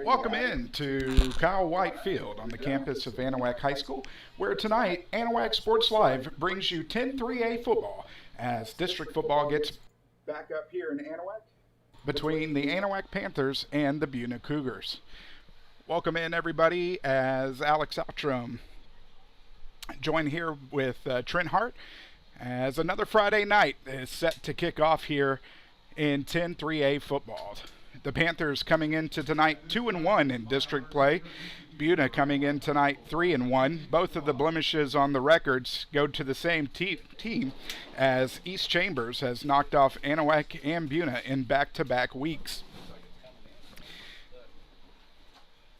Welcome in to Kyle White Field on the campus of Anahuac High School, where tonight Anahuac Sports Live brings you 10-3A football as district football gets back up here in Anahuac between the Anahuac Panthers and the Buna Cougars. Welcome in, everybody, as Alex Outram joined here with Trent Hart as another Friday night is set to kick off here in 10-3A football. The Panthers coming into tonight 2-1 in district play. Buna coming in tonight 3-1. Both of the blemishes on the records go to the same team as East Chambers has knocked off Anahuac and Buna in back-to-back weeks.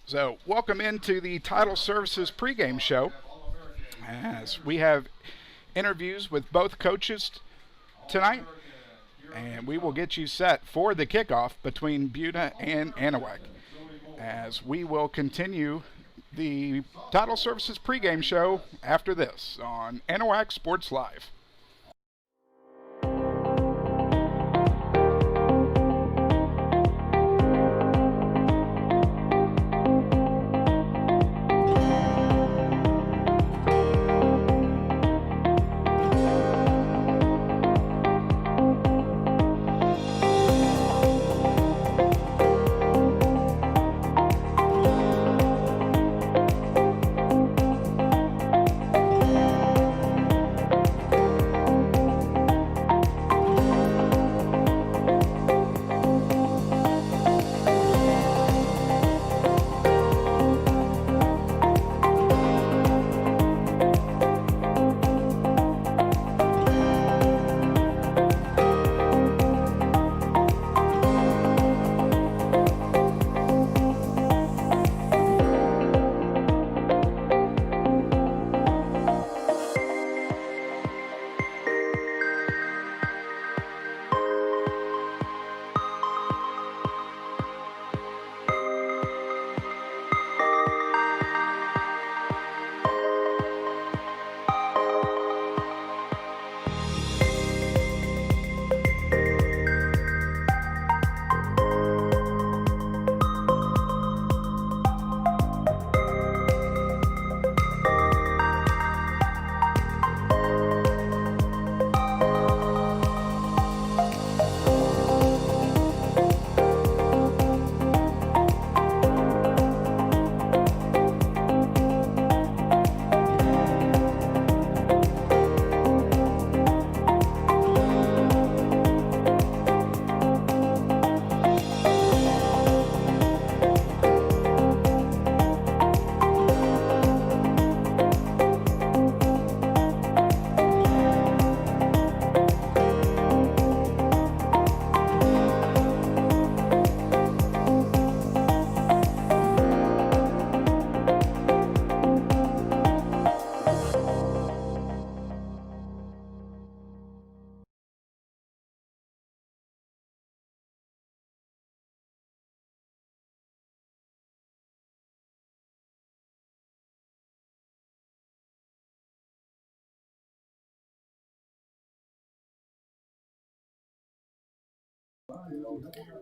So welcome into the Title Services pregame show as we have interviews with both coaches tonight. And we will get you set for the kickoff between Buna and Anahuac as we will continue the Title Services pregame show after this on Anahuac Sports Live.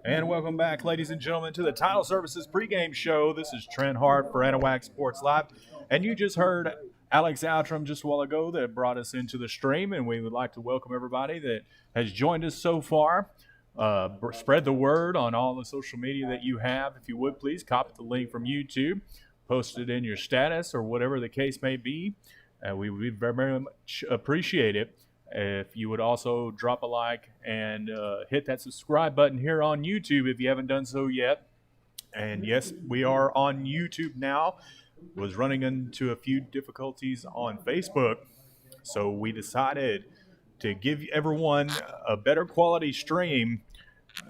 And welcome back, ladies and gentlemen, to the Title Services pregame show. This is Trent Hart for Anahuac Sports Live. And you just heard Alex Outram just a while ago that brought us into the stream. And we would like to welcome everybody that has joined us so far. Spread the word on all the social media that you have. If you would, please copy the link from YouTube, post it in your status or whatever the case may be. We would very, very much appreciate it. If you would also drop a like and hit that subscribe button here on YouTube if you haven't done so yet. And yes, we are on YouTube now. Was running into a few difficulties on Facebook, so we decided to give everyone a better quality stream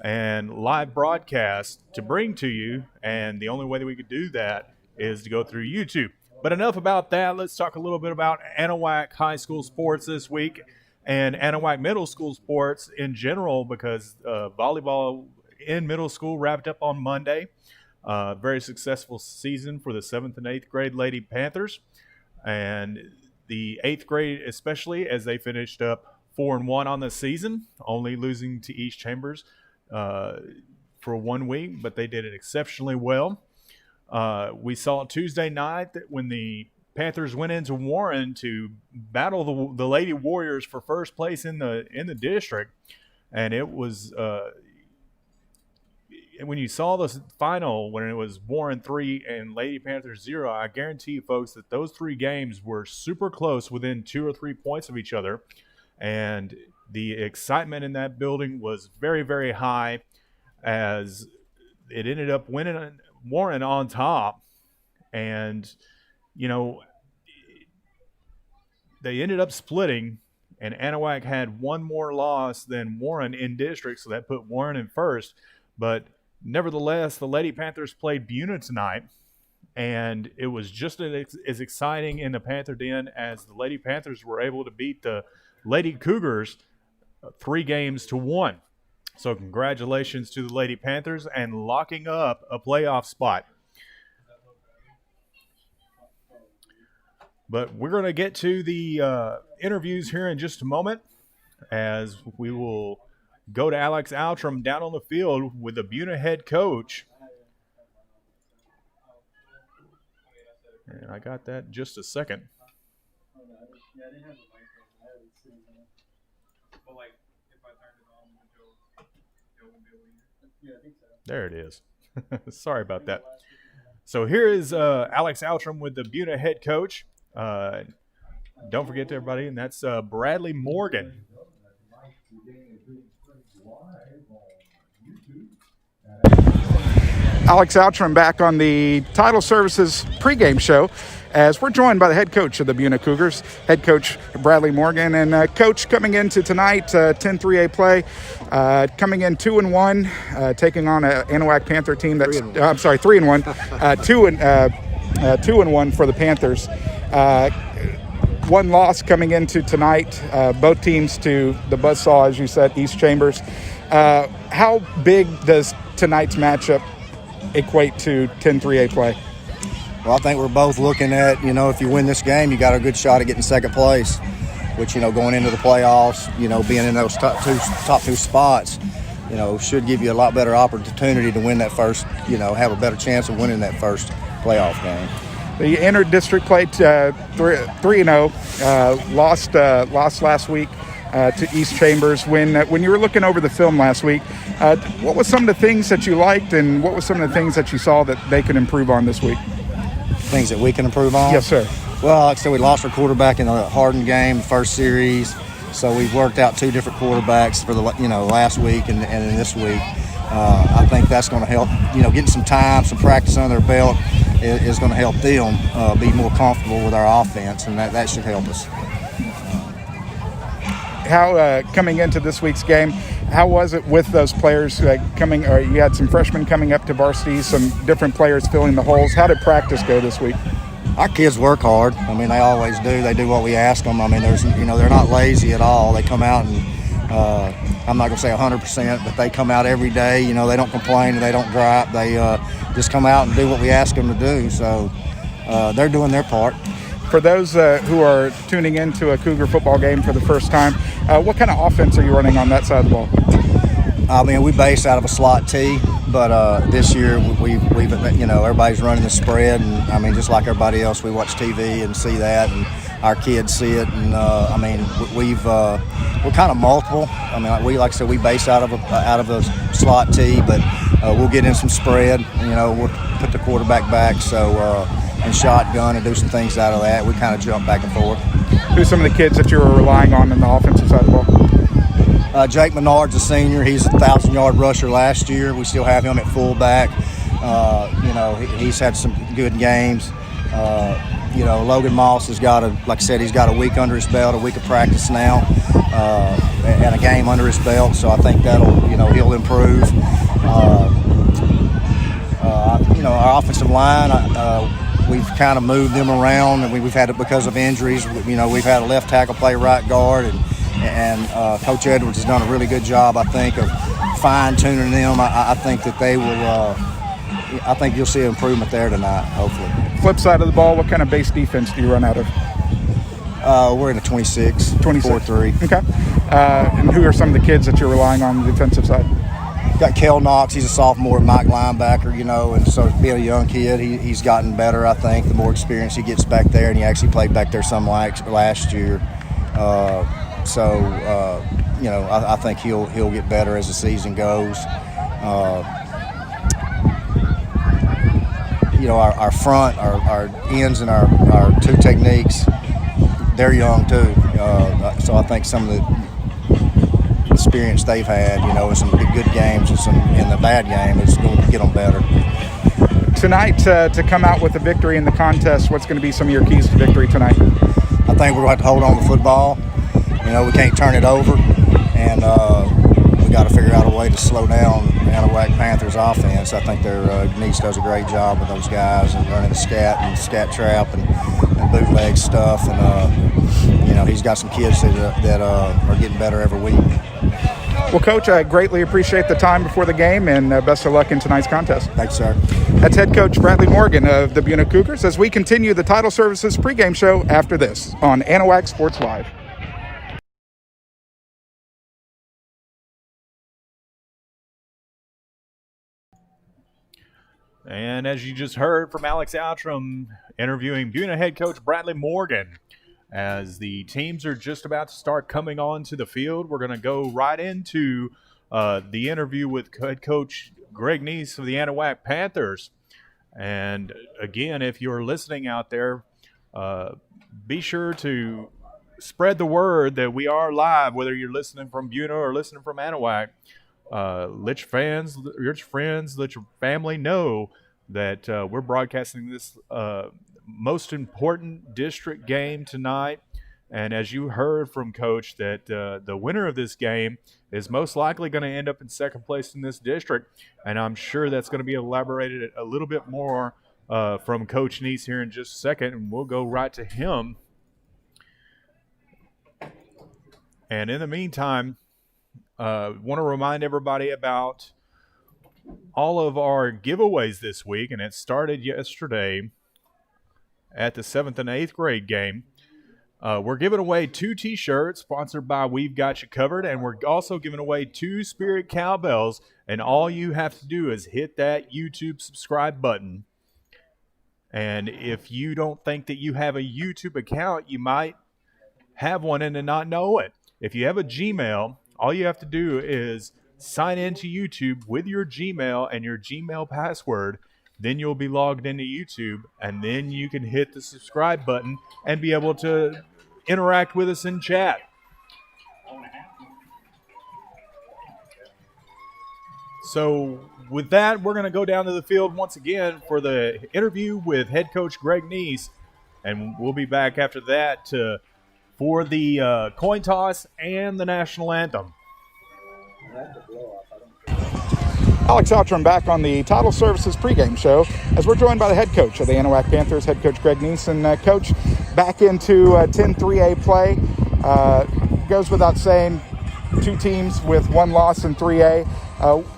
and live broadcast to bring to you. And the only way that we could do that is to go through YouTube. But enough about that. Let's talk a little bit about Anahuac High School sports this week. And Anahuac Middle School sports in general, because volleyball in middle school wrapped up on Monday. Very successful season for the 7th and 8th grade Lady Panthers. And the 8th grade especially, as they finished up 4-1 on the season, only losing to East Chambers for 1 week, but they did it exceptionally well. We saw Tuesday night that when the Panthers went into Warren to battle the Lady Warriors for first place in the district, and it was when you saw the final when it was Warren 3 and Lady Panthers 0, I guarantee you folks that those 3 games were super close, within 2 or 3 points of each other, and the excitement in that building was very, very high as it ended up winning Warren on top. And they ended up splitting, and Anahuac had one more loss than Warren in district, so that put Warren in first. But nevertheless, the Lady Panthers played Buna tonight, and it was just as exciting in the Panther Den as the Lady Panthers were able to beat the Lady Cougars 3-1. So congratulations to the Lady Panthers and locking up a playoff spot. But we're going to get to the interviews here in just a moment, as we will go to Alex Outram down on the field with the Buna head coach. And I got that in just a second. There it is. Sorry about that. So here is Alex Outram with the Buna head coach. Don't forget to everybody, and that's Bradley Morgan. Alex Outram back on the Title Services pregame show, as we're joined by the head coach of the Buna Cougars, head coach Bradley Morgan. And coach, coming into tonight, 10-3A play, coming in 2-1, taking on an Anahuac Panther team that's 3-1, 2-1 for the Panthers. One loss coming into tonight, both teams to the buzzsaw, as you said, East Chambers. How big does tonight's matchup equate to 10-3A play? Well, I think we're both looking at, if you win this game, you got a good shot at getting second place, which, going into the playoffs, being in those top two spots, should give you a lot better opportunity to win that first, have a better chance of winning that first playoff game. You entered district play 3-0, lost last week to East Chambers. When you were looking over the film last week, what was some of the things that you liked, and what was some of the things that you saw that they could improve on this week? Things that we can improve on? Yes, sir. Well, like I said, we lost our quarterback in the Hardin game, the first series, so we've worked out 2 different quarterbacks for the last week and in this week. I think that's going to help. Getting some time, some practice under their belt is going to help them be more comfortable with our offense, and that should help us. How coming into this week's game, how was it with those players coming? Or you had some freshmen coming up to varsity, some different players filling the holes. How did practice go this week? Our kids work hard. I mean, they always do. They do what we ask them. I mean, they're not lazy at all. They come out and I'm not going to say 100%, but they come out every day. They don't complain and they don't gripe. They just come out and do what we ask them to do. So they're doing their part. For those who are tuning into a Cougar football game for the first time, what kind of offense are you running on that side of the ball? I mean, we base out of a slot T, but this year we've everybody's running the spread, and I mean, just like everybody else, we watch TV and see that, and our kids see it, and I mean, we're kind of multiple. I mean, like I said, we base out of a slot T, but we'll get in some spread. We'll put the quarterback back, so and shotgun and do some things out of that. We kind of jump back and forth. Who's some of the kids that you were relying on in the offensive side of the ball? Jake Menard's a senior. He's a 1,000-yard rusher last year. We still have him at fullback. He's had some good games. Logan Moss has got he's got a week under his belt, a week of practice now, and a game under his belt. So I think that'll, he'll improve. Our offensive line, we've kind of moved them around, and we've had it because of injuries. We've had a left tackle play right guard, and Coach Edwards has done a really good job, I think, of fine-tuning them. I think that they will I think you'll see improvement there tonight, hopefully. Flip side of the ball, what kind of base defense do you run out of? We're in a 26, 4-3. Okay. And who are some of the kids that you're relying on the defensive side? got Kel Knox. He's a sophomore at Mike linebacker, and so being a young kid, he's gotten better, I think, the more experience he gets back there, and he actually played back there some last year. I think he'll get better as the season goes. Our front, our ends, and our two techniques, they're young too. So I think some of the experience they've had, in some good games and in the bad game, is going to get them better. Tonight, to come out with a victory in the contest, what's going to be some of your keys to victory tonight? I think we're going to have to hold on to football. We can't turn it over, and we got to figure out a way to slow down Anahuac Panthers offense. I think their Nice does a great job with those guys and running the scat trap and bootleg stuff, and he's got some kids that are getting better every week. Well, Coach, I greatly appreciate the time before the game, and best of luck in tonight's contest. Thanks, sir. That's head coach Bradley Morgan of the Buna Cougars as we continue the Title Services pregame show after this on Anahuac Sports Live. And as you just heard from Alex Outram interviewing Buna head coach Bradley Morgan, as the teams are just about to start coming on to the field, we're going to go right into the interview with head coach Greg Neese of the Anahuac Panthers. And again, if you're listening out there, be sure to spread the word that we are live, whether you're listening from Buna or listening from Anahuac. Let your fans, your friends, let your family know that we're broadcasting this most important district game tonight. And as you heard from Coach, that the winner of this game is most likely going to end up in second place in this district. And I'm sure that's going to be elaborated a little bit more from Coach Neese here in just a second. And we'll go right to him. And in the meantime, want to remind everybody about all of our giveaways this week. And it started yesterday at the 7th and 8th grade game. We're giving away 2 T-shirts sponsored by We've Got You Covered, and we're also giving away 2 Spirit Cowbells, and all you have to do is hit that YouTube subscribe button. And if you don't think that you have a YouTube account, you might have one and not know it. If you have a Gmail, all you have to do is sign into YouTube with your Gmail and your Gmail password. Then you'll be logged into YouTube, and then you can hit the subscribe button and be able to interact with us in chat. So with that, we're going to go down to the field once again for the interview with head coach Greg Neese, and we'll be back after that for the coin toss and the national anthem. Alex Outram back on the Title Services pregame show as we're joined by the head coach of the Anahuac Panthers, head coach Greg Neese. And Coach, back into 10-3A play. Goes without saying, 2 teams with 1 loss in 3A.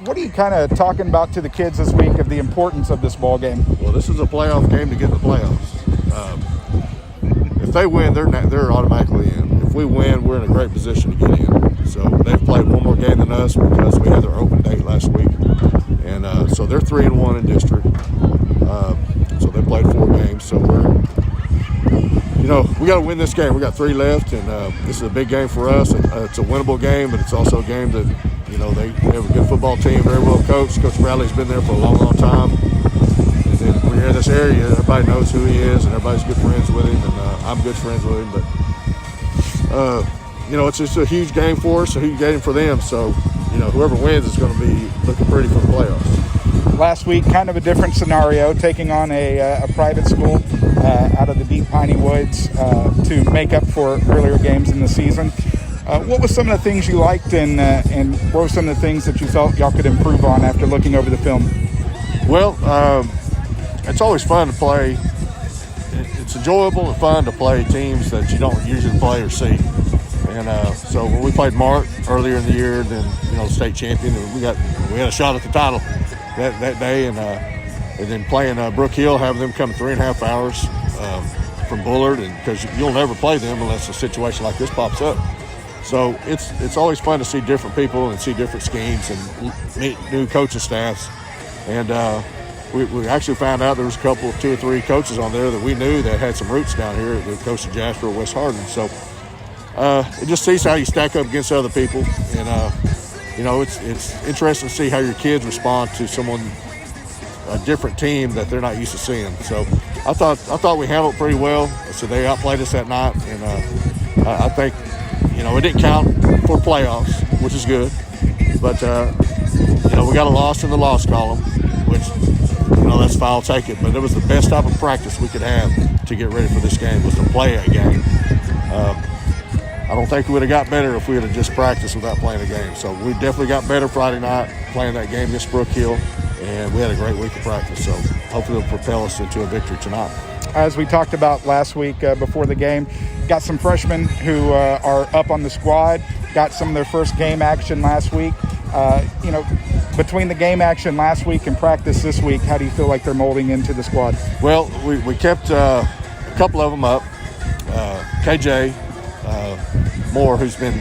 What are you kind of talking about to the kids this week of the importance of this ball game? Well, this is a playoff game to get in the playoffs. If they win, they're automatically in. If we win, we're in a great position to get in. So they've played one more game than us because we had their open date last week. And so they're 3-1 in district. So they played 4 games. So we got to win this game. We got 3 left, and this is a big game for us. It's a winnable game, but it's also a game that, they have a good football team, very well coached. Coach Bradley's been there for a long, long time. And then when you're in this area, everybody knows who he is, and everybody's good friends with him, and I'm good friends with him. But, it's just a huge game for us, a huge game for them. So, whoever wins is going to be looking pretty for the playoffs. Last week, kind of a different scenario, taking on a private school out of the deep piney woods to make up for earlier games in the season. What was some of the things you liked, and what were some of the things that you felt y'all could improve on after looking over the film? Well, it's always fun to play. It's enjoyable and fun to play teams that you don't usually play or see. And so when we played Mart earlier in the year, then state champion, and we had a shot at the title that day, and then playing Brook Hill, having them come 3.5 hours from Bullard, and because you'll never play them unless a situation like this pops up. So it's always fun to see different people and see different schemes and meet new coaching staffs. And we actually found out there was two or three coaches on there that we knew that had some roots down here that coached at Jasper or West Hardin. So it just sees how you stack up against other people. And, it's interesting to see how your kids respond to a different team that they're not used to seeing. So I thought we handled it pretty well. So they outplayed us that night. And I think, it didn't count for playoffs, which is good. But, we got a loss in the loss column, which, that's fine, I'll take it. But it was the best type of practice we could have to get ready for this game, was to play a game. I don't think we would have got better if we would have just practiced without playing a game. So we definitely got better Friday night playing that game against Brook Hill, and we had a great week of practice. So hopefully it'll propel us into a victory tonight. As we talked about last week before the game, got some freshmen who are up on the squad, got some of their first game action last week. Between the game action last week and practice this week, how do you feel like they're molding into the squad? Well, we kept a couple of them up. KJ Moore, he's been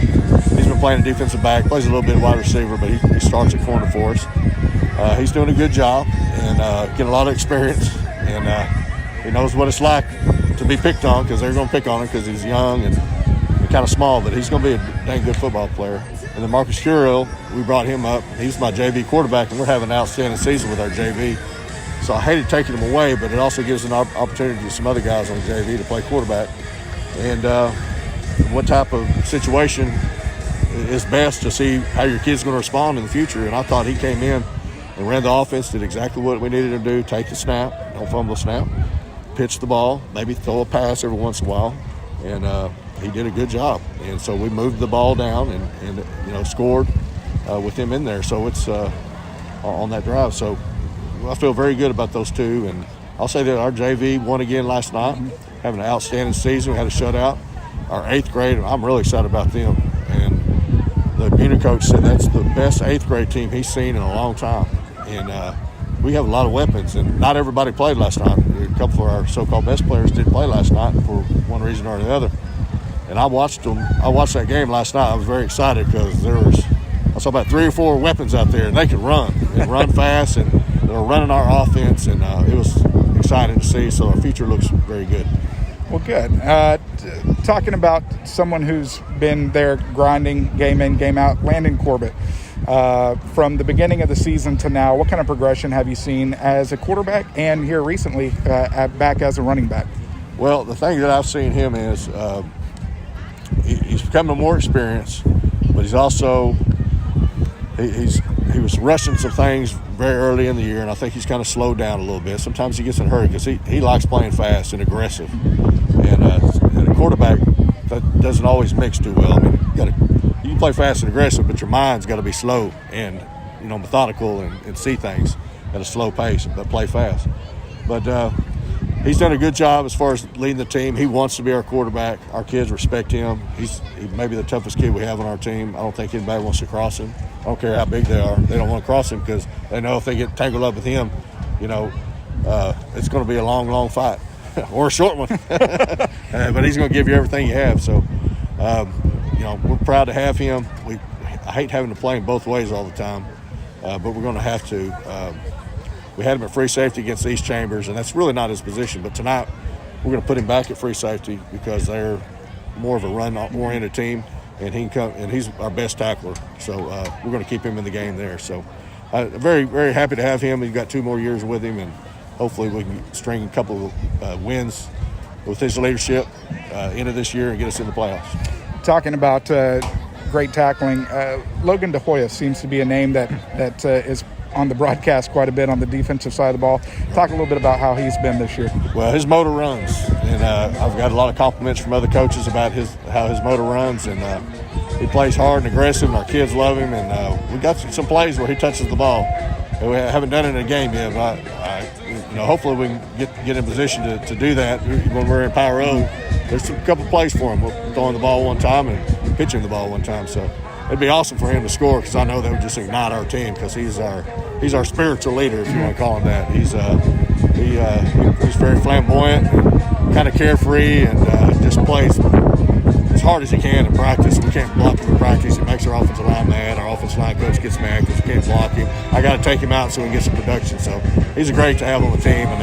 playing a defensive back, plays a little bit of wide receiver, but he starts at corner for us. He's doing a good job and getting a lot of experience, and he knows what it's like to be picked on, because they're going to pick on him because he's young and kind of small, but he's going to be a dang good football player. And then Marcus Curiel, we brought him up. He's my JV quarterback, and we're having an outstanding season with our JV. So I hated taking him away, but it also gives an opportunity to some other guys on the JV to play quarterback. And what type of situation is best to see how your kid's going to respond in the future. And I thought he came in and ran the offense, did exactly what we needed him to do: take the snap, don't fumble the snap, pitch the ball, maybe throw a pass every once in a while. And he did a good job. And so we moved the ball down and scored with him in there. So it's on that drive. So I feel very good about those two. And I'll say that our JV won again last night, having an outstanding season. We had a shutout. Our 8th grade, I'm really excited about them. And the Buna coach said that's the best 8th grade team he's seen in a long time. And we have a lot of weapons, and not everybody played last night. A couple of our so-called best players didn't play last night for one reason or the other. And I watched that game last night. I was very excited because I saw about 3 or 4 weapons out there, and they could run fast, and they were running our offense, and it was exciting to see. So our future looks very good. Well, good. Talking about someone who's been there grinding game in, game out, Landon Corbett. From the beginning of the season to now, what kind of progression have you seen as a quarterback and here recently back as a running back? Well, the thing that I've seen him is he's becoming more experienced, but he's also he was rushing some things very early in the year, and I think he's kind of slowed down a little bit. Sometimes he gets in a hurry because he likes playing fast and aggressive, and a quarterback that doesn't always mix too well. I mean, you can play fast and aggressive, but your mind's got to be slow and methodical and see things at a slow pace, but play fast. But he's done a good job as far as leading the team. He wants to be our quarterback. Our kids respect him. He may be the toughest kid we have on our team. I don't think anybody wants to cross him. I don't care how big they are. They don't want to cross him because they know if they get tangled up with him, it's going to be a long, long fight or a short one. But he's going to give you everything you have. So, we're proud to have him. I hate having to play him both ways all the time, but we're going to have to. We had him at free safety against East Chambers, and that's really not his position. But tonight, we're going to put him back at free safety because they're more of a run-oriented team, and he can come, and he's our best tackler. So we're going to keep him in the game there. So very, very happy to have him. We've got 2 more years with him, and hopefully we can string a couple of wins with his leadership into this year and get us in the playoffs. Talking about great tackling, Logan DeHoya seems to be a name that is on the broadcast quite a bit on the defensive side of the ball. Talk a little bit about how he's been this year. Well, his motor runs, and I've got a lot of compliments from other coaches about how his motor runs, and he plays hard and aggressive, and our kids love him, and we got some plays where he touches the ball. We haven't done it in a game yet, but hopefully we can get in position to do that when we're in Power Road. There's a couple plays for him. We're throwing the ball one time and pitching the ball one time, so it'd be awesome for him to score because I know that would just ignite our team because he's our spiritual leader, if you want to call him that. He's very flamboyant, kind of carefree, and just plays hard as he can in practice. We can't block him in practice. It makes our offensive line mad. Our offensive line coach gets mad because we can't block him. I got to take him out so we can get some production. So he's great to have on the team, and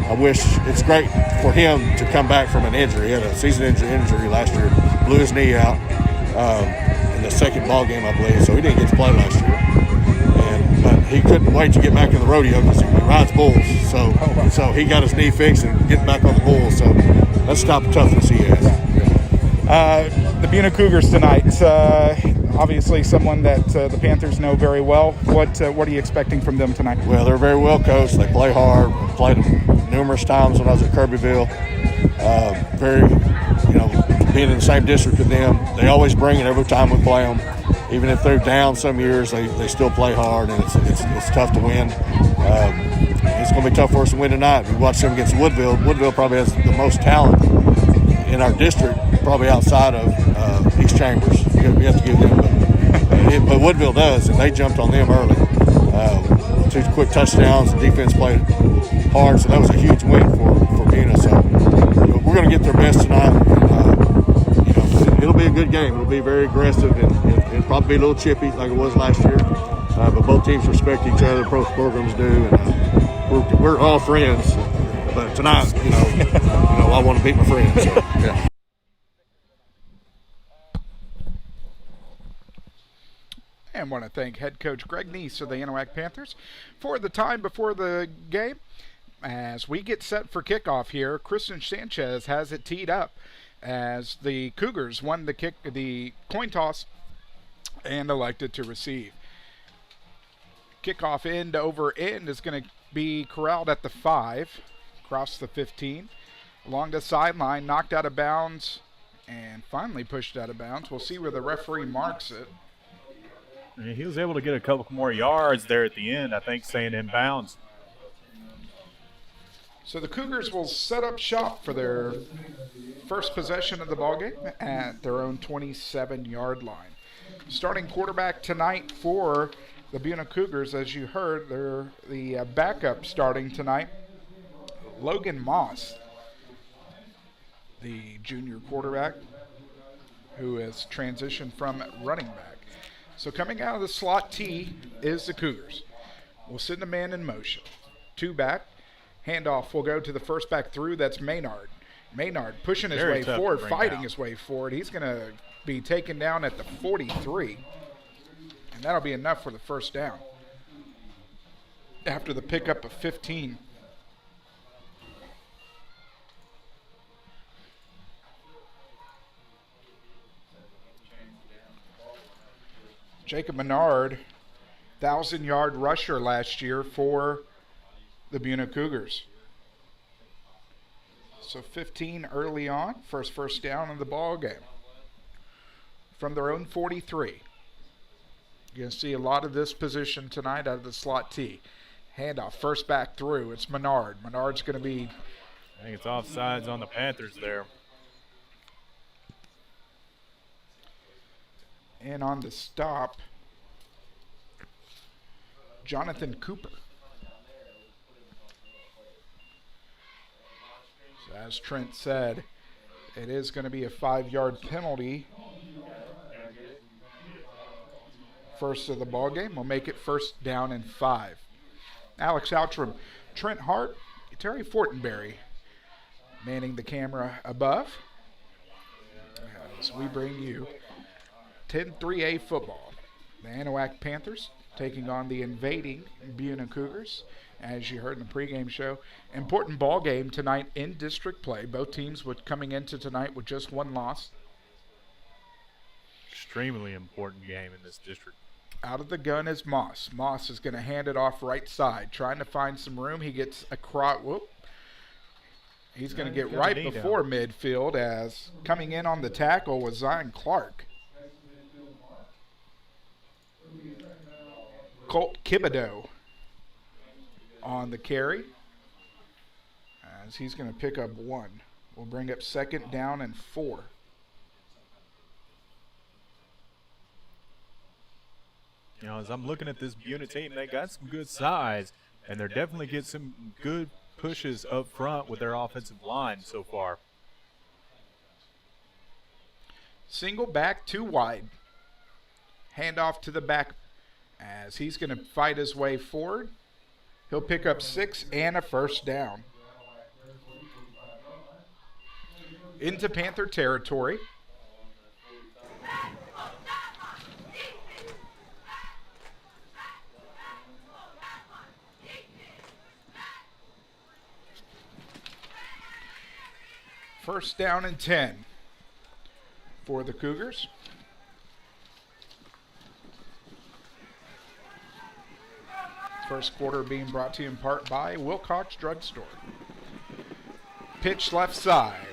I wish it's great for him to come back from an injury. He had a season injury last year, blew his knee out in the second ball game, I believe. So he didn't get to play last year. But he couldn't wait to get back in the rodeo because he rides bulls. So he got his knee fixed and getting back on the bulls. So that's the type of toughness he has. The Buna Cougars tonight, obviously someone that the Panthers know very well. What are you expecting from them tonight? Well, they're very well coached. They play hard. I played them numerous times when I was at Kirbyville. Being in the same district with them, they always bring it every time we play them. Even if they're down some years, they still play hard, and it's tough to win. It's going to be tough for us to win tonight. We watched them against Woodville. Woodville probably has the most talent in our district, probably outside of East Chambers. We have to give them, but Woodville does, and they jumped on them early. 2 quick touchdowns. The defense played hard, so that was a huge win for Buna. So we're going to get their best tonight. And, it'll be a good game. It'll be very aggressive, and it'll probably be a little chippy like it was last year. But both teams respect each other. Both programs do, and we're all friends. But tonight, I want to beat my friends. So, yeah. And want to thank head coach Greg Neese of the Anahuac Panthers for the time before the game. As we get set for kickoff here, Kristen Sanchez has it teed up as the Cougars won the coin toss and elected to receive. Kickoff end over end is going to be corralled at the 5, across the 15, along the sideline, knocked out of bounds, and finally pushed out of bounds. We'll see where the referee marks it. He was able to get a couple more yards there at the end, I think, saying inbounds. So the Cougars will set up shop for their first possession of the ballgame at their own 27-yard line. Starting quarterback tonight for the Buna Cougars, as you heard, they're the backup starting tonight, Logan Moss, the junior quarterback who has transitioned from running back. So coming out of the slot T is the Cougars. We'll send a man in motion. 2 back. Handoff will go to the first back through. That's Maynard. Maynard pushing his way forward, fighting his way forward. He's going to be taken down at the 43. And that'll be enough for the first down. After the pickup of 15. Jacob Menard, 1,000-yard rusher last year for the Buna Cougars. So 15 early on, first down in the ball game. From their own 43. You're going to see a lot of this position tonight out of the slot T. Handoff, first back through. It's Menard. Menard's going to be... I think it's offsides on the Panthers there. And on the stop, Jonathan Cooper. So as Trent said, it is going to be a 5-yard penalty. First of the ball game. We'll make it first down and 5. Alex Outram, Trent Hart, Terry Fortenberry manning the camera above as we bring you 10-3A football. The Anahuac Panthers taking on the invading Buna Cougars. As you heard in the pregame show, important ball game tonight in district play. Both teams coming into tonight with just 1 loss. Extremely important game in this district. Out of the gun is Moss. Moss is going to hand it off right side, trying to find some room. He gets across. Whoop. He's going to get right before midfield as coming in on the tackle was Zion Clark. Colt Kibido on the carry as he's going to pick up 1. We'll bring up second down and 4. You know, as I'm looking at this Buna team, they got some good size, and they're definitely getting some good pushes up front with their offensive line so far. Single back, 2 wide. Handoff to the back as he's going to fight his way forward. He'll pick up 6 and a first down. Into Panther territory. First down and 10 for the Cougars. First quarter being brought to you in part by Wilcox Drug Store. Pitch left side.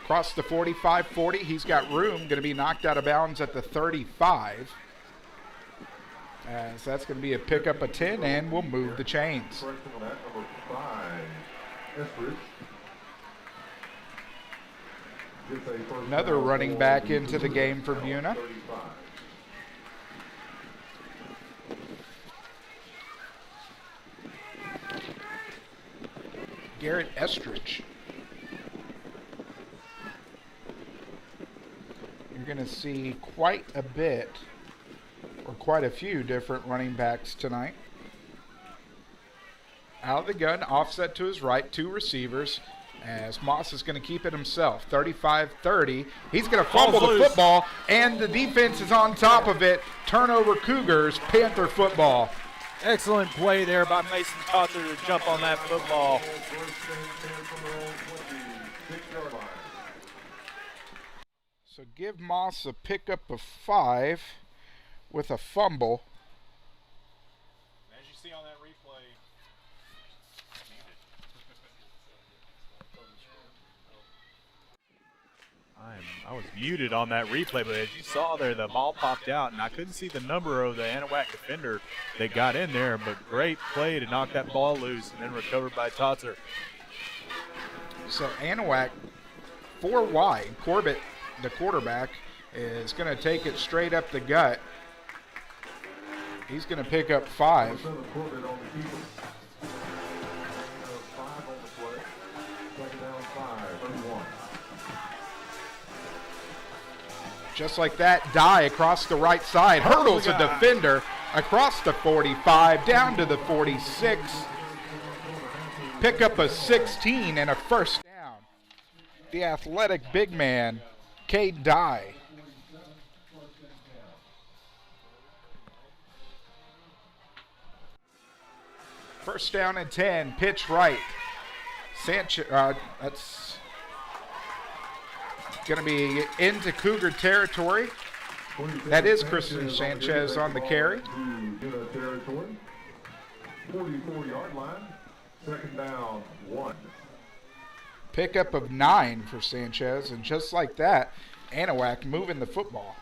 Across the 45-40. He's got room. Going to be knocked out of bounds at the 35. As that's going to be a pickup of 10, and we'll move the chains. Another running back into the game for Buna. Garrett Estridge. You're going to see quite a bit, or quite a few different running backs tonight. Out of the gun, offset to his right, 2 receivers, as Moss is going to keep it himself. 35-30. He's going to fumble the football, and the defense is on top of it. Turnover Cougars, Panther football. Excellent play there by Mason Cawthor to jump on that football. So give Moss a pickup of 5 with a fumble. As you see on that replay, I was muted on that replay, but as you saw there, the ball popped out, and I couldn't see the number of the Anahuac defender that got in there, but great play to knock that ball loose and then recovered by Totzer. So Anahuac, 4 wide. Corbett, the quarterback, is going to take it straight up the gut. He's going to pick up 5. Just like that, Dye across the right side, hurdles a defender across the 45, down to the 46. Pick up a 16 and a first down. The athletic big man, Cade Dye. First down and 10, pitch right. Sanchez, that's going to be into Cougar territory. That is Christian Sanchez on the carry. 44-yard line, second down, 1. Pickup of 9 for Sanchez, and just like that, Anahuac moving the football.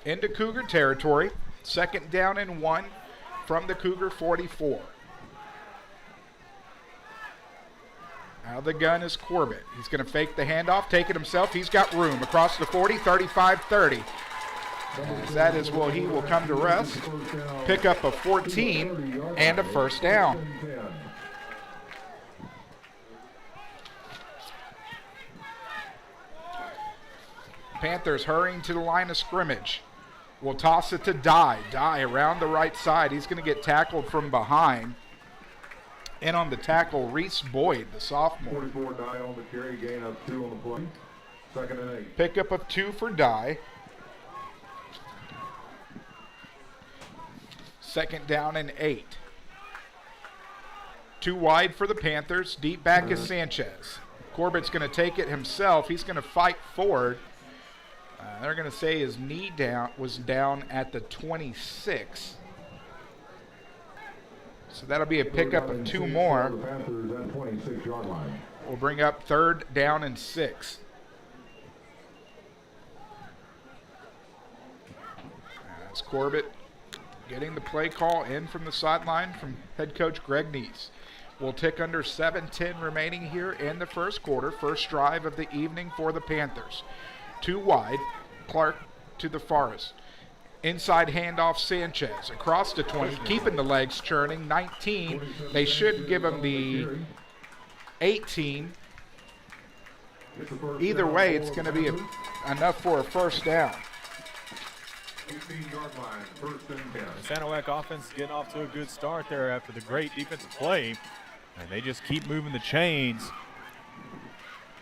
Into Cougar territory, second down and 1 from the Cougar 44. Out of the gun is Corbett. He's going to fake the handoff, take it himself. He's got room across the 40, 35-30. That is where he will come to rest. Pick up a 14 and a first down. Panthers hurrying to the line of scrimmage. We'll toss it to Dye. Dye around the right side. He's going to get tackled from behind. And on the tackle, Reese Boyd, the sophomore. 44 Dye on the carry, gain of 2 on the play. Second and 8. Pickup of 2 for Dye. Second down and 8. 2 wide for the Panthers. Deep back is Sanchez. Corbett's going to take it himself. He's going to fight forward. They're going to say his knee was down at the 26. So that'll be a pickup of 2 more. We'll bring up third down and 6. That's Corbett getting the play call in from the sideline from head coach Greg Neese. We'll tick under 7:10 remaining here in the first quarter. First drive of the evening for the Panthers. 2 wide, Clark to the Forest. Inside handoff, Sanchez across the 20, keeping the legs churning. 19. They should give him the 18. Either way, it's going to be enough for a first down. 18-yard line, first and 10. The Anahuac offense is getting off to a good start there after the great defensive play, and they just keep moving the chains.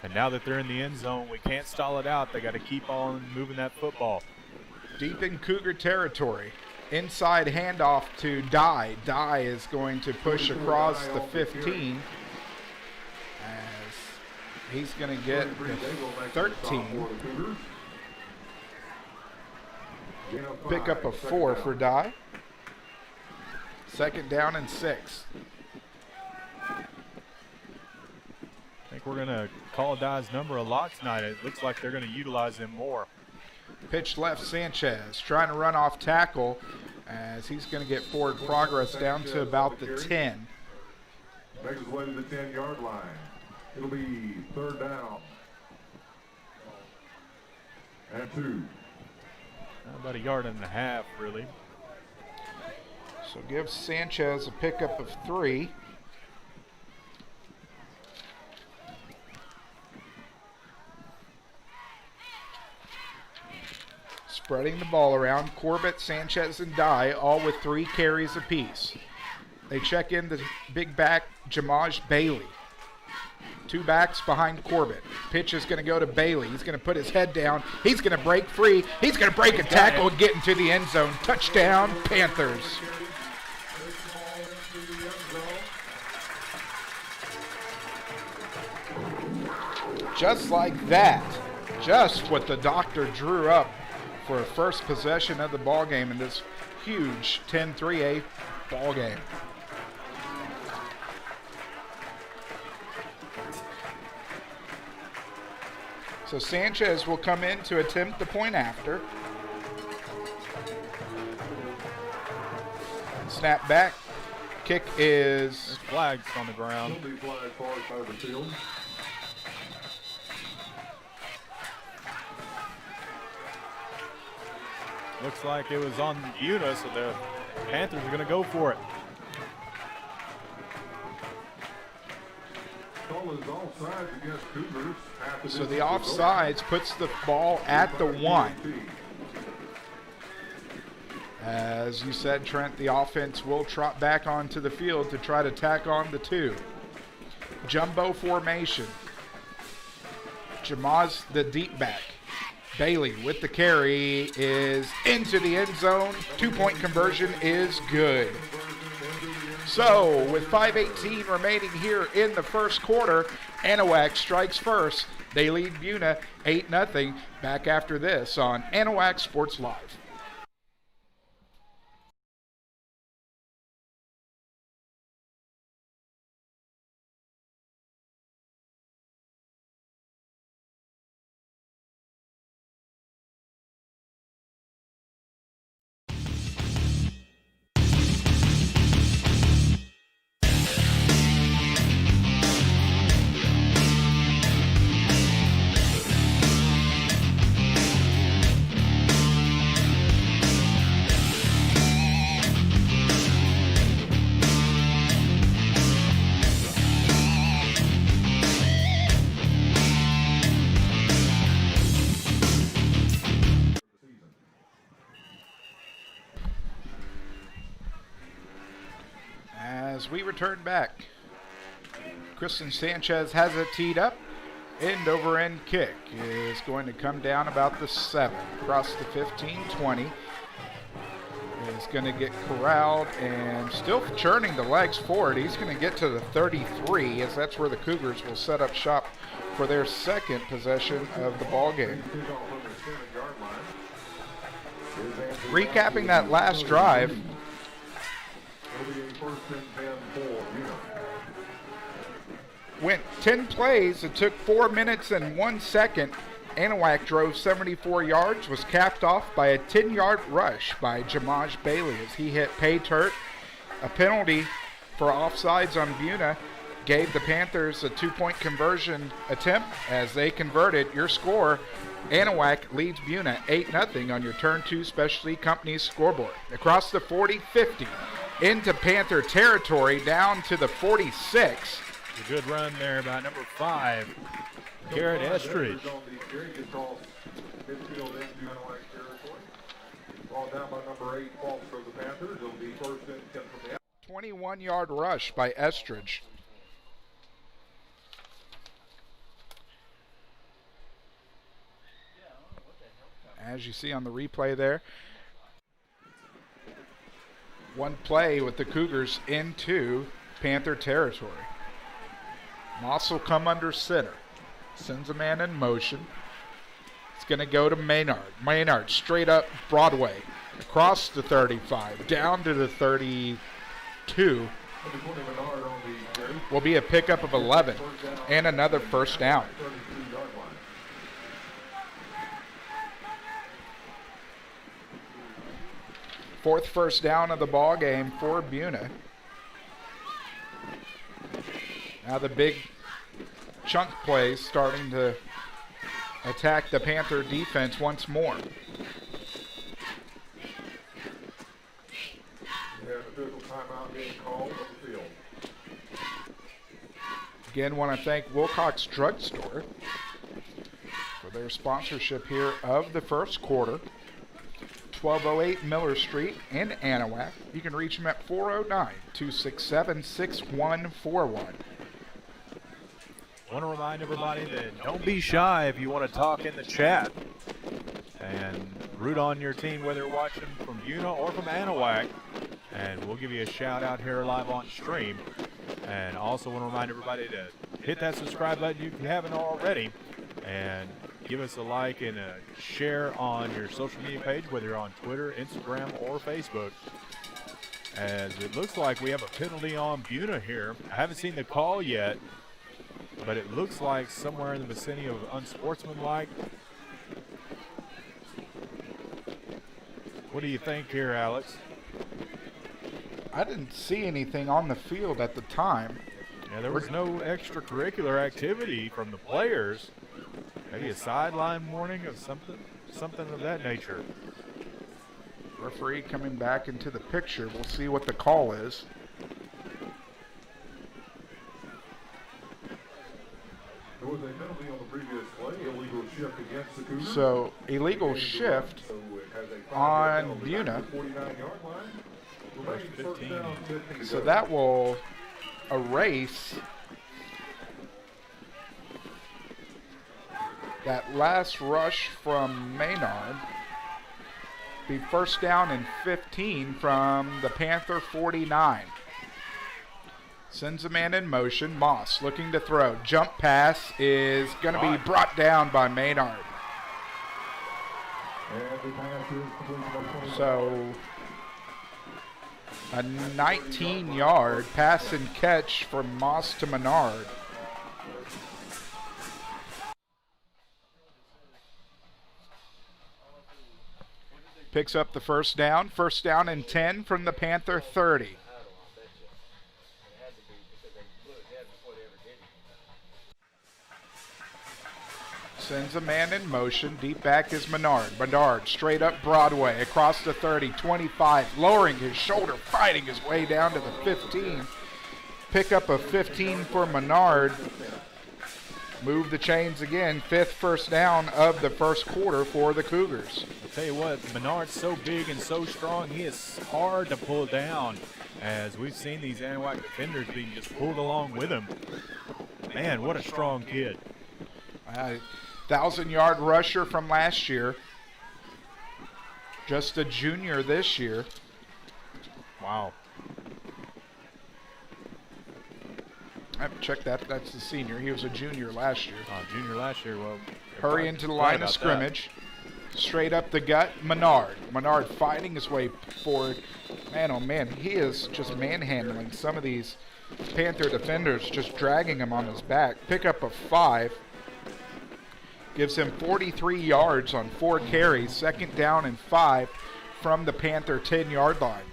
And now that they're in the end zone, we can't stall it out. They got to keep on moving that football. Deep in Cougar territory. Inside handoff to Dye. Dye is going to push across the 15 as he's going to get the 13. Pick up a 4 for Dye. Second down and 6. I think we're going to call Dye's number a lot tonight. It looks like they're going to utilize him more. Pitch left, Sanchez trying to run off tackle as he's going to get forward progress down to about the 10. Makes his way to the 10-yard line. It'll be third down. And 2. About a yard and a half, really. So give Sanchez a pickup of 3. Spreading the ball around, Corbett, Sanchez, and Dye, all with 3 carries apiece. They check in the big back, Jamaj Bailey. 2 backs behind Corbett. Pitch is going to go to Bailey. He's going to put his head down. He's going to break free. He's going to break a tackle and get into the end zone. Touchdown, Panthers. Just like that. Just what the doctor drew up for a first possession of the ball game in this huge 10-3A ball game. So Sanchez will come in to attempt the point after. Snap back. Kick is... There's flags on the ground. Penalty flag far side of the field. Looks like it was on Buna, so the Panthers are going to go for it. Call is offsides against Cougars. After So this the is over. offsides puts the ball at the 1. As you said, Trent, the offense will trot back onto the field to try to tack on the 2. Jumbo formation. Jamaz, the deep back. Bailey with the carry is into the end zone. 2-point conversion is good. So with 5:18 remaining here in the first quarter, Anahuac strikes first. They lead Buna 8-0. Back after this on Anahuac Sports Live. As we return back, Kristen Sanchez has it teed up. End-over-end kick is going to come down about the 7. Across the 15-20. Is going to get corralled and still churning the legs forward. He's going to get to the 33 as that's where the Cougars will set up shop for their second possession of the ball game. Recapping that last drive, went 10 plays. It took 4 minutes and 1 second. Anahuac drove 74 yards, was capped off by a 10-yard rush by Jamaj Bailey as he hit Payturt. A penalty for offsides on Buna gave the Panthers a 2-point conversion attempt as they converted. Your score, Anahuac leads Buna 8-0 on your Turn 2 Specialty Company scoreboard. Across the 40-50 into Panther territory down to the 46. A good run there by number 5. Garrett Estridge. Midfield into Anahuac territory. Ball down by number 8, falls for the Panthers. It'll be first and 10 from the 21-yard rush by Estridge. As you see on the replay there, one play with the Cougars into Panther territory. Moss will come under center. Sends a man in motion. It's going to go to Maynard. Maynard straight up Broadway. Across the 35. Down to the 32. Will be a pickup of 11. And another first down. Fourth first down of the ball game for Buna. Now the big chunk plays starting to attack the Panther defense once more. Again, want to thank Wilcox Drugstore for their sponsorship here of the first quarter. 1208 Miller Street in Anahuac. You can reach them at 409-267-6141. I want to remind everybody that don't be shy if you want to talk in the chat and root on your team, whether you're watching from Buna or from Anahuac, and we'll give you a shout out here live on stream. And also want to remind everybody to hit that subscribe button if you haven't already, and give us a like and a share on your social media page, whether you're on Twitter, Instagram, or Facebook. As it looks like we have a penalty on Buna here. I haven't seen the call yet, but it looks like somewhere in the vicinity of unsportsmanlike. What do you think here, Alex? I didn't see anything on the field at the time. Yeah, there was no extracurricular activity from the players. Maybe a sideline warning of something of that nature. Referee coming back into the picture. We'll see what the call is. There was a penalty on the previous play, illegal shift against the Cougars. So, illegal shift on Buna. 49-yard line. Remaining first down, 50 to So go. that will erase that last rush from Maynard. Be first down and 15 from the Panther 49. Sends a man in motion. Moss looking to throw. Jump pass is going to be brought down by Maynard. And the pass is completed by 20. So a 19-yard pass and catch from Moss to Menard. Picks up the first down. First down and 10 from the Panther 30. Sends a man in motion. Deep back is Menard. Menard straight up Broadway across the 30, 25, lowering his shoulder, fighting his way down to the 15. Pickup of 15 for Menard. Move the chains again. Fifth first down of the first quarter for the Cougars. I'll tell you what, Menard's so big and so strong, he is hard to pull down, as we've seen these Anahuac defenders being just pulled along with him. Man, what a strong kid. 1,000-yard rusher from last year. Just a junior this year. Wow. I have to check that. That's the senior. He was a junior last year. Junior last year, well. Hurry into the line of scrimmage. Straight up the gut, Menard. Menard fighting his way forward. Man, oh man, he is just manhandling some of these Panther defenders, just dragging him on his back. Pickup of 5. Gives him 43 yards on 4 carries. Second down and 5 from the Panther 10-yard line.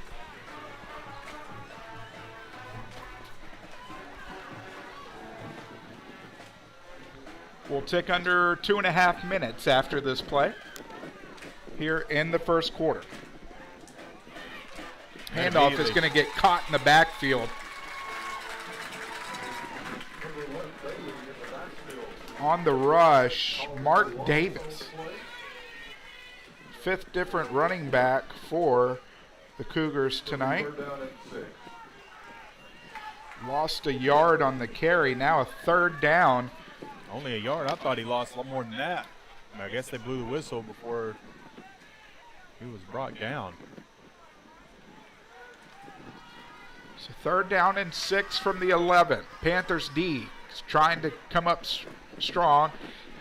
We'll tick under 2.5 minutes after this play here in the first quarter. Handoff is going to get caught in the backfield. On the rush, Mark Davis. 5th different running back for the Cougars tonight. Lost a yard on the carry, now a 3rd down. Only a yard? I thought he lost a lot more than that. I guess they blew the whistle before he was brought down. So 3rd down and 6 from the 11. Panthers D is trying to come up strong.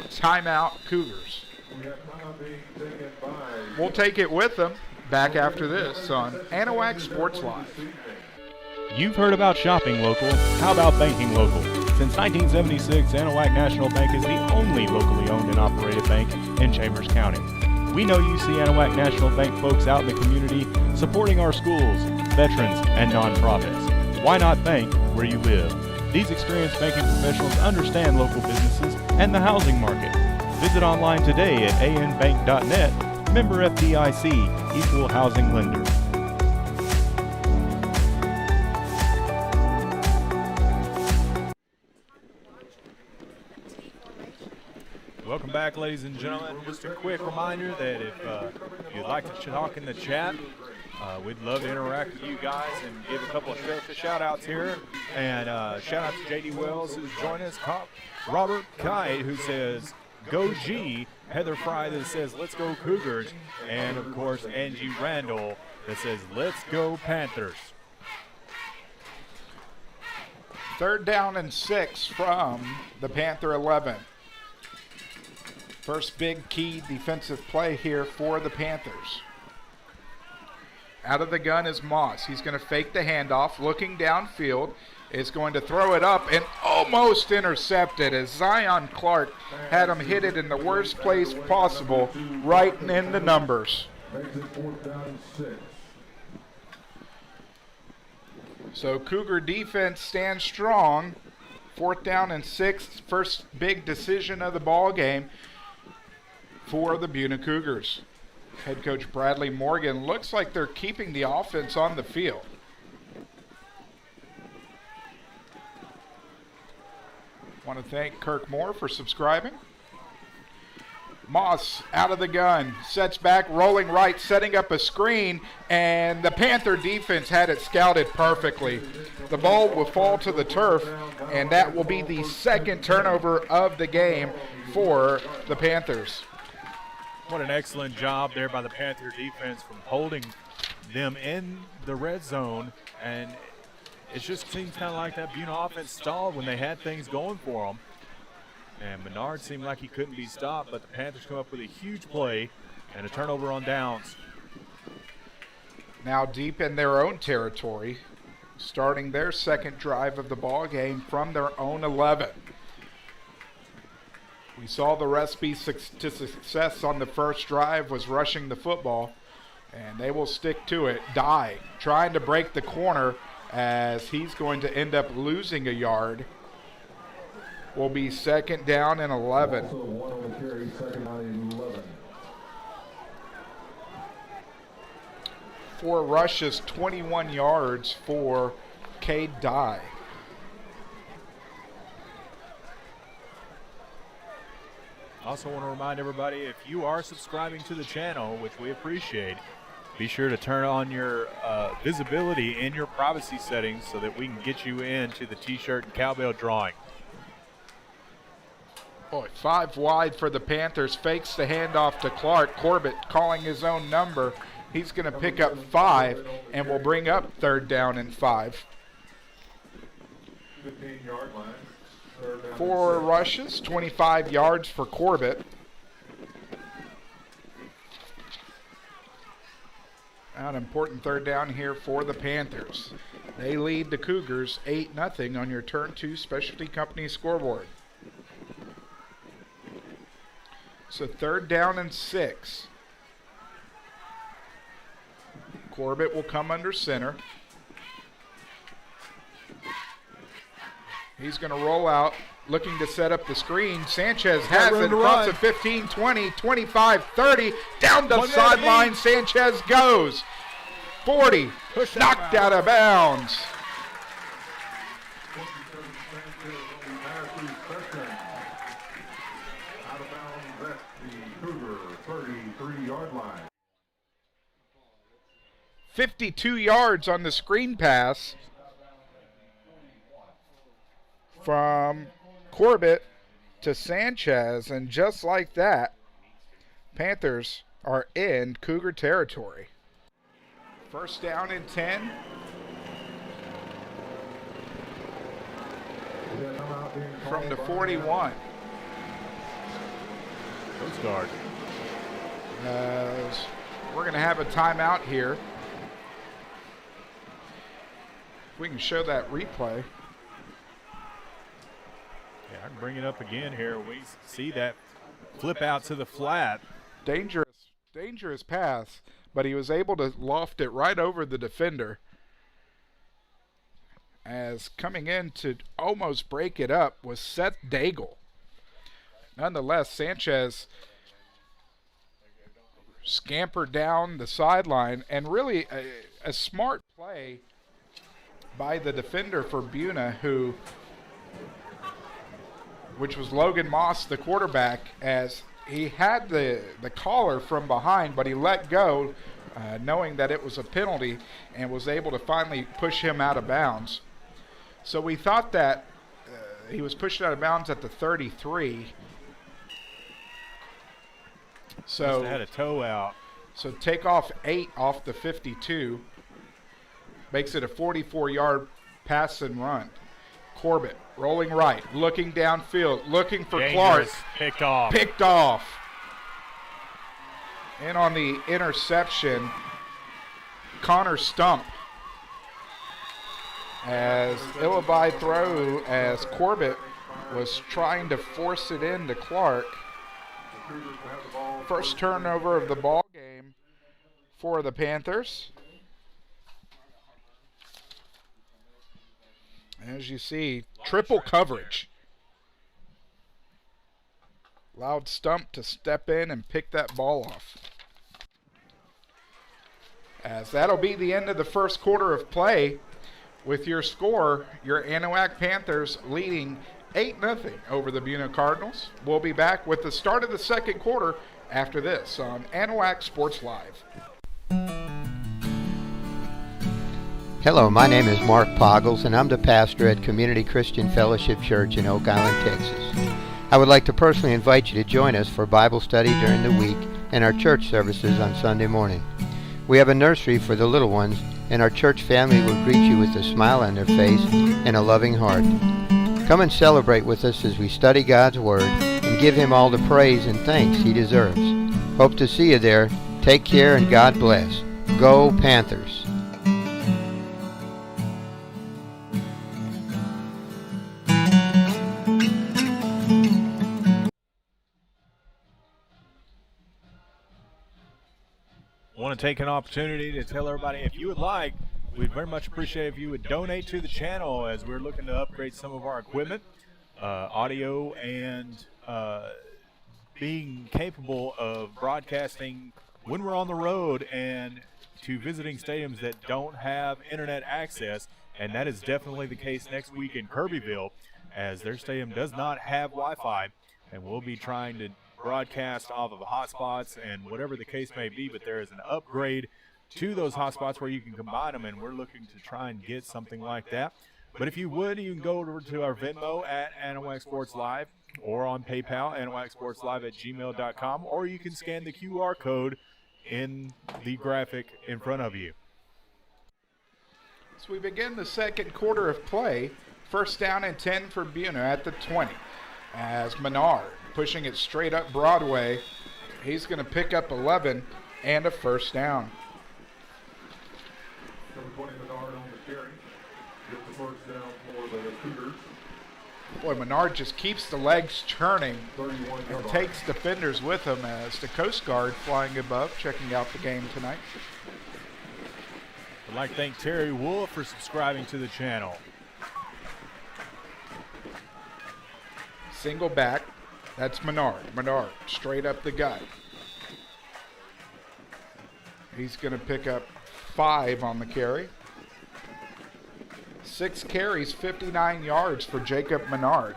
Timeout, Cougars. We'll take it with them back after this on Anahuac Sports Live. You've heard about shopping local. How about banking local? Since 1976, Anahuac National Bank is the only locally owned and operated bank in Chambers County. We know you see Anahuac National Bank folks out in the community supporting our schools, veterans, and nonprofits. Why not bank where you live? These experienced banking professionals understand local businesses and the housing market. Visit online today at anbank.net, member FDIC, equal housing lender. Welcome back, ladies and gentlemen. Just a quick reminder that if you'd like to talk in the chat, we'd love to interact with you guys and give a couple of shout outs here. And shout out to JD Wells, who's joined us, Robert Kite, who says, "Go G," Heather Fry that says, "Let's go Cougars," and of course Angie Randall that says, "Let's go Panthers." 3rd down and 6 from the Panther 11. First big key defensive play here for the Panthers. Out of the gun is Moss. He's going to fake the handoff, looking downfield, is going to throw it up and almost intercepted as Zion Clark had him hit it in the worst place possible, right in the numbers. So Cougar defense stands strong. 4th down and 6, first big decision of the ball game for the Buna Cougars. Head coach Bradley Morgan looks like they're keeping the offense on the field. Want to thank Kirk Moore for subscribing. Moss out of the gun, sets back, rolling right, setting up a screen, and the Panther defense had it scouted perfectly. The ball will fall to the turf, and that will be the 2nd turnover of the game for the Panthers. What an excellent job there by the Panther defense from holding them in the red zone. And it just seems kind of like that Buna offense stalled when they had things going for them. And Menard seemed like he couldn't be stopped, but the Panthers come up with a huge play and a turnover on downs. Now deep in their own territory, starting their 2nd drive of the ball game from their own 11. We saw the recipe to success on the first drive was rushing the football, and they will stick to it. Dye trying to break the corner as he's going to end up losing a yard. Will be 2nd down and 11. 4 rushes, 21 yards for Cade Dye. Also want to remind everybody, if you are subscribing to the channel, which we appreciate, be sure to turn on your visibility in your privacy settings so that we can get you into the t-shirt and cowbell drawing. Boy, 5 wide for the Panthers. Fakes the handoff to Clark. Corbett calling his own number. He's going to pick up 5 and will bring up 3rd down and 5. 15-yard line. 4 rushes, 25 yards for Corbett. An important 3rd down here for the Panthers. They lead the Cougars 8-0 on your Turn 2 Specialty Company scoreboard. So 3rd down and 6. Corbett will come under center. He's going to roll out, looking to set up the screen. Sanchez has it across the 15, 20, 25, 30. Down the sideline, Sanchez goes. 40, knocked out of bounds. 52 yards on the screen pass from Corbett to Sanchez, and just like that, Panthers are in Cougar territory. First down and 10. From the 41. Coast Guard. We're going to have a timeout here. If we can show that replay. Yeah, I can bring it up again here. We see that flip out to the flat. Dangerous pass, but he was able to loft it right over the defender. As coming in to almost break it up was Seth Daigle. Nonetheless, Sanchez scampered down the sideline, and really a smart play by the defender for Buna, which was Logan Moss, the quarterback, as he had the collar from behind, but he let go knowing that it was a penalty and was able to finally push him out of bounds. So we thought that he was pushed out of bounds at the 33. So had a toe out. So take off 8 off the 52. Makes it a 44-yard pass and run. Corbett rolling right, looking downfield, looking for Dangerous. Clark. Picked off. And on the interception, Connor Stump. As Illaby throw, as Corbett was trying to force it into Clark. First turnover of the ball game for the Panthers. As you see, triple coverage. Allowed Stump to step in and pick that ball off. As that'll be the end of the first quarter of play. With your score, your Anahuac Panthers leading 8-0 over the Buna Cardinals. We'll be back with the start of the second quarter after this on Anahuac Sports Live. Hello, my name is Mark Poggles, and I'm the pastor at Community Christian Fellowship Church in Oak Island, Texas. I would like to personally invite you to join us for Bible study during the week and our church services on Sunday morning. We have a nursery for the little ones, and our church family will greet you with a smile on their face and a loving heart. Come and celebrate with us as we study God's Word and give Him all the praise and thanks He deserves. Hope to see you there. Take care and God bless. Go Panthers! I want to take an opportunity to tell everybody, if you would like, we'd very much appreciate if you would donate to the channel, as we're looking to upgrade some of our equipment, audio, and being capable of broadcasting when we're on the road and to visiting stadiums that don't have internet access. And that is definitely the case next week in Kirbyville, as their stadium does not have Wi-Fi, and we'll be trying to broadcast off of hotspots and whatever the case may be, but there is an upgrade to those hotspots where you can combine them, and we're looking to try and get something like that. But if you would, you can go over to our Venmo at Anahuac Sports Live, or on PayPal, anahuacsportslive@gmail.com, or you can scan the QR code in the graphic in front of you. So we begin the second quarter of play. First down and 10 for Buna at the 20. As Menard pushing it straight up Broadway. He's going to pick up 11 and a first down. Number 20, Menard on the carry. Get the first down for the Cougars. Boy, Menard just keeps the legs churning 31 and takes defenders with him, as the Coast Guard flying above, checking out the game tonight. I'd like to thank Terry Wolf for subscribing to the channel. Single back. That's Menard. Menard straight up the gut. He's going to pick up 5 on the carry. 6 carries, 59 yards for Jacob Menard.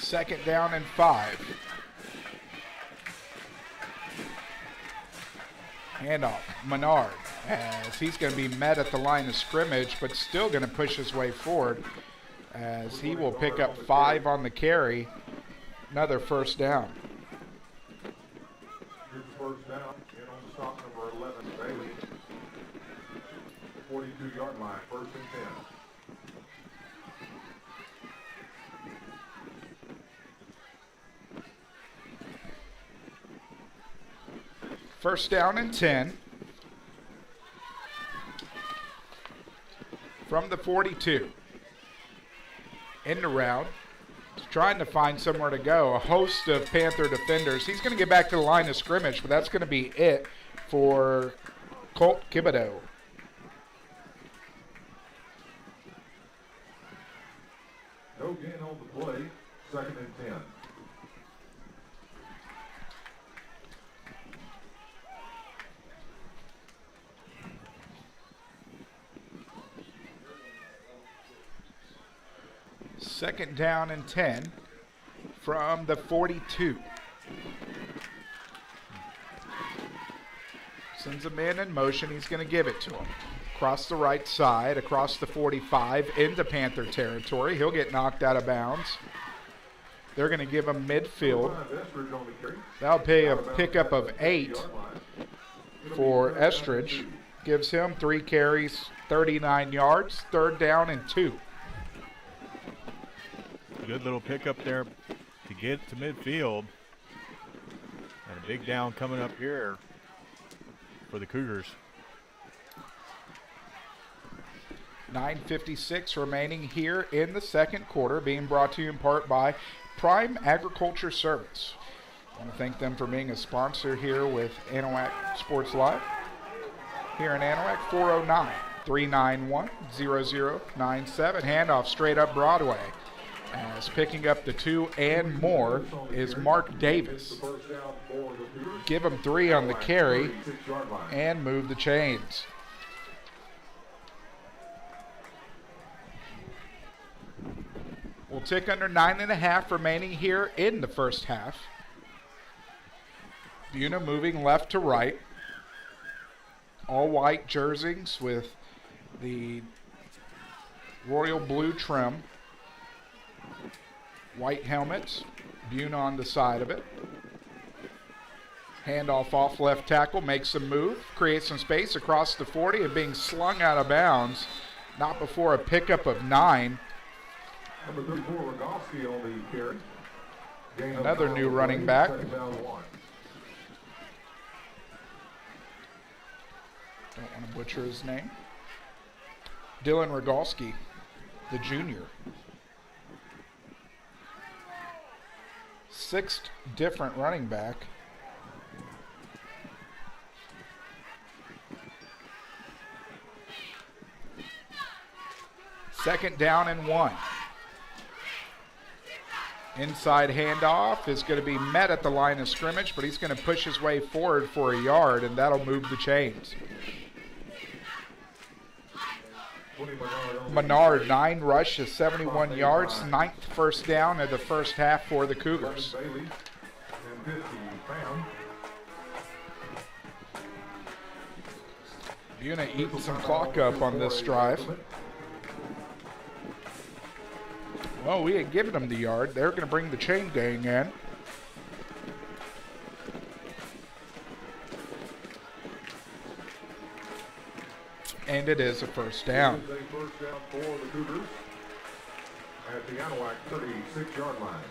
Second down and 5. Handoff, Menard, as he's going to be met at the line of scrimmage, but still going to push his way forward as he will pick up 5 on the carry. Another first down. Here's the first down, and on the stop, number 11, Bailey. 42-yard line, first and 10. First down and 10 from the 42. In the route, trying to find somewhere to go. A host of Panther defenders. He's going to get back to the line of scrimmage, but that's going to be it for Colt Thibodeau. No gain on the play, second and 10. Second down and 10 from the 42. Sends a man in motion. He's going to give it to him. Across the right side, across the 45, into Panther territory. He'll get knocked out of bounds. They're going to give him midfield. That'll pay a pickup of 8 for Estridge. Gives him 3 carries, 39 yards, third down and 2. Good little pickup there to get to midfield. And a big down coming up here for the Cougars. 9:56 remaining here in the second quarter, being brought to you in part by Prime Agriculture Service. I want to thank them for being a sponsor here with Anahuac Sports Live. Here in Anahuac, 409-391-0097. Handoff straight up Broadway. As picking up the 2 and more is Mark Davis. Give him 3 on the carry and move the chains. We'll tick under 9.5 remaining here in the first half. Buna moving left to right. All white jerseys with the royal blue trim. White helmets, Buna on the side of it. Handoff off left tackle, makes a move, creates some space across the 40 and being slung out of bounds. Not before a pickup of 9. Number 34, Rogowski on the carry. Another new running back. Don't want to butcher his name. Dylan Rogowski, the junior. 6th different running back. Second down and 1. Inside handoff is going to be met at the line of scrimmage, but he's going to push his way forward for a yard, and that'll move the chains. Menard, 9 rushes, 71 yards, 9th first down of the first half for the Cougars. Buna eating some clock up on this drive. Well, we had given them the yard. They're going to bring the chain gang in. And it is a first down. It is a first down for the Cougars at the Anahuac 36-yard line.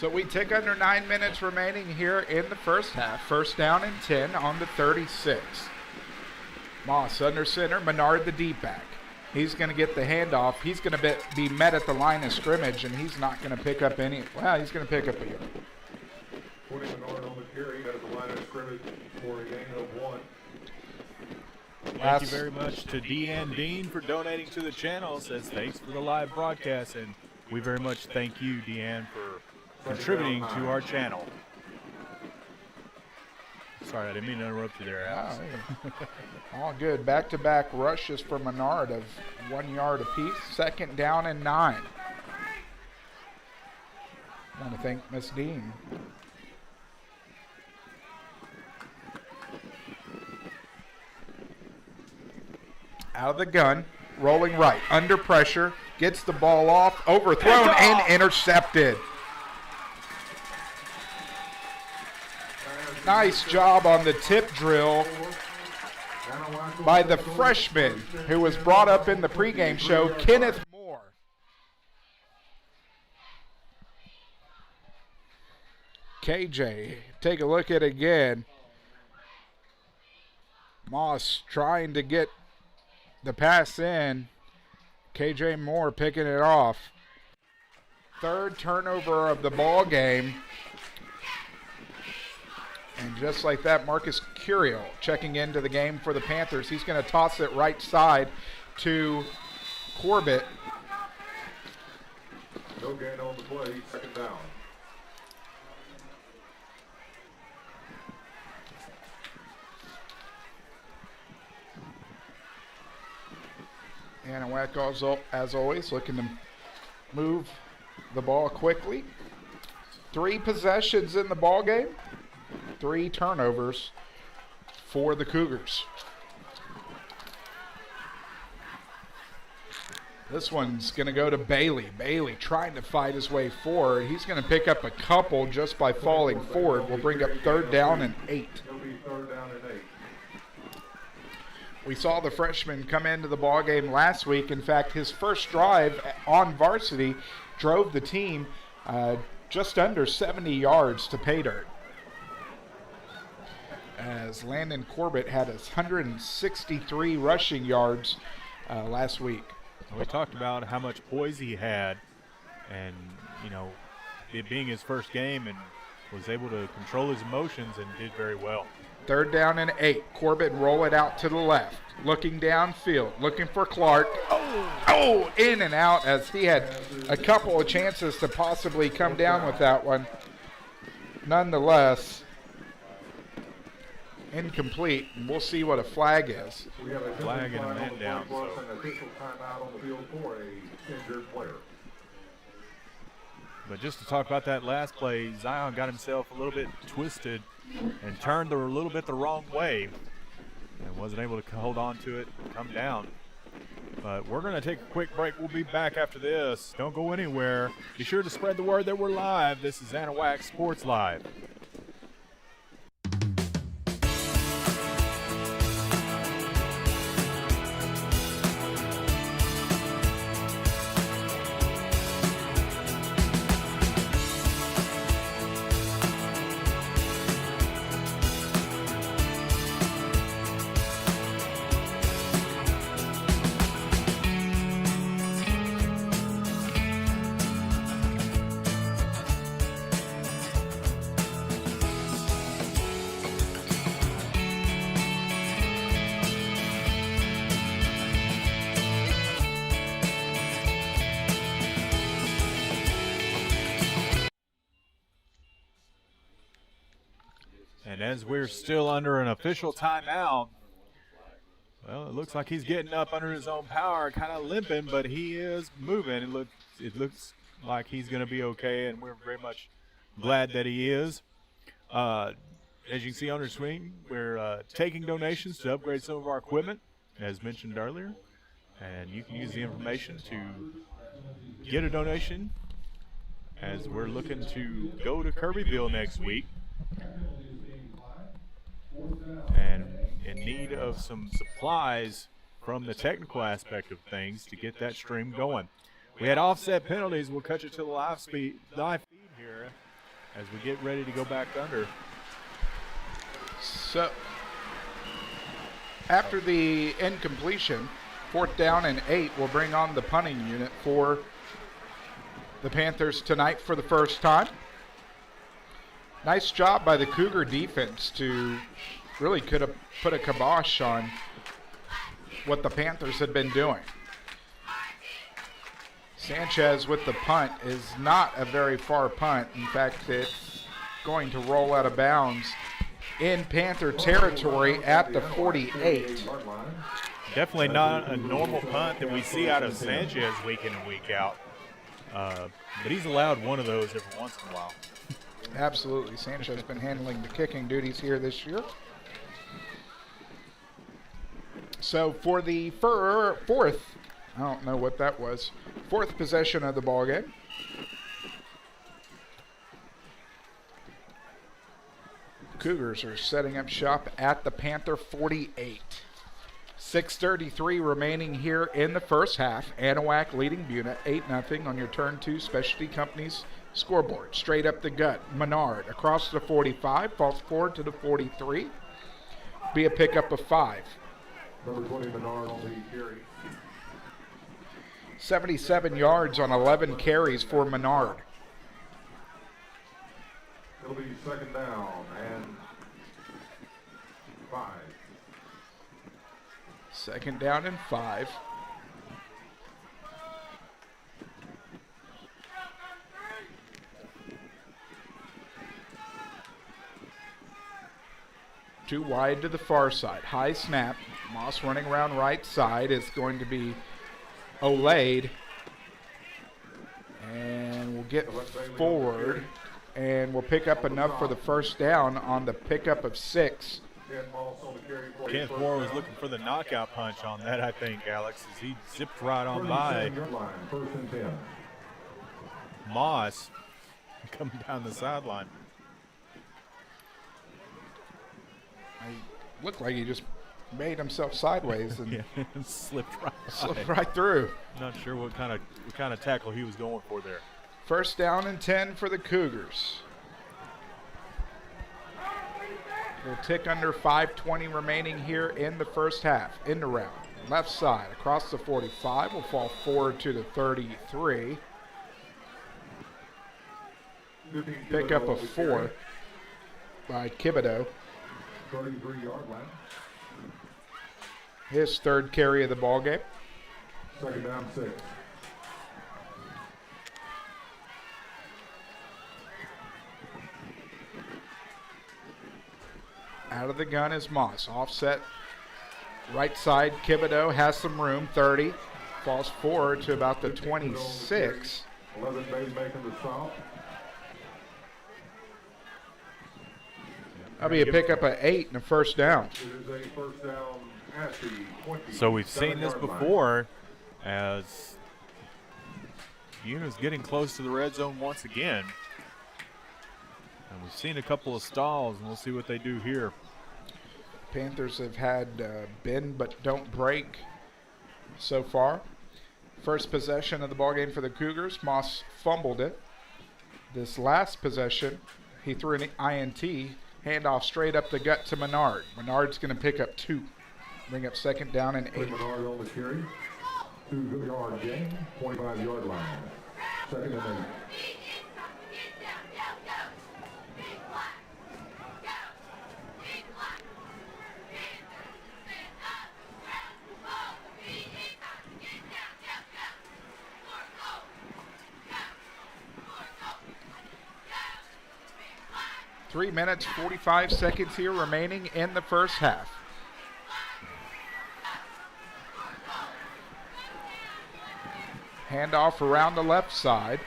So we tick under 9 minutes remaining here in the first half. First down and 10 on the 36. Moss under center, Menard the deep back. He's going to get the handoff. He's going to be met at the line of scrimmage, and he's not going to pick up any. Well, he's going to pick up a yard. 20 Menard on the carry at the line of scrimmage for a gain of 1. Thank you very much to Deanne Dean for donating to the channel. Says thanks for the live broadcast, and we very much thank you, Deanne, for contributing to our channel. Sorry, I didn't mean to interrupt you there, Alex. All good. Back-to-back rushes for Menard of 1 yard apiece. 2nd down and 9. I want to thank Miss Dean. Out of the gun, rolling right, under pressure, gets the ball off, overthrown and intercepted. Nice job on the tip drill by the freshman who was brought up in the pregame show, Kenneth Moore. KJ, take a look at it again. Moss trying to get the pass in. KJ Moore picking it off. 3rd turnover of the ball game. And just like that, Marcus Curiel checking into the game for the Panthers. He's going to toss it right side to Corbett. No gain on the play, 2nd down. Anahuac, as always, looking to move the ball quickly. 3 possessions in the ball game. 3 turnovers for the Cougars. This one's going to go to Bailey. Bailey trying to fight his way forward. He's going to pick up a couple just by falling forward. We'll bring up 3rd down and 8. It'll be 3rd down and 8. We saw the freshman come into the ballgame last week. In fact, his first drive on varsity drove the team just under 70 yards to pay dirt, as Landon Corbett had 163 rushing yards last week. We talked about how much poise he had, and, you know, it being his first game, and was able to control his emotions and did very well. 3rd down and 8. Corbett roll it out to the left, looking downfield, looking for Clark. Oh, in and out, as he had a couple of chances to possibly come down with that one. Nonetheless, incomplete, and we'll see what a flag is. We have a Flag and a man down, plus so. an official timeout on the field for a injured player. But just to talk about that last play, Zion got himself a little bit twisted and turned a little bit the wrong way and wasn't able to hold on to it and come down. But we're going to take a quick break. We'll be back after this. Don't go anywhere. Be sure to spread the word that we're live. This is Anahuac Sports Live. And as we're still under an official timeout, well, it looks like he's getting up under his own power, kind of limping, but he is moving. It looks like he's going to be okay, and we're very much glad that he is. As you can see on your screen, we're taking donations to upgrade some of our equipment, as mentioned earlier, and you can use the information to get a donation, as we're looking to go to Kirbyville next week and in need of some supplies from the technical aspect of things to get that stream going. We had offset penalties. We'll cut you to the live feed here as we get ready to go back under. So, after the incompletion, 4th down and 8 will bring on the punting unit for the Panthers tonight for the first time. Nice job by the Cougar defense to really could have put a kibosh on what the Panthers had been doing. Sanchez with the punt is not a very far punt. In fact, it's going to roll out of bounds in Panther territory at the 48. Definitely not a normal punt that we see out of Sanchez week in and week out. But he's allowed one of those every once in a while. Absolutely. Sanchez has been handling the kicking duties here this year. So for the fourth, I don't know what that was, fourth possession of the ball game. Cougars are setting up shop at the Panther 48. 6:33 remaining here in the first half. Anahuac leading Buna 8-0 on your Turn 2 Specialty Companies scoreboard. Straight up the gut. Menard across the 45, falls forward to the 43. Be a pickup of 5. Number 20, Menard on the carry. 77 yards on 11 carries for Menard. It'll be second down and 5. Second down and 5. Too wide to the far side. High snap. Moss running around right side is going to be Olayed. And we'll get forward. And we'll pick up enough for the first down on the pickup of 6. Kent Moore was looking for the knockout punch on that, I think, Alex, as he zipped right on by Moss coming down the sideline. He looked like he just made himself sideways and Yeah, slipped right right through. Not sure what kind of tackle he was going for there. First down and 10 for the Cougars. We'll tick under 5:20 remaining here in the first half. In the round. Left side across the 45 will fall forward to the 33. Pick up a 4 by Thibodeau. 33-yard line. His third carry of the ball game. Second down, 6. Out of the gun is Moss. Offset right side. Thibodeau has some room. 30. Falls forward to about the 26. 11 Bay making the stop. That'll be a pickup of 8 and a first down. It is a first down at the 20. So we've seen this before as Buna's getting close to the red zone once again. And we've seen a couple of stalls, and we'll see what they do here. Panthers have had bend but don't break so far. First possession of the ballgame for the Cougars. Moss fumbled it. This last possession, he threw an INT. Handoff straight up the gut to Menard. Menard's going to pick up 2. Bring up second down and 8. Menard on the carry. 2-yard gain, 25-yard line. Second and 8. Three minutes, 45 seconds here remaining in the first half. Handoff around the left side.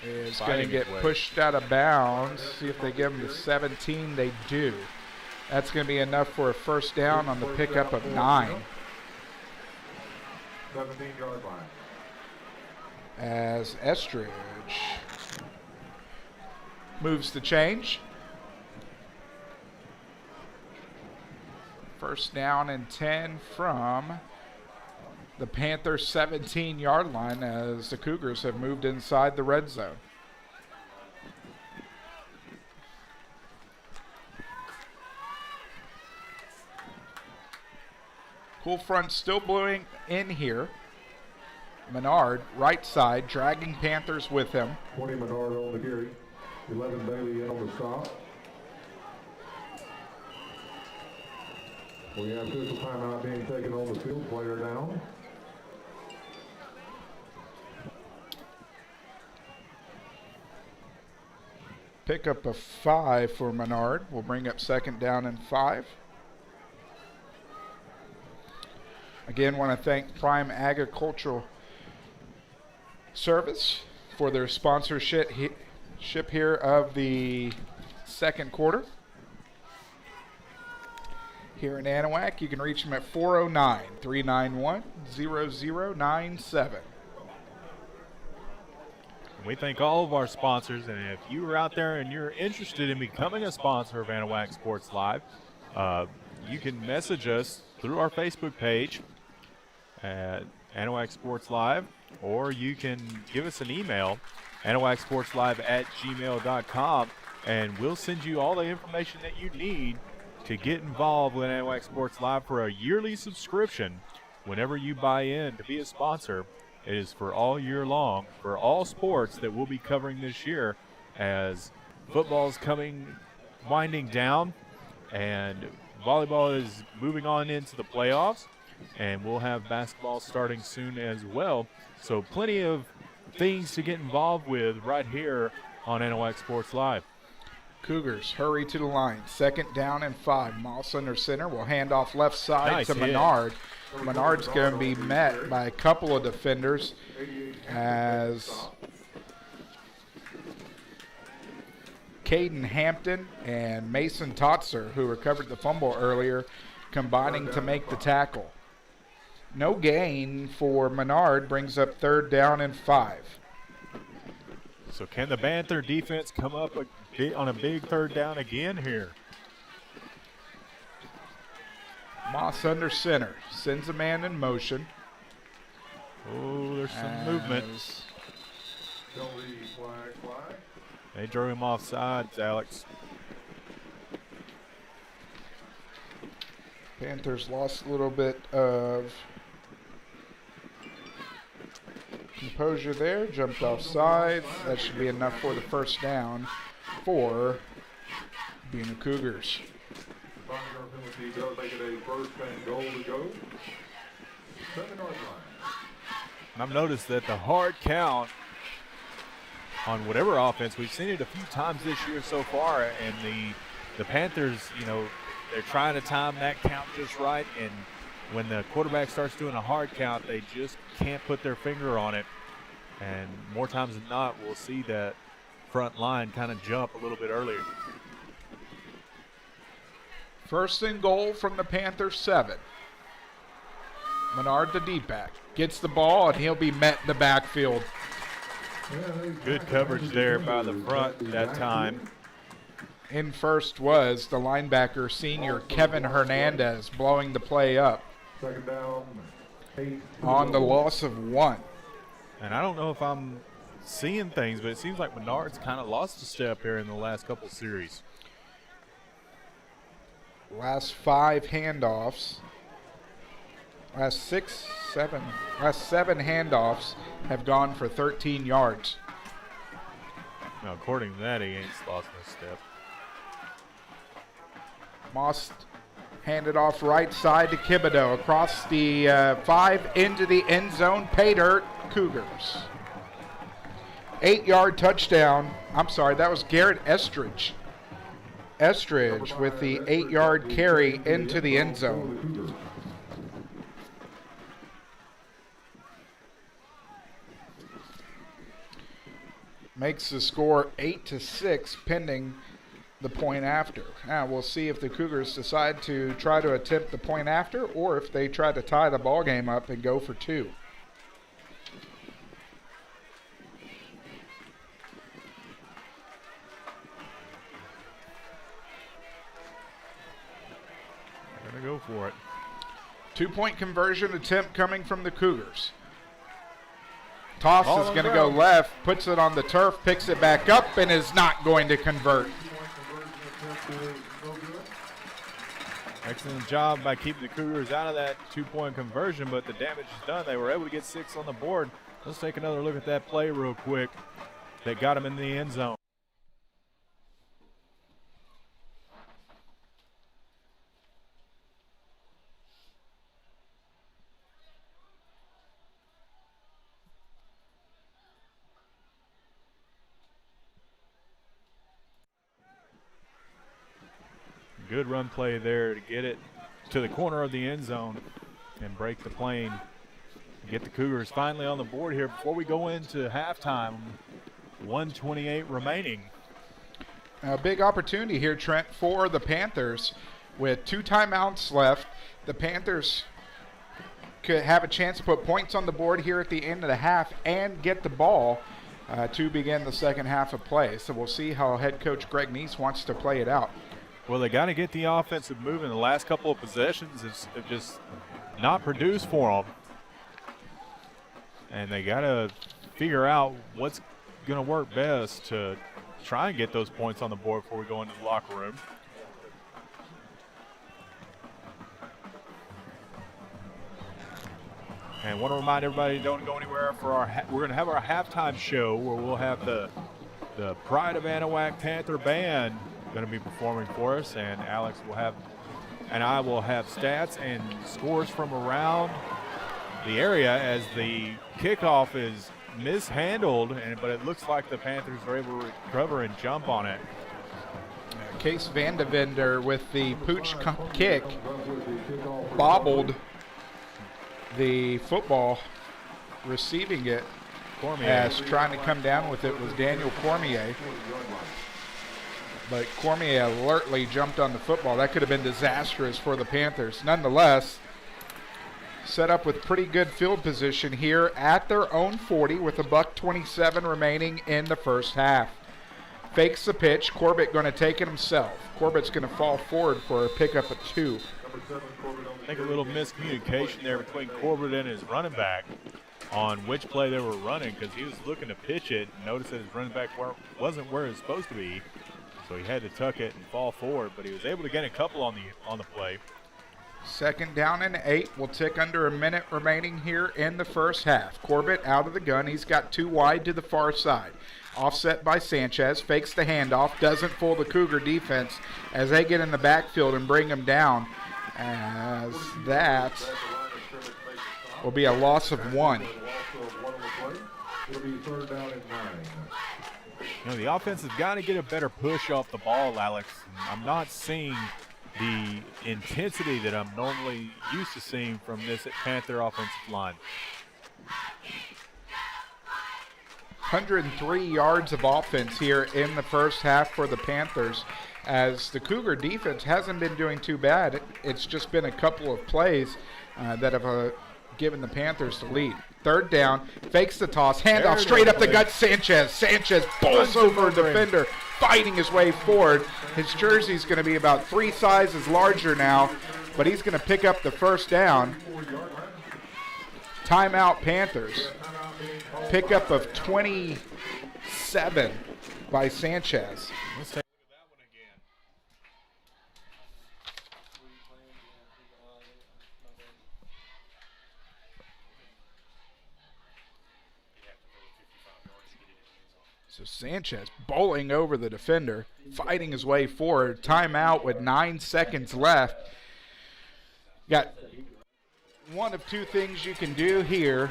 Is going to get pushed out of bounds. See if they give him the 17. They do. That's going to be enough for a first down on the pickup of 9. 17-yard line. As Estridge moves the change. First down and 10 from the Panthers' 17-yard line as the Cougars have moved inside the red zone. Cool front still blowing in here. Menard, right side, dragging Panthers with him. 20 Menard on the carry. 11 Bailey in on the stop. We have official timeout being taken on the field. Player down. Pickup of 5 for Menard will bring up 2nd down and 5. Again, want to thank Prime Agricultural Service for their sponsorship here of the second quarter. Here in Anahuac, you can reach them at 409-391-0097. We thank all of our sponsors, and if you are out there and you're interested in becoming a sponsor of Anahuac Sports Live, you can message us through our Facebook page at Anahuac Sports Live, or you can give us an email, anahuacsportslive@gmail.com, and we'll send you all the information that you need to get involved with Anahuac Sports Live for a yearly subscription. Whenever you buy in to be a sponsor, it is for all year long, for all sports that we'll be covering this year, as football's winding down, and volleyball is moving on into the playoffs, and we'll have basketball starting soon as well. So plenty of things to get involved with right here on Anahuac Sports Live. Cougars hurry to the line. 2nd down and 5. Moss under center will hand off left side Nice to hit. Menard. Menard's going to be met by a couple of defenders as Caden Hampton and Mason Totzer, who recovered the fumble earlier, combining to make the tackle. No gain for Menard, brings up 3rd down and 5. So can the Panther defense come up on a big 3rd down again here? Moss under center, sends a man in motion. Oh, there's some movement. Penalty flag. They drew him off sides, Alex. Panthers lost a little bit of composure there, jumped off sides. That should be enough for the 1st down for Buna Cougars. The 5-yard penalty does make it a 1st and goal to go. 7-yard line. I've noticed that the hard count on whatever offense, we've seen it a few times this year so far, and the Panthers, they're trying to time that count just right, and when the quarterback starts doing a hard count, they just can't put their finger on it, and more times than not, we'll see that front line kind of jump a little bit earlier. 1st and goal from the Panthers 7. Menard the D-back gets the ball, and he'll be met in the backfield. Good coverage there by the front that time. In first was the linebacker senior Kevin Hernandez, blowing the play up 2nd down. 8. on the loss of 1. And I don't know if I'm seeing things, but it seems like Menard's kind of lost a step here in the last couple series. Last 5 handoffs, last 7 handoffs have gone for 13 yards. Now, according to that, he ain't lost no step. Moss handed off right side to Kibido across the 5 into the end zone. Pay dirt, Cougars. 8-yard touchdown. I'm sorry, that was Garrett Estridge. Estridge with the 8-yard carry into the end zone. Makes the score 8-6 pending the point after. Now we'll see if the Cougars decide to try to attempt the point after, or if they try to tie the ball game up and go for 2. They're going to go for it. 2-point conversion attempt coming from the Cougars. Toss Ball is on going to ground. go left, puts it on the turf, picks it back up, and is not going to convert. Excellent job by keeping the Cougars out of that 2-point conversion, but the damage is done. They were able to get 6 on the board. Let's take another look at that play real quick that got them in the end zone. good run play there to get it to the corner of the end zone and break the plane. Get the Cougars finally on the board here before we go into halftime. 1:28 remaining. A big opportunity here, Trent, for the Panthers. With 2 timeouts left, the Panthers could have a chance to put points on the board here at the end of the half and get the ball to begin the second half of play. So we'll see how head coach Greg Neese wants to play it out. Well, they got to get the offensive moving. The last couple of possessions have just not produced for them. And they got to figure out what's going to work best to try and get those points on the board before we go into the locker room. And want to remind everybody, don't go anywhere for we're going to have our halftime show where we'll have the Pride of Anahuac Panther Band going to be performing for us, and Alex will have, and I will have stats and scores from around the area as the kickoff is mishandled, but it looks like the Panthers are able to recover and jump on it. Case Vandevender with the pooch kick bobbled the football. Receiving it as trying to come down with it was Daniel Cormier. But Cormier alertly jumped on the football. That could have been disastrous for the Panthers. Nonetheless, set up with pretty good field position here at their own 40 with $1:27 remaining in the first half. Fakes the pitch. Corbett going to take it himself. Corbett's going to fall forward for a pickup of 2. I think a little miscommunication there between Corbett and his running back on which play they were running, because he was looking to pitch it and noticed that his running back wasn't where it was supposed to be. So he had to tuck it and fall forward, but he was able to get a couple on the play. Second down and 8. We'll tick under a minute remaining here in the first half. Corbett out of the gun. He's got 2 wide to the far side. Offset by Sanchez. Fakes the handoff. Doesn't fool the Cougar defense as they get in the backfield and bring him down. As that will be a loss of 1. It'll be third down and 9. You know, the offense has got to get a better push off the ball, Alex. I'm not seeing the intensity that I'm normally used to seeing from this Panther offensive line. 103 yards of offense here in the first half for the Panthers, as the Cougar defense hasn't been doing too bad. It's just been a couple of plays that have given the Panthers the lead. Third down, fakes the toss, handoff straight up the gut. Sanchez pulls over a defender, fighting his way forward. His jersey's going to be about 3 sizes larger now, but he's going to pick up the first down. Timeout Panthers. Pickup of 27 by Sanchez. Let's take a look at that one again. So Sanchez bowling over the defender, fighting his way forward. Timeout with 9 seconds left. Got one of 2 things you can do here.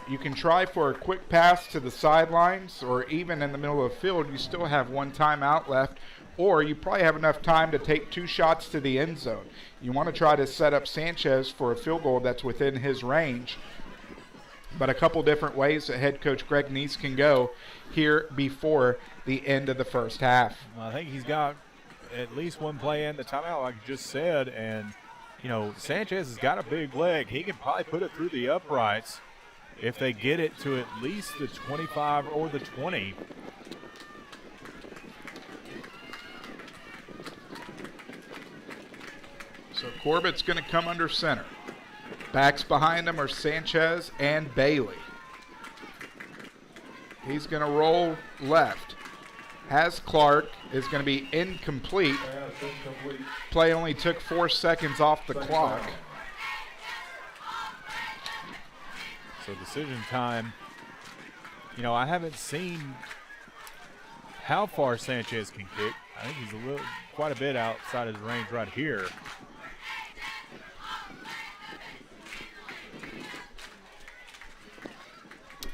You can try for a quick pass to the sidelines, or even in the middle of the field, you still have 1 timeout left, or you probably have enough time to take 2 shots to the end zone. You want to try to set up Sanchez for a field goal that's within his range. But a couple different ways that head coach Greg Neese can go here before the end of the first half. I think he's got at least 1 play in the timeout, like you just said, and you know, Sanchez has got a big leg. He can probably put it through the uprights if they get it to at least the 25 or the 20. So Corbett's going to come under center. Backs behind him are Sanchez and Bailey. He's going to roll left. Has Clark, is going to be incomplete. Play only took 4 seconds off the clock. So decision time. You know, I haven't seen how far Sanchez can kick. I think he's quite a bit outside his range right here.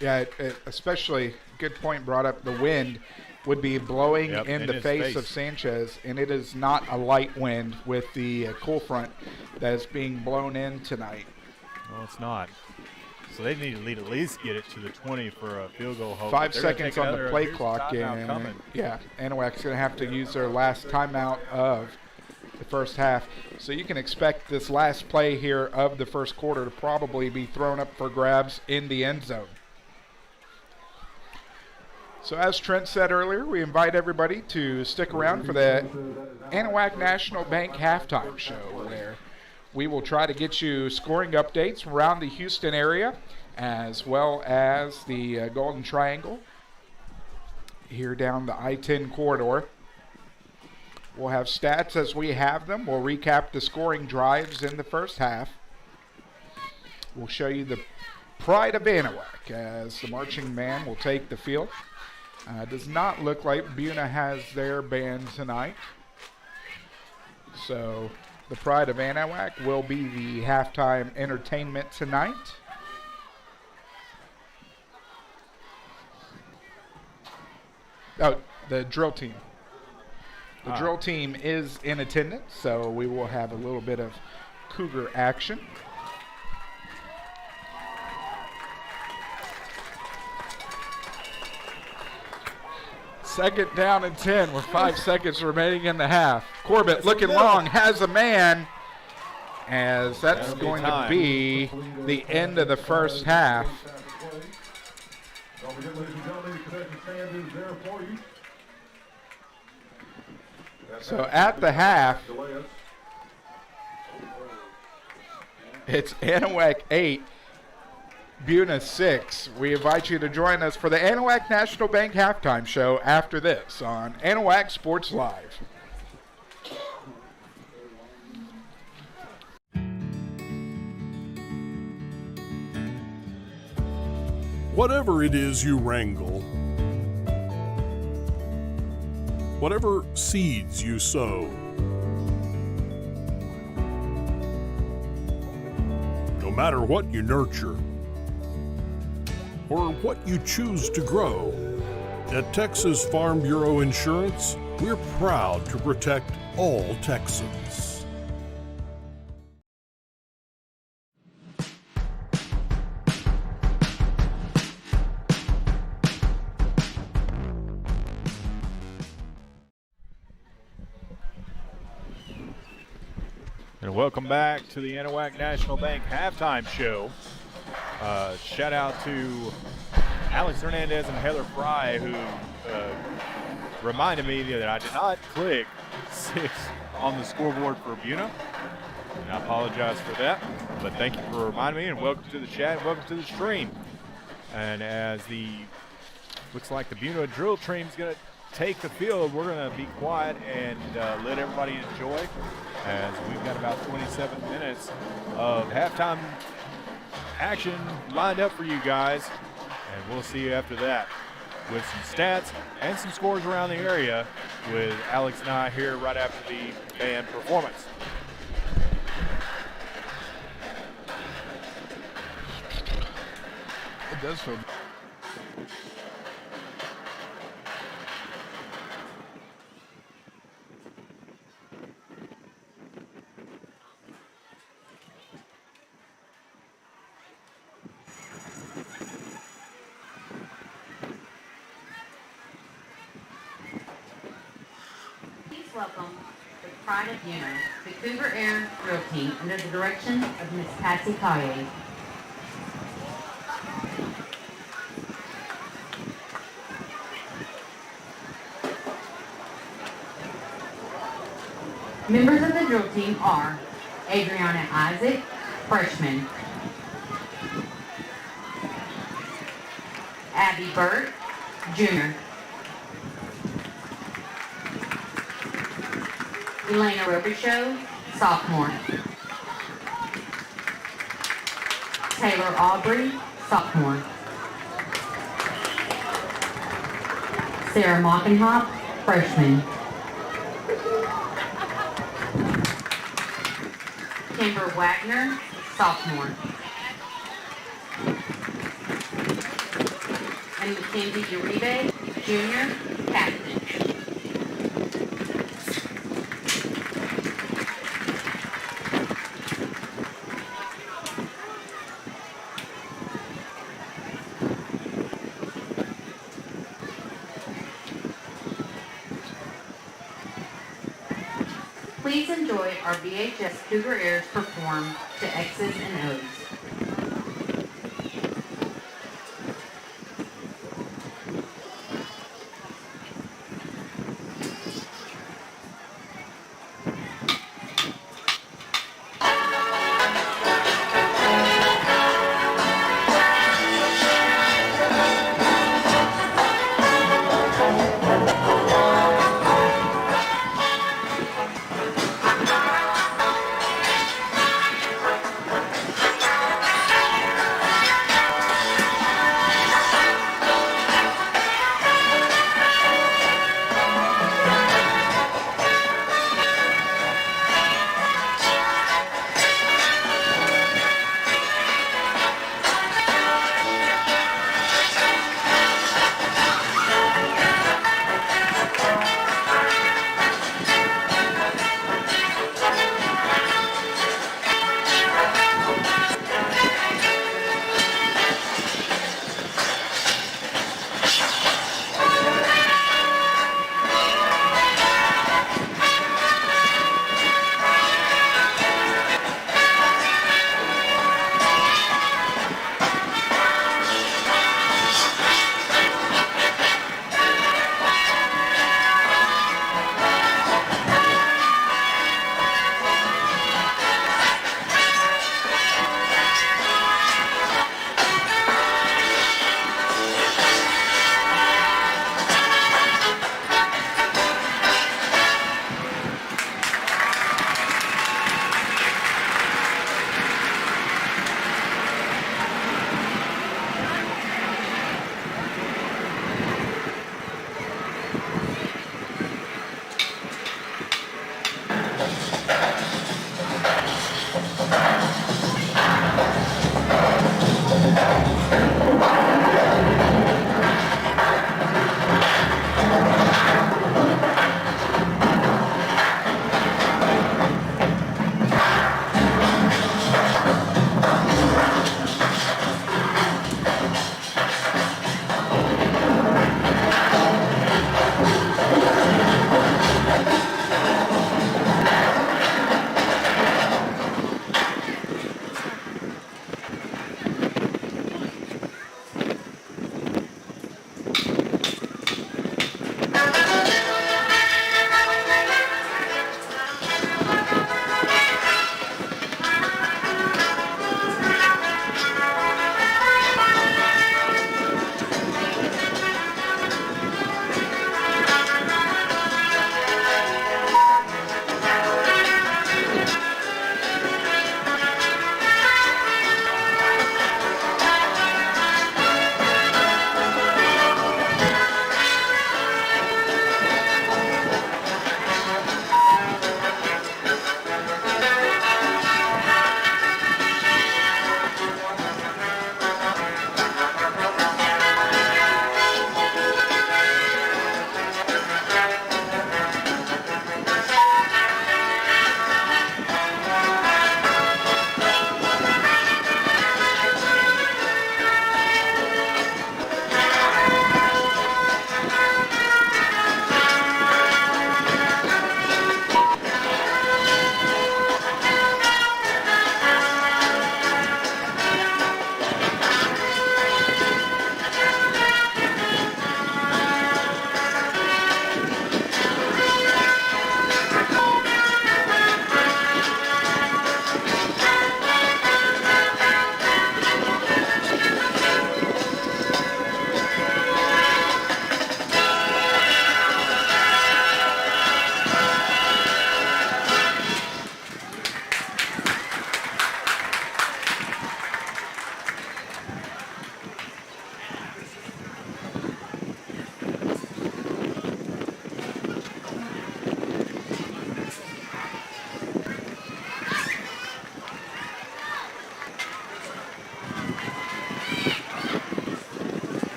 Yeah, especially good point brought up the wind would be blowing in in the his face of Sanchez, and it is not a light wind with the cool front that is being blown in tonight. No, it's not. So they need to at least get it to the 20 for a field goal hope. 5 They're gonna seconds take on the another- play here's clock, timeout and coming. yeah, Anahuac's going to have to use their last timeout of the first half. So you can expect this last play here of the first quarter to probably be thrown up for grabs in the end zone. So as Trent said earlier, we invite everybody to stick around for the Anahuac National Bank halftime show, where we will try to get you scoring updates around the Houston area, as well as the Golden Triangle here down the I-10 corridor. We'll have stats as we have them. We'll recap the scoring drives in the first half. We'll show you the pride of Anahuac as the marching band will take the field. Does not look like Buna has their band tonight. So the pride of Anahuac will be the halftime entertainment tonight. Oh, the drill team. The drill team is in attendance, so we will have a little bit of Cougar action. Second down and 10 with 5 seconds remaining in the half. Corbett looking long, has a man, as that's going to be the end of the first half. Don't forget, ladies and gentlemen, the concession stand is there for you. So at the half, it's Anahuac 8, Buna 6. We invite you to join us for the Anahuac National Bank halftime show after this on Anahuac Sports Live. Whatever it is you wrangle, whatever seeds you sow, no matter what you nurture or what you choose to grow, at Texas Farm Bureau Insurance, we're proud to protect all Texans. And welcome back to the Anahuac National Bank halftime show. Shout out to Alex Hernandez and Heather Fry, who reminded me that I did not click 6 on the scoreboard for Buna. And I apologize for that, but thank you for reminding me, and welcome to the chat, welcome to the stream. And as the looks like the Buna drill team is going to take the field, we're going to be quiet and let everybody enjoy, as we've got about 27 minutes of halftime action lined up for you guys, and we'll see you after that with some stats and some scores around the area with Alex and I here right after the band performance. It does feel welcome the pride of Buna, the Cougar Air Drill Team, under the direction of Miss Patsy Collier. Members of the drill team are Adriana Isaac, freshman; Abby Burt, junior; Elena Robichaux, sophomore; Taylor Aubrey, sophomore; Sarah Mockenhop, freshman; Kimber Wagner, sophomore; and Mackenzie Uribe, junior. captain. Please enjoy our VHS Cougar Airs performed to X's and O's.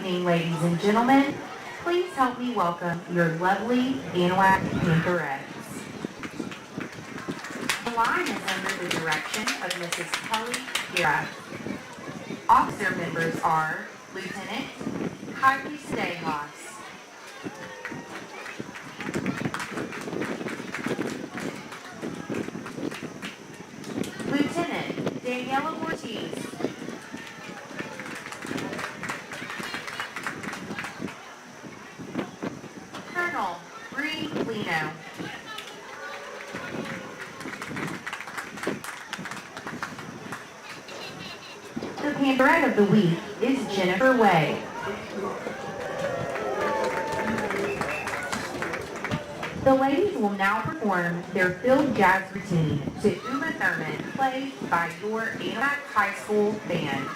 evening, ladies and gentlemen. Please help me welcome your lovely Anahuac Pantherettes. The line is under the direction of Mrs. Kelly Gira. Officer members are Lieutenant Kylie Stehos, Lieutenant Daniela Ortiz, Colonel Bree Lino, the Pantherette of the week is Jennifer Way. The ladies will now perform their field jazz routine to Uma Thurman, played by your Anahuac High School band.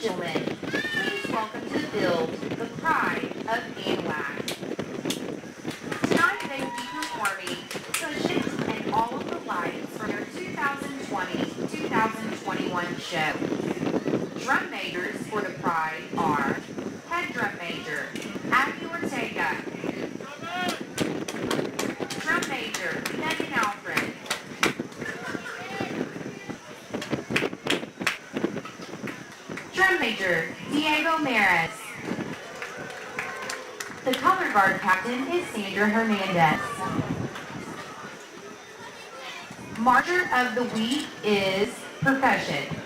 Gentlemen, please welcome to the field the pride of Anahuac. Tonight they will be performing Cushions and all of the lights from their 2020-2021 show. Drum majors for the pride are head drum major Abby Ortega, drum major Megan Alfred, drum major Diego Maris. The color guard captain is Sandra Hernandez. Marcher of the week is Profession.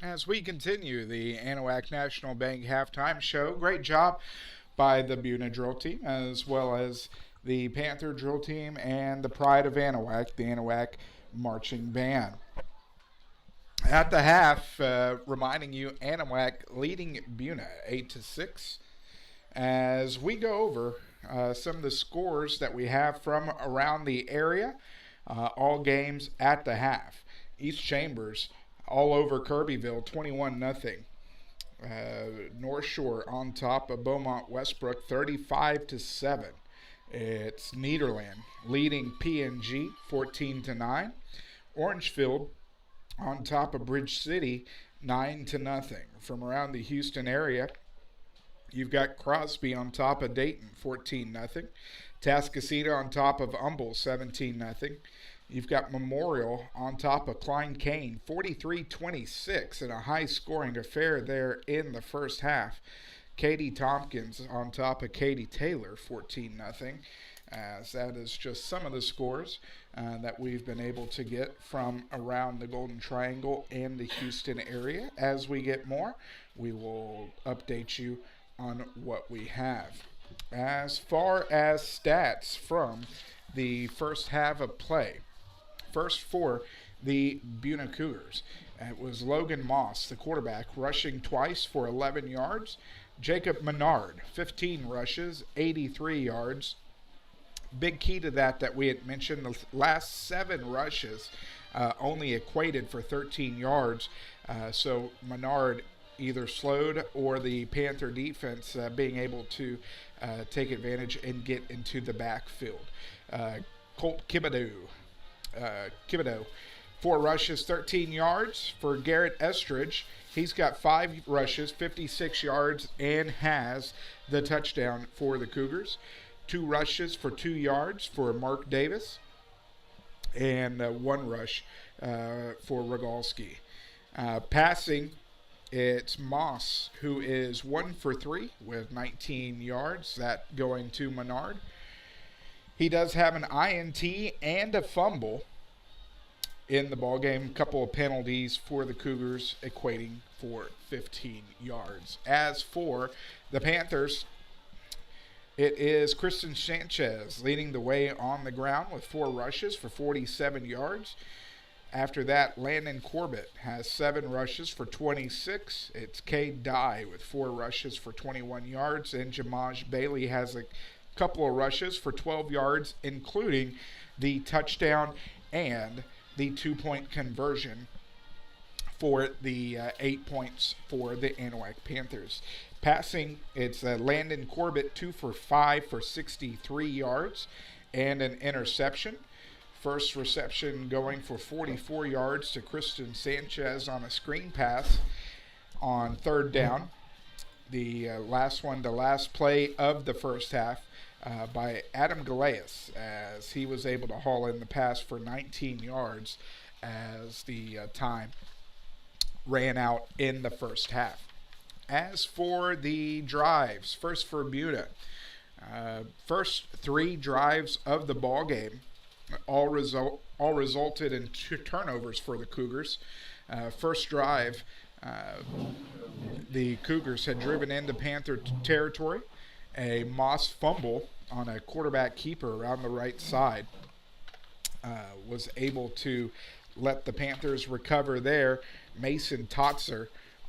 As we continue the Anahuac National Bank halftime show, great job by the Buna drill team, as well as the Panther drill team and the Pride of Anahuac, the Anahuac marching band. At the half, reminding you, Anahuac leading Buna 8-6. As we go over some of the scores that we have from around the area, all games at the half. East Chambers all over Kirbyville, 21-0. North Shore on top of Beaumont Westbrook, 35-7. It's Nederland leading PNG, 14-9. Orangefield on top of Bridge City, 9-0. From around the Houston area, you've got Crosby on top of Dayton, 14-0. Tascasita on top of Humble, 17-0. You've got Memorial on top of Klein Kane, 43-26, in a high-scoring affair there in the first half. Katy Tompkins on top of Katy Taylor, 14-0. As that is just some of the scores that we've been able to get from around the Golden Triangle and the Houston area. As we get more, we will update you on what we have. As far as stats from the first half of play, first for the Buna Cougars, it was Logan Moss, the quarterback, rushing twice for 11 yards. Jacob Menard, 15 rushes, 83 yards. Big key to that we had mentioned, the last 7 rushes only equated for 13 yards. So Menard either slowed or the Panther defense being able to take advantage and get into the backfield. Colt Thibodeau, 4 rushes, 13 yards for Garrett Estridge. He's got 5 rushes, 56 yards, and has the touchdown for the Cougars. 2 rushes for 2 yards for Mark Davis, and 1 rush for Rogalski. Passing, it's Moss, who is 1 for 3 with 19 yards, that going to Menard. He does have an INT and a fumble in the ballgame. A couple of penalties for the Cougars, equating for 15 yards. As for the Panthers, it is Kristen Sanchez leading the way on the ground with 4 rushes for 47 yards. After that, Landon Corbett has 7 rushes for 26. It's Cade Dye with 4 rushes for 21 yards. And Jamaj Bailey has a couple of rushes for 12 yards, including the touchdown and the 2-point conversion for the 8 points for the Anahuac Panthers. Passing, it's Landon Corbett, 2 for 5 for 63 yards and an interception. First reception going for 44 yards to Kristen Sanchez on a screen pass on 3rd down. The last one, the last play of the first half by Adam Galeas, as he was able to haul in the pass for 19 yards as the time ran out in the first half. As for the drives, first for Buna, first 3 drives of the ball game all resulted in 2 turnovers for the Cougars. First drive, the Cougars had driven into Panther territory. A Moss fumble on a quarterback keeper around the right side was able to let the Panthers recover there. Mason Totzer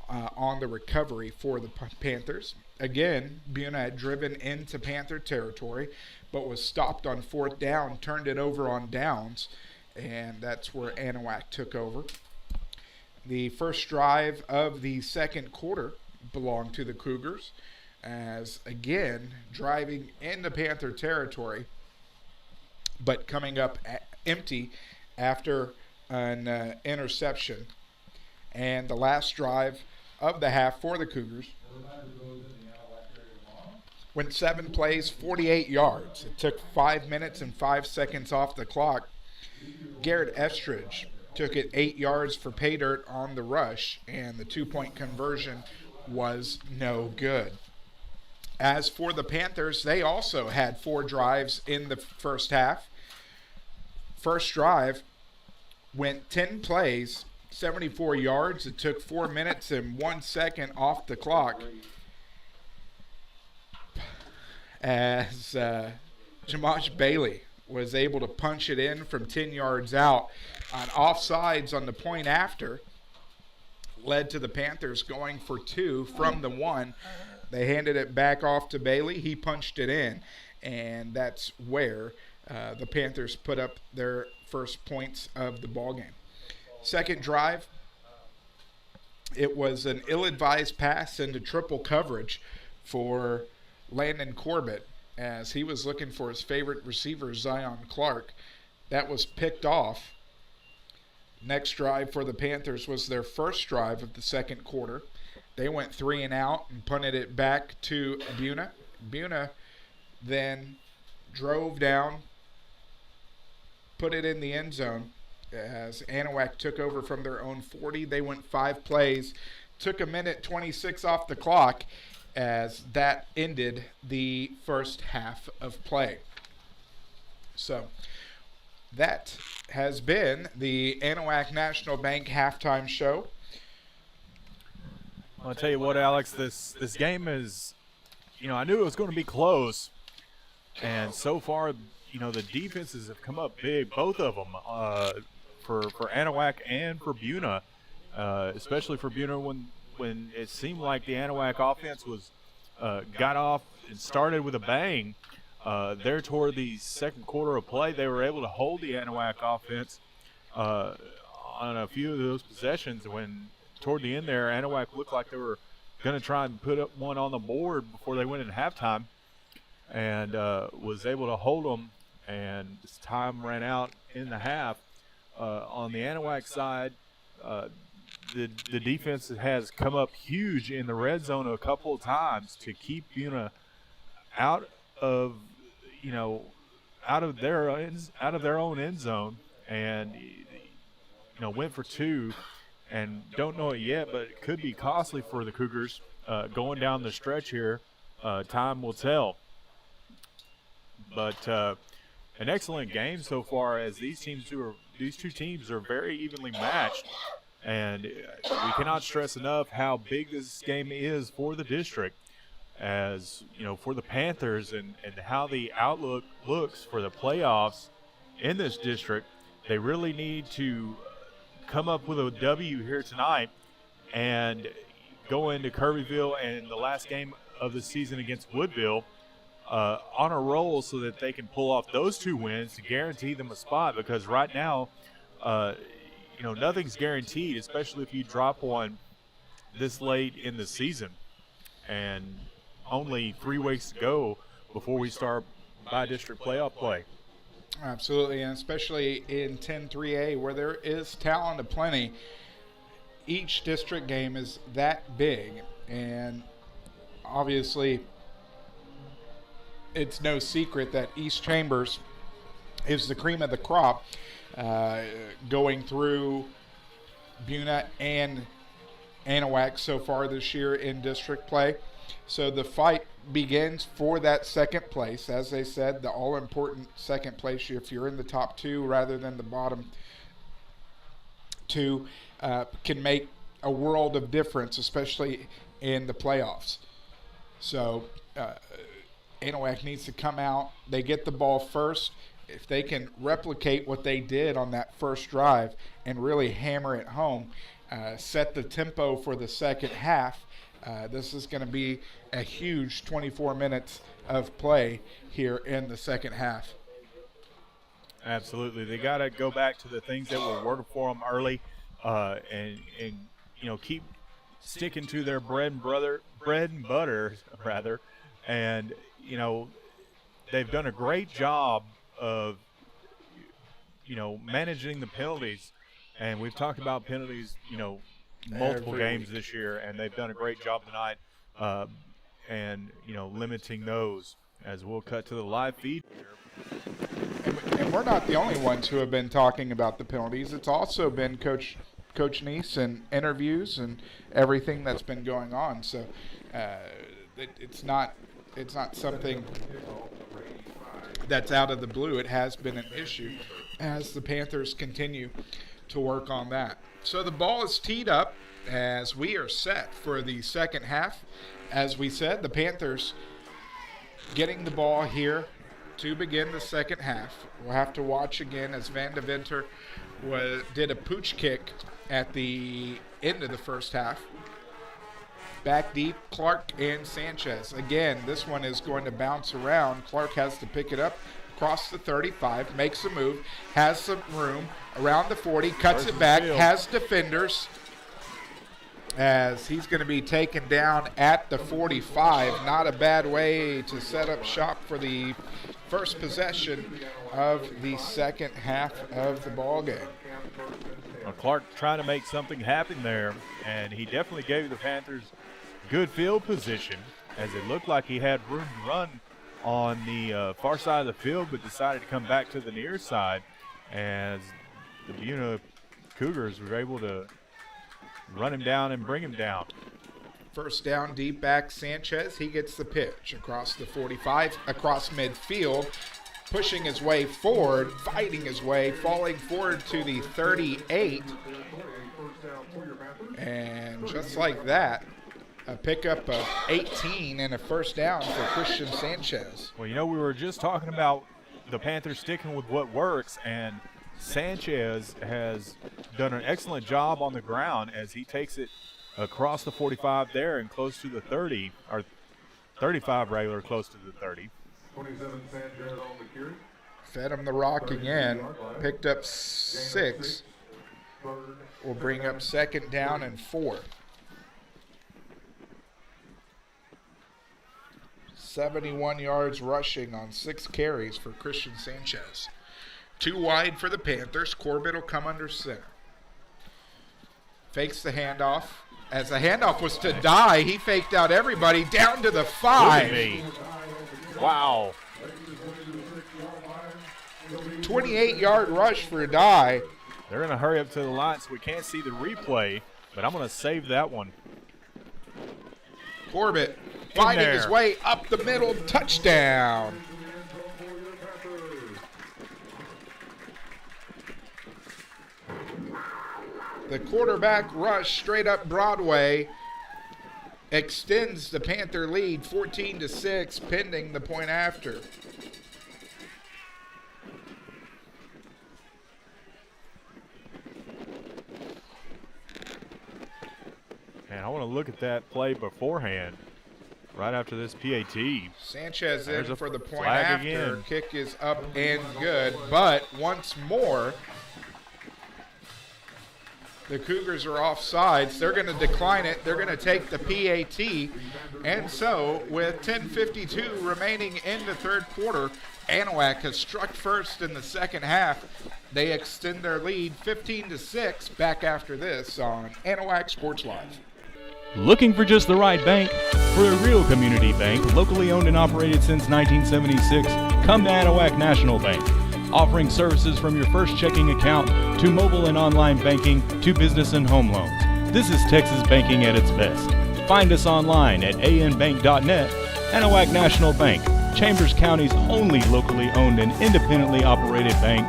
on the recovery for the Panthers. Again, Buna had driven into Panther territory, but was stopped on 4th down, turned it over on downs, and that's where Anahuac took over. The first drive of the second quarter belonged to the Cougars, as again, driving into Panther territory, but coming up empty after an interception. And the last drive of the half for the Cougars went 7 plays, 48 yards. It took 5 minutes and 5 seconds off the clock. Garrett Estridge took it 8 yards for pay dirt on the rush, and the 2-point conversion was no good. As for the Panthers, they also had 4 drives in the first half. First drive went 10 plays, 74 yards. It took 4 minutes and 1 second off the clock as Jamash Bailey was able to punch it in from 10 yards out on offsides on the point after. Led to the Panthers going for 2 from the 1. They handed it back off to Bailey. He punched it in, and that's where the Panthers put up their first points of the ballgame. Second drive, it was an ill-advised pass into triple coverage for Landon Corbett as he was looking for his favorite receiver, Zion Clark. That was picked off. Next drive for the Panthers was their first drive of the second quarter. They went 3 and out and punted it back to Buna. Buna then drove down, put it in the end zone as Anahuac took over from their own 40. They went 5 plays, took a minute 26 off the clock as that ended the first half of play. So that has been the Anahuac National Bank halftime show. I'll tell you what, Alex, this game is, I knew it was going to be close, and so far, the defenses have come up big, both of them, for Anahuac and for Buna, especially for Buna when it seemed like the Anahuac offense was got off and started with a bang. There toward the second quarter of play, they were able to hold the Anahuac offense on a few of those possessions. When toward the end there, Anahuac looked like they were going to try and put up one on the board before they went in halftime, and was able to hold them. And as time ran out in the half, on the Anahuac side, the defense has come up huge in the red zone a couple of times to keep Buna out of their own end zone, and went for 2, and don't know it yet, but it could be costly for the Cougars going down the stretch here. Time will tell. But an excellent game so far, as these two teams are very evenly matched, and we cannot stress enough how big this game is for the district. As for the Panthers and how the outlook looks for the playoffs in this district, they really need to come up with a W here tonight and go into Kirbyville and the last game of the season against Woodville on a roll, so that they can pull off those 2 wins to guarantee them a spot. Because right now, nothing's guaranteed, especially if you drop one this late in the season. And only 3 weeks to go before we start by-district playoff play. Absolutely, and especially in 10-3A where there is talent aplenty. Each district game is that big, and obviously it's no secret that East Chambers is the cream of the crop, going through Buna and Anahuac so far this year in district play. So the fight begins for that second place. As they said, the all-important second place, if you're in the top 2 rather than the bottom 2, can make a world of difference, especially in the playoffs. So Anahuac needs to come out. They get the ball first. If they can replicate what they did on that first drive and really hammer it home, set the tempo for the second half, this is going to be a huge 24 minutes of play here in the second half. Absolutely. They got to go back to the things that were working for them early, and keep sticking to their bread and butter, and they've done a great job of managing the penalties, and we've talked about penalties multiple games this year, and they've done a great job tonight, and limiting those. As we'll cut to the live feed here. And we're not the only ones who have been talking about the penalties. It's also been Coach Neese and interviews and everything that's been going on. So it's not something that's out of the blue. It has been an issue as the Panthers continue to work on that. So the ball is teed up as we are set for the second half. As we said, the Panthers getting the ball here to begin the second half. We'll have to watch again as Van de Venter did a pooch kick at the end of the first half. Back deep, Clark and Sanchez. Again, this one is going to bounce around. Clark has to pick it up across the 35, makes a move, has some room around the 40, cuts it back, has defenders, as he's going to be taken down at the 45. Not a bad way to set up shop for the first possession of the second half of the ball game. Well, Clark trying to make something happen there, and he definitely gave the Panthers good field position, as it looked like he had room to run on the far side of the field, but decided to come back to the near side, as the Buna Cougars were able to run him down and bring him down. First down, deep back Sanchez. He gets the pitch across the 45, across midfield, pushing his way forward, fighting his way, falling forward to the 38. And just like that, a pickup of 18 and a first down for Christian Sanchez. Well, you know, we were just talking about the Panthers sticking with what works, and Sanchez has done an excellent job on the ground as he takes it across the 45 there and close to the 30, or 35 regular, close to the 30. 27 Sanchez on the carry. Fed him the rock again, picked up 6. Will bring up second down and 4. 71 yards rushing on 6 carries for Christian Sanchez. 2 wide for the Panthers. Corbett will come under center. Fakes the handoff. As the handoff was to Dye, he faked out everybody down to the 5. Wow. 28-yard rush for Dye. They're going to hurry up to the line so we can't see the replay, but I'm going to save that one. Corbett fighting his way up the middle, touchdown. The quarterback rush straight up Broadway extends the Panther lead 14-6, pending the point after. And I want to look at that play beforehand, right after this PAT. Sanchez in for the point flag after. again. Kick is up and good, but once more, the Cougars are offsides. They're going to decline it. They're going to take the PAT. And so, with 10:52 remaining in the third quarter, Anahuac has struck first in the second half. They extend their lead 15-6. Back after this on Anahuac Sports Live. Looking for just the right bank? For a real community bank, locally owned and operated since 1976, come to Anahuac National Bank. Offering services from your first checking account to mobile and online banking to business and home loans. This is Texas banking at its best. Find us online at anbank.net. Anahuac National Bank, Chambers County's only locally owned and independently operated bank.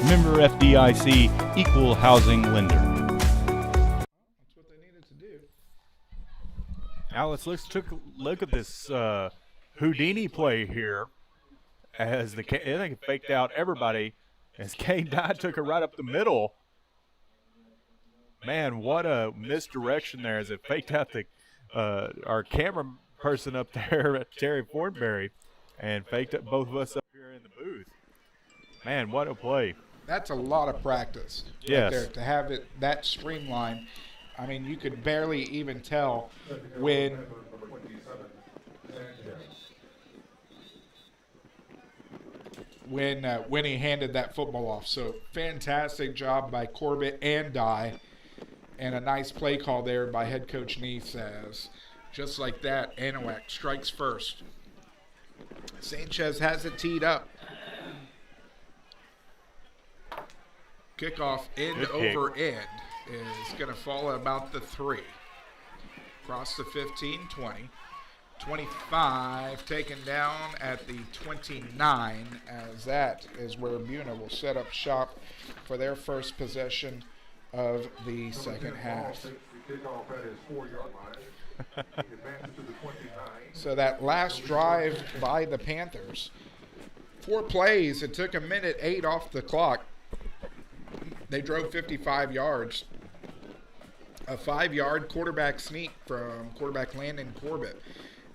Member FDIC, equal housing lender. That's what they needed to do. Now let's look at this Houdini play here. As I think it faked out everybody, as Kane Dye took it right up the middle. Man, what a misdirection there as it faked out the our camera person up there, Terry Fornberry, and faked up both of us up here in the booth. Man, what a play. That's a lot of practice Yes. right there to have it that streamlined. I mean, you could barely even tell when when he handed that football off. So fantastic job by Corbett and Dye, and a nice play call there by head coach Neese, as just like that, Anahuac strikes first. Sanchez has it teed up. Kickoff end over end is going to fall at about the 3. Across the 15, 20. 25 taken down at the 29, as that is where Buna will set up shop for their first possession of the second half. The kickoff at his 4-yard line. Advances to the 29. So that last drive by the Panthers, 4 plays, it took 1:08 off the clock. They drove 55 yards. A 5-yard quarterback sneak from quarterback Landon Corbett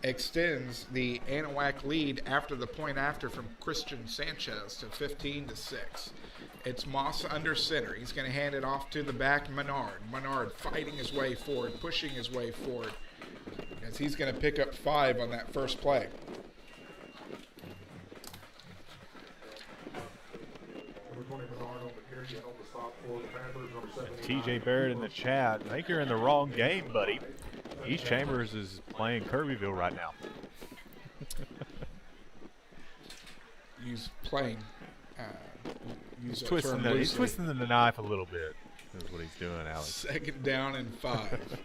extends the Anahuac lead after the point after from Christian Sanchez to 15-6. It's Moss under center. He's going to hand it off to the back, Menard. Menard fighting his way forward, pushing his way forward, as he's going to pick up 5 on that first play. TJ Barrett in the chat. I think you're in the wrong game, buddy. East Chambers is playing Kirbyville right now. He's playing. He's twisting the knife a little bit. That's what he's doing, Alex. Second down and 5.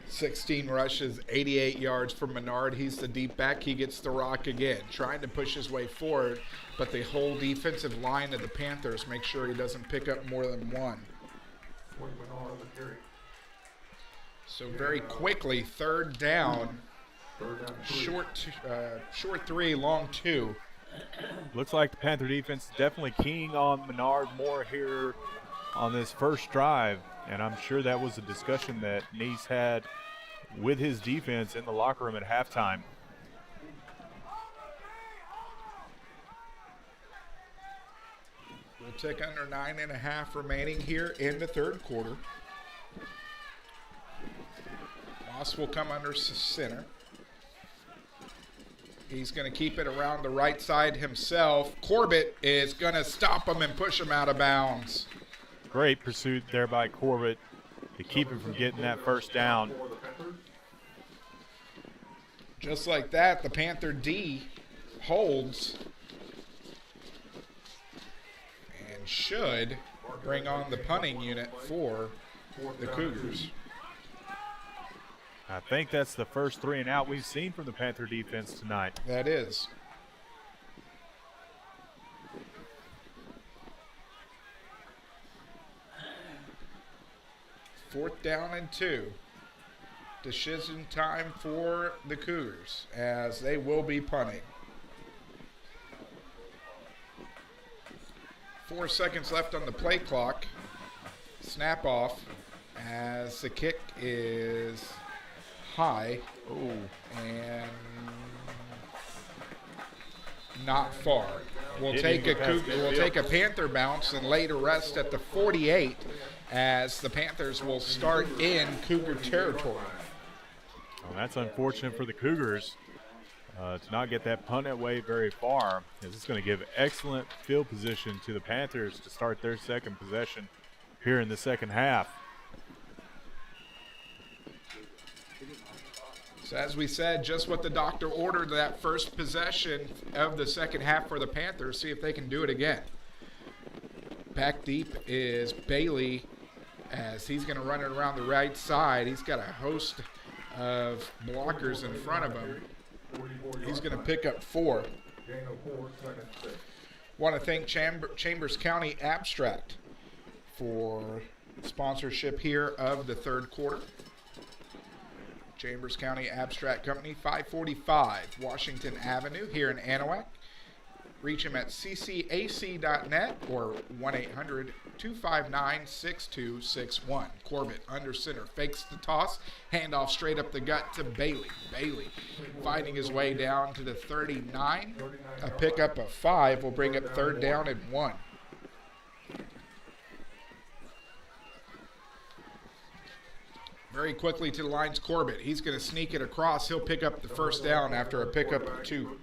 16 rushes, 88 yards for Menard. He's the deep back. He gets the rock again, trying to push his way forward, but the whole defensive line of the Panthers make sure he doesn't pick up more than 1. So very quickly, third down, short 3, long 2. Looks like the Panther defense is definitely keying on Menard more here on this first drive, and I'm sure that was a discussion that Neese had with his defense in the locker room at halftime. We'll tick under 9.5 remaining here in the third quarter. Moss will come under center. He's going to keep it around the right side himself. Corbett is going to stop him and push him out of bounds. Great pursuit there by Corbett to keep him from getting that first down. Just like that, the Panther D holds and should bring on the punting unit for the Cougars. I think that's the first 3 and out we've seen from the Panther defense tonight. That is. Fourth down and 2. Decision time for the Cougars as they will be punting. 4 seconds left on the play clock. Snap off as the kick is high. And not far. We'll take a Panther bounce and lay to rest at the 48 as the Panthers will start in Cougar territory. Well, that's unfortunate for the Cougars to not get that punt away very far. This is going to give excellent field position to the Panthers to start their second possession here in the second half. So as we said, just what the doctor ordered that first possession of the second half for the Panthers. See if they can do it again. Back deep is Bailey as he's going to run it around the right side. He's got a host of blockers in front of him. He's going to pick up 4. Want to thank Chambers County Abstract for sponsorship here of the third quarter. Chambers County Abstract Company, 545 Washington Avenue here in Anahuac. Reach him at ccac.net or 1-800-259-6261. Corbett under center, fakes the toss, handoff straight up the gut to Bailey. Bailey fighting his way down to the 39. A pickup of 5 will bring up third down and 1. Very quickly to the lines, Corbett. He's going to sneak it across. He'll pick up the first down after a pickup of 2.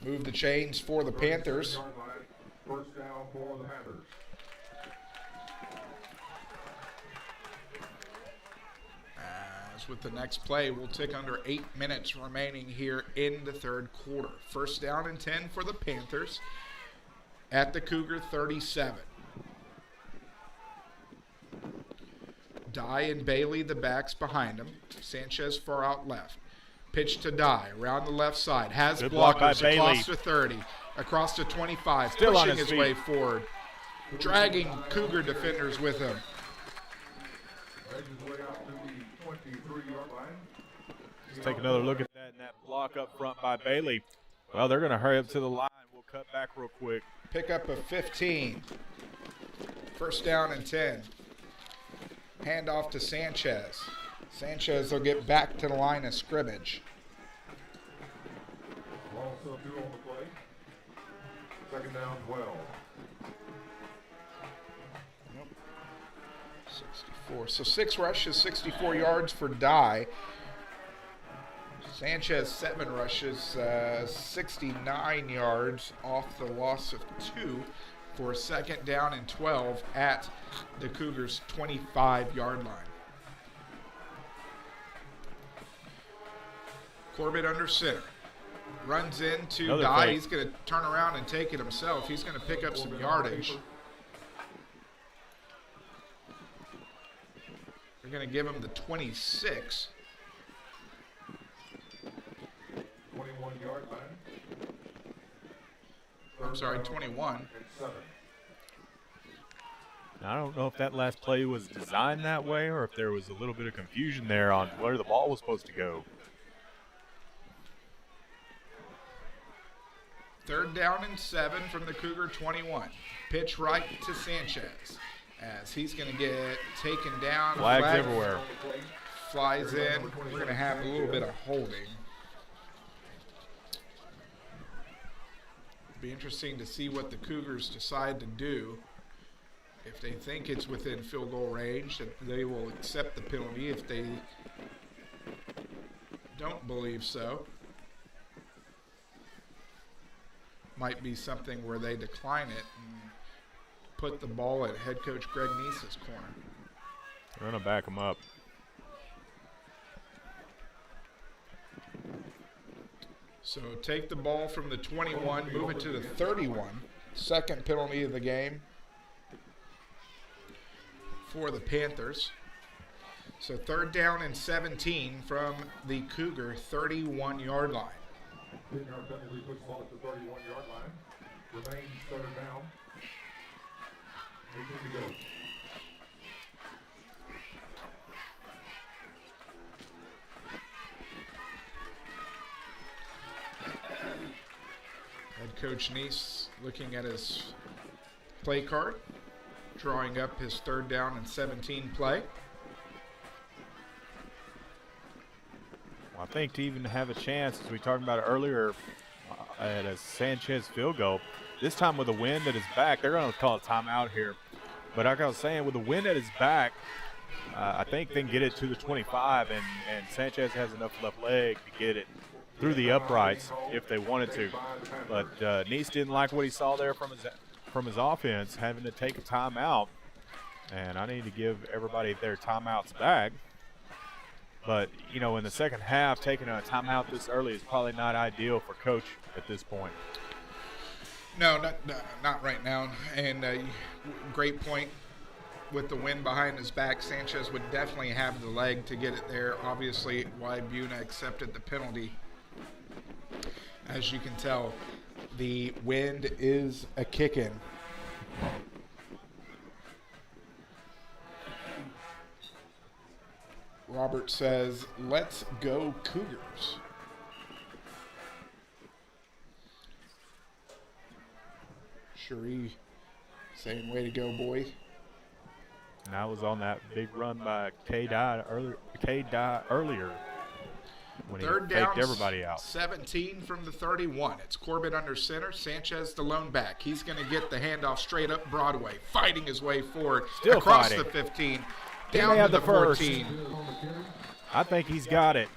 Move the chains for the Panthers. First down for the Panthers. As with the next play, we'll tick under 8 minutes remaining here in the third quarter. First down and 10 for the Panthers at the Cougar 37. Dye and Bailey, the backs behind him. Sanchez far out left. Pitch to Dye around the left side. Has Good block by blockers Bailey. across to 30, across to 25. Still on pushing his his way forward. dragging Cougar defenders with him. Makes his way out to the 23-yard line. Let's take another look at that, and that block up front by Bailey. Well, they're going to hurry up to the line. We'll cut back real quick. Pick up a 15. First down and 10. Hand off to Sanchez. Sanchez will get back to the line of scrimmage. Loss of 2 on the play. Second down, 12. 64. So 6 rushes, 64 yards for Dye. Sanchez 7 rushes, 69 yards off the loss of 2 for a second down and 12 at the Cougars' 25-yard line. Corbett under center. Runs into Another Dye. fake. He's going to turn around and take it himself. He's going to pick up some yardage. They're going to give him the 26. 21-yard line. I'm sorry, 21. And 7. Now, I don't know if that last play was designed that way or if there was a little bit of confusion there on where the ball was supposed to go. Third down and 7 from the Cougar 21. Pitch right to Sanchez as he's going to get taken down. Flags Flag everywhere. flies in. We're going to have a little bit of holding. Be interesting to see what the Cougars decide to do. If they think it's within field goal range, that they will accept the penalty. If they don't believe so, might be something where they decline it and put the ball at head coach Greg Neese's corner. They're going to back him up. So take the ball from the 21, move it to the 31. Second penalty of the game for the Panthers. So third down and 17 from the Cougar 31-yard line. 10-yard penalty puts ball at the 31-yard line. Remains third down. 18 to go. Head coach Neese looking at his play card, drawing up his third down and 17 play. Well, I think to even have a chance, as we talked about earlier, at a Sanchez field goal, this time with the wind at his back, they're going to call a timeout here. But like I was saying, with the wind at his back, I think they can get it to the 25, and Sanchez has enough left leg to get it through the uprights if they wanted to. But Neese didn't like what he saw there from his offense, having to take a timeout. And I need to give everybody their timeouts back. But, you know, in the second half, taking a timeout this early is probably not ideal for Coach at this point. No, not right now. And great point. With the wind behind his back, Sanchez would definitely have the leg to get it there. Obviously, why Buna accepted the penalty. As you can tell, the wind is a kicking. Robert says, "Let's go Cougars." Cherie saying, "Way to go, boy." And that was on that big run by K-Dye earlier when Third he down, faked everybody out. 17 from the 31. It's Corbett under center. Sanchez the lone back. He's going to get the handoff straight up Broadway, fighting his way forward Still across fighting. the 15, He down may to have the the first. 14. I think he's got it.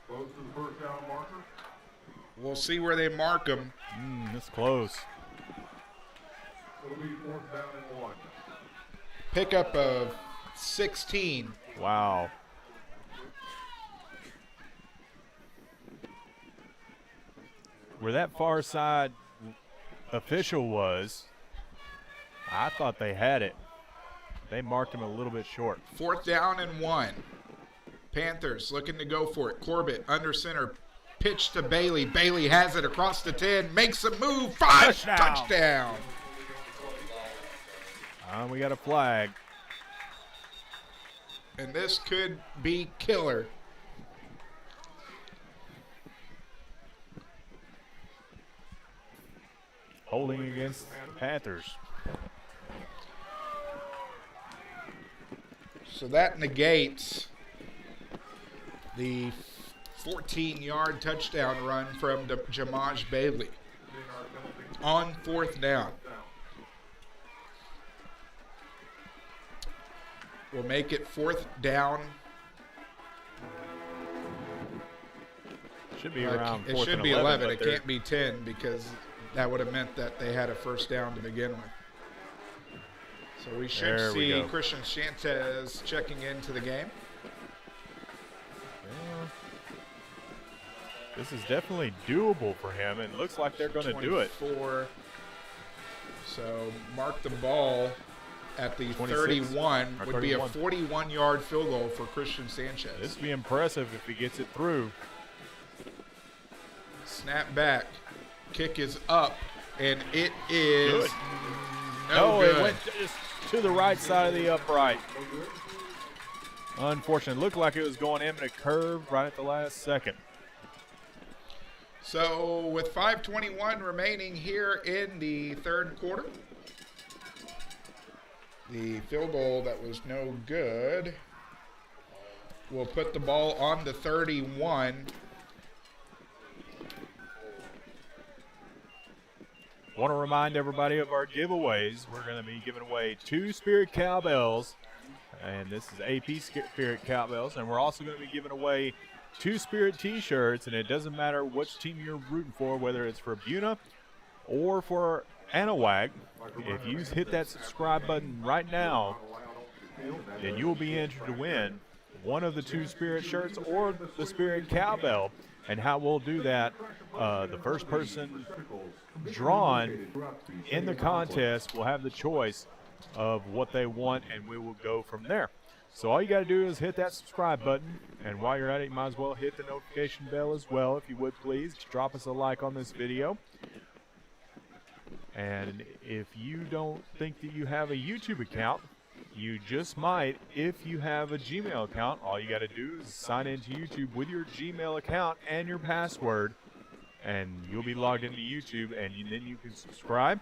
Close to the first down marker. We'll see where they mark him. It's close. It'll be fourth down and 1. Pickup of 16. Wow. Where that far side official was, I thought they had it. They marked him a little bit short. Fourth down and 1. Panthers looking to go for it. Corbett under center. Pitch to Bailey. Bailey has it across the 10. Makes a move. 5. Touchdown. Touchdown. We got a flag. And this could be killer. Holding against the Panthers. So that negates the 14-yard touchdown run from Jamaj Bailey on 4th down. We'll make it 4th down. Should be around 4th It should and be 11. It but can't be 10 because that would have meant that they had a first down to begin with. So we should There we see go. Christian Shantes checking into the game. Yeah. This is definitely doable for him, and it looks like they're going to do it. 24. So mark the ball at the 26 31. or Would be a 31. 41-yard field goal for Christian Sanchez. This would be impressive if he gets it through. Snap back. Kick is up, and it is Good. no Oh, good. it went just to the right side of the upright. Unfortunate. Looked like it was going in a curve right at the last second. So with 5:21 remaining here in the third quarter, the field goal that was no good will put the ball on the 31. Want to remind everybody of our giveaways. We're going to be giving away 2 Spirit Cowbells, and this is AP Spirit Cowbells, and we're also going to be giving away 2 Spirit T-shirts, and it doesn't matter which team you're rooting for, whether it's for Buna or for Anahuac. If you hit that subscribe button right now, then you will be entered to win one of the 2 Spirit shirts or the Spirit Cowbell. And how we'll do that, the first person drawn in the contest will have the choice of what they want, and we will go from there. So all you got to do is hit that subscribe button, and while you're at it, you might as well hit the notification bell as well, if you would please. Drop us a like on this video. And if you don't think that you have a YouTube account, you just might. If you have a Gmail account, all you got to do is sign into YouTube with your Gmail account and your password, and you'll be logged into YouTube, and then you can subscribe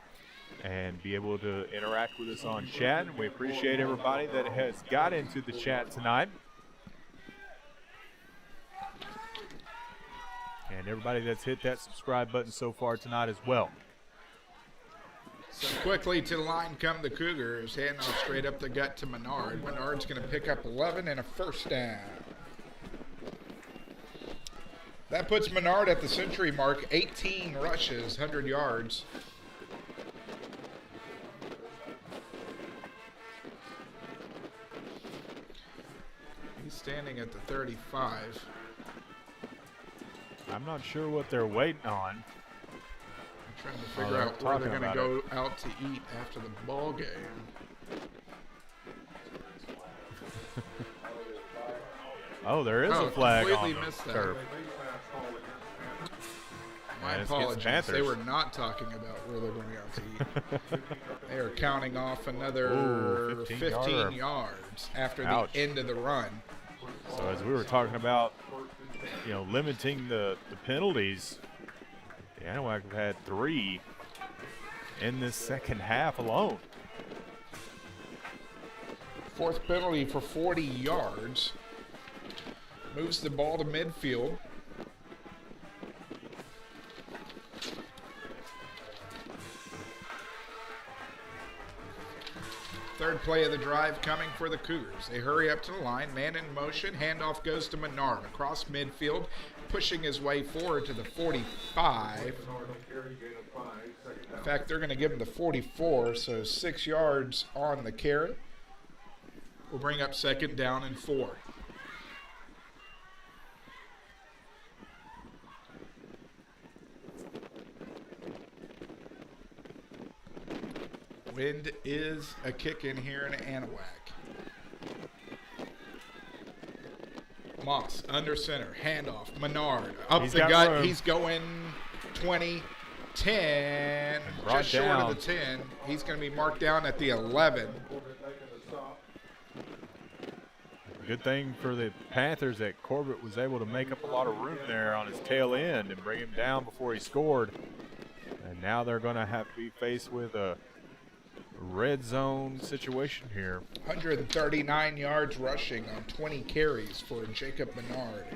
and be able to interact with us on chat. And we appreciate everybody that has got into the chat tonight, and everybody that's hit that subscribe button so far tonight as well. So quickly to the line come the Cougars. Handoff straight up the gut to Menard. Menard's going to pick up 11 and a first down. That puts Menard at the century mark. 18 rushes, 100 yards. He's standing at the 35. I'm not sure what they're waiting on. Trying to figure out where they're going to go out to eat after the ball game. Oh, there is a flag on completely the missed that. turf. My And it's against apologies. Panthers. They were not talking about where they're going out to eat. They are counting off another Ooh, 15 yards after Ouch. the end of the run. So as we were talking about, limiting the penalties, the Anahuac have had 3 in this second half alone. Fourth penalty for 40 yards. Moves the ball to midfield. Third play of the drive coming for the Cougars. They hurry up to the line, man in motion, handoff goes to Menard across midfield, pushing his way forward to the 45. In fact, they're going to give him the 44, so 6 yards on the carry. We'll bring up second down and 4. Wind is a kick in here in Anahuac. Moss under center, handoff, Menard up He's the got gut. room. He's going 20, 10, Brought just short down. of the 10. He's going to be marked down at the 11. Good thing for the Panthers that Corbett was able to make up a lot of room there on his tail end and bring him down before he scored. And now they're going to have to be faced with a red zone situation here. 139 yards rushing on 20 carries for Jacob Menard.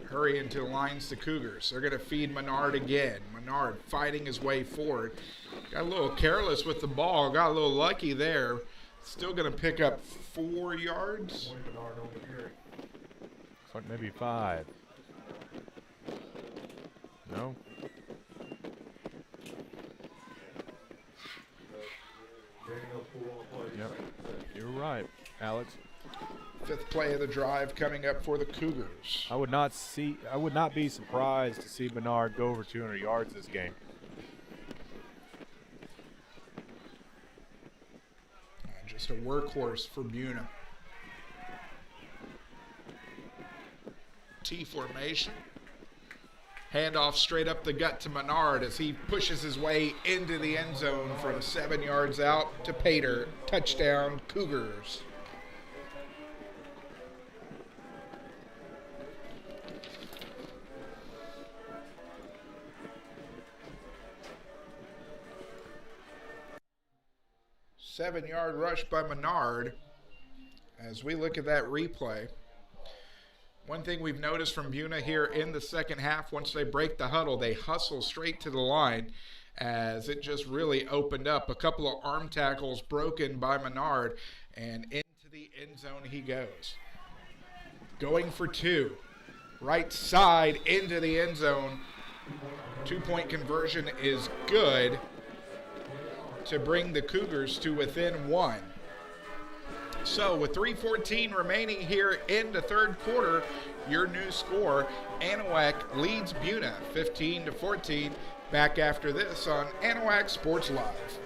Hurry into the lines, the Cougars. They're going to feed Menard again. Menard fighting his way forward. Got a little careless with the ball. Got a little lucky there. Still going to pick up 4 yards. Looks like maybe 5. No. Yep. You're right, Alex. 5th play of the drive coming up for the Cougars. I would not be surprised to see Menard go over 200 yards this game. Just a workhorse for Buna. T formation. Handoff straight up the gut to Menard as he pushes his way into the end zone from 7 yards out to Pater. Touchdown, Cougars. Seven-yard rush by Menard. As we look at that replay, one thing we've noticed from Buna here in the second half, once they break the huddle, they hustle straight to the line as it just really opened up. A couple of arm tackles broken by Menard, and into the end zone he goes. Going for 2. Right side into the end zone. 2-point conversion is good to bring the Cougars to within 1. So with 3:14 remaining here in the third quarter, your new score, Anahuac leads Buna 15-14. Back after this on Anahuac Sports Live.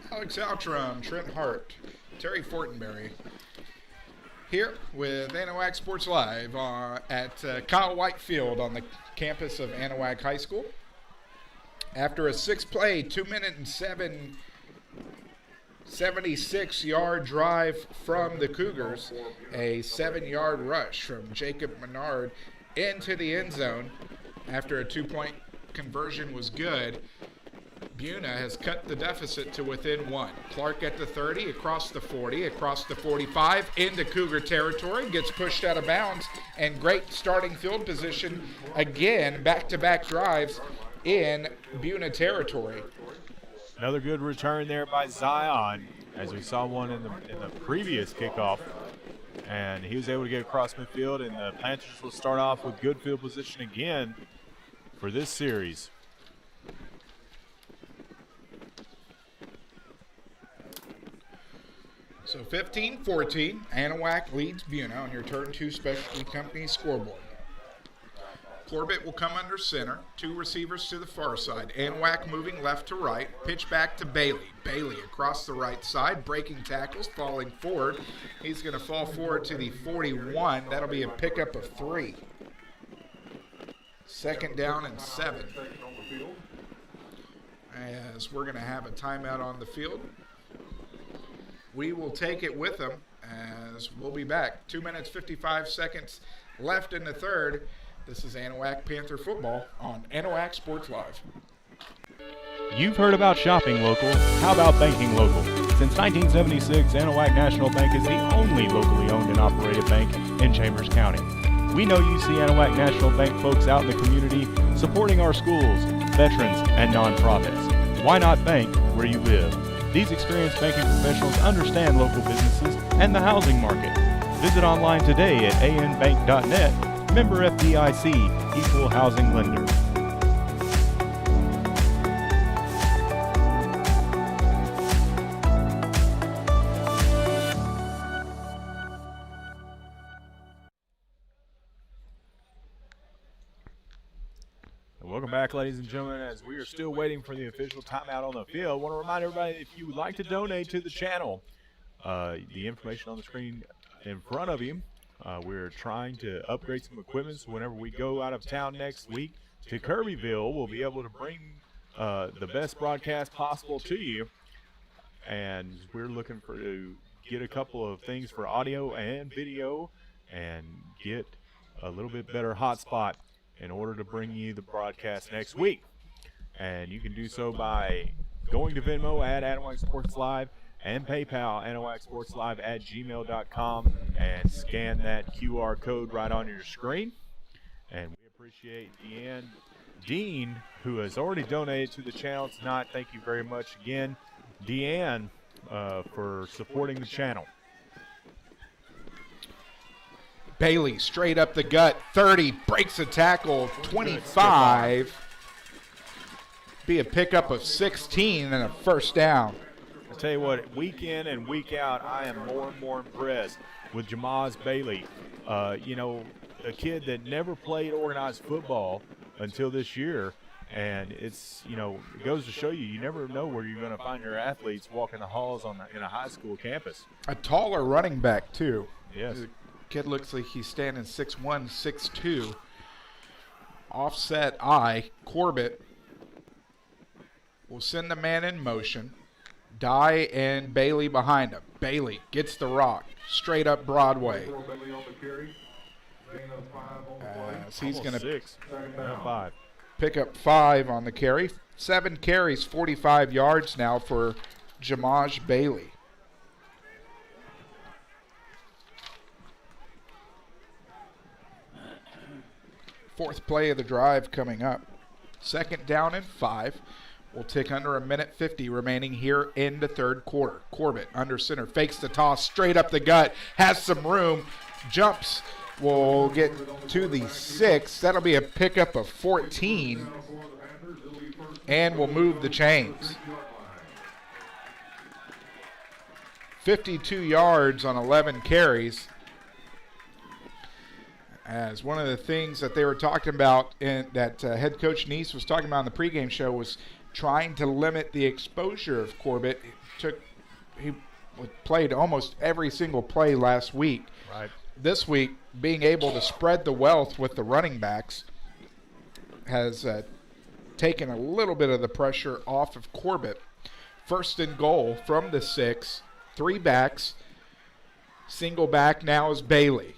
Alex Outram, Trent Hart, Terry Fortenberry, here with Anahuac Sports Live at Kyle White Field on the campus of Anahuac High School. After a 6-play, 2-minute and 76-yard drive from the Cougars, a 7-yard rush from Jacob Menard into the end zone after a 2-point conversion was good. Buna has cut the deficit to within 1. Clark at the 30, across the 40, across the 45, into Cougar territory, gets pushed out of bounds, and great starting field position again, back-to-back drives in Buna territory. Another good return there by Zion, as we saw one in the previous kickoff. And he was able to get across midfield, and the Panthers will start off with good field position again for this series. So 15-14, Anahuac leads Buna on your Turn 2 Specialty Company scoreboard. Corbett will come under center, 2 receivers to the far side. Anahuac moving left to right, pitch back to Bailey. Bailey across the right side, breaking tackles, falling forward. He's going to fall forward to the 41. That'll be a pickup of 3. Second down and 7. As we're going to have a timeout on the field. We will take it with them as we'll be back. 2 minutes, 55 seconds left in the third. This is Anahuac Panther football on Anahuac Sports Live. You've heard about shopping local. How about banking local? Since 1976, Anahuac National Bank is the only locally owned and operated bank in Chambers County. We know you see Anahuac National Bank folks out in the community supporting our schools, veterans, and nonprofits. Why not bank where you live? These experienced banking professionals understand local businesses and the housing market. Visit online today at anbank.net. Member FDIC, Equal Housing Lender. Welcome back, ladies and gentlemen, as we are still waiting for the official timeout on the field. I want to remind everybody, if you would like to donate to the channel, the information on the screen in front of you. We're trying to upgrade some equipment, so whenever we go out of town next week to Kirbyville, we'll be able to bring the best broadcast possible to you. And we're looking to get a couple of things for audio and video and get a little bit better hotspot in order to bring you the broadcast next week. And you can do so by going to Venmo at Anahuac Sports Live and PayPal, AnahuacSportsLive@gmail.com, and scan that QR code right on your screen. And we appreciate Deanne, who has already donated to the channel tonight. Thank you very much again, Deanne, for supporting the channel. Bailey straight up the gut, 30, breaks a tackle, 25. Be a pickup of 16 and a first down. I tell you what, week in and week out, I am more and more impressed with Jamaz Bailey. A kid that never played organized football until this year. And it's, it goes to show you never know where you're going to find your athletes walking the halls in a high school campus. A taller running back, too. Yes. Kid looks like he's standing 6'1", 6'2". Offset eye. Corbett will send the man in motion. Dye and Bailey behind him. Bailey gets the rock. Straight up Broadway. He's going to pick up 5 on the carry. 7 carries, 45 yards now for Jamaj Bailey. Fourth play of the drive coming up. 2nd down and 5. We'll tick under a minute 50 remaining here in the third quarter. Corbett under center, fakes the toss, straight up the gut, has some room, jumps, will get to the 6. That'll be a pickup of 14, and we'll move the chains. 52 yards on 11 carries. As one of the things that they were talking about, that head coach Neese was talking about in the pregame show, was trying to limit the exposure of Corbett. He played almost every single play last week. Right. This week, being able to spread the wealth with the running backs has taken a little bit of the pressure off of Corbett. 1st and goal from the 6. 3 backs. Single back now is Bailey.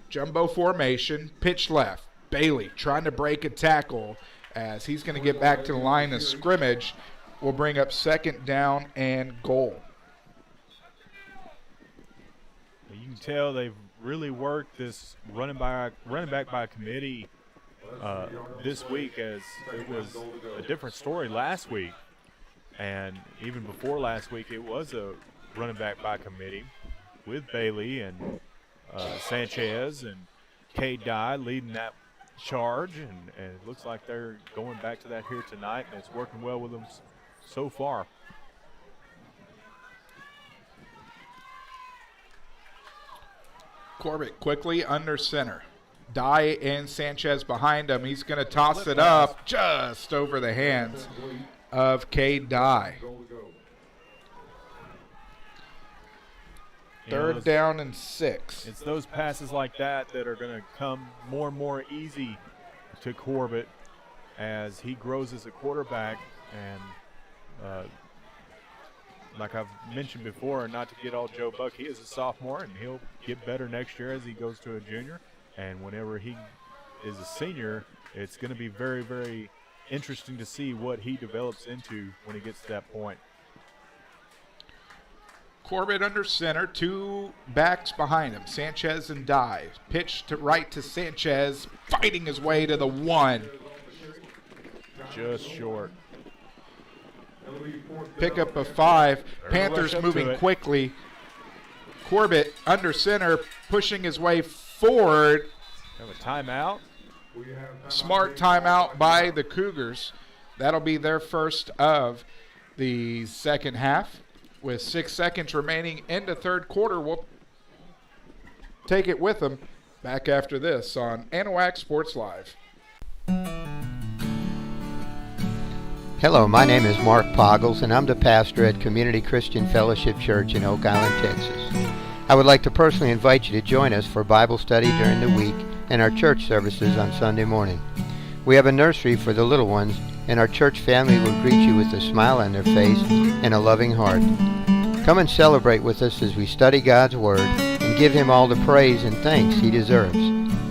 Jumbo formation, pitch left. Bailey trying to break a tackle as he's going to get back to the line of scrimmage. Will bring up 2nd down and goal. You can tell they've really worked this running back by committee this week, as it was a different story last week. And even before last week, it was a running back by committee with Bailey and Sanchez and Cade Dye leading that charge, and it looks like they're going back to that here tonight, and it's working well with them so far. Corbett quickly under center. Dye and Sanchez behind him. He's going to toss it up just over the hands of Cade Dye. 3rd down and 6. It's those passes like that are going to come more and more easy to Corbett as he grows as a quarterback. And like I've mentioned before, not to get all Joe Buck, he is a sophomore, and he'll get better next year as he goes to a junior. And whenever he is a senior, it's going to be very, very interesting to see what he develops into when he gets to that point. Corbett under center, 2 backs behind him, Sanchez and Dye. Pitch to right to Sanchez, fighting his way to the 1. Just short. pickup of 5. Panthers rush up moving to it. quickly. Corbett under center, pushing his way forward. Have a timeout. Smart timeout by the Cougars. That'll be their first of the second half. With 6 seconds remaining in the third quarter, we'll take it with them back after this on Anahuac Sports Live. Hello, my name is Mark Poggles, and I'm the pastor at Community Christian Fellowship Church in Oak Island, Texas. I would like to personally invite you to join us for Bible study during the week and our church services on Sunday morning. We have a nursery for the little ones, and our church family will greet you with a smile on their face and a loving heart. Come and celebrate with us as we study God's Word and give Him all the praise and thanks He deserves.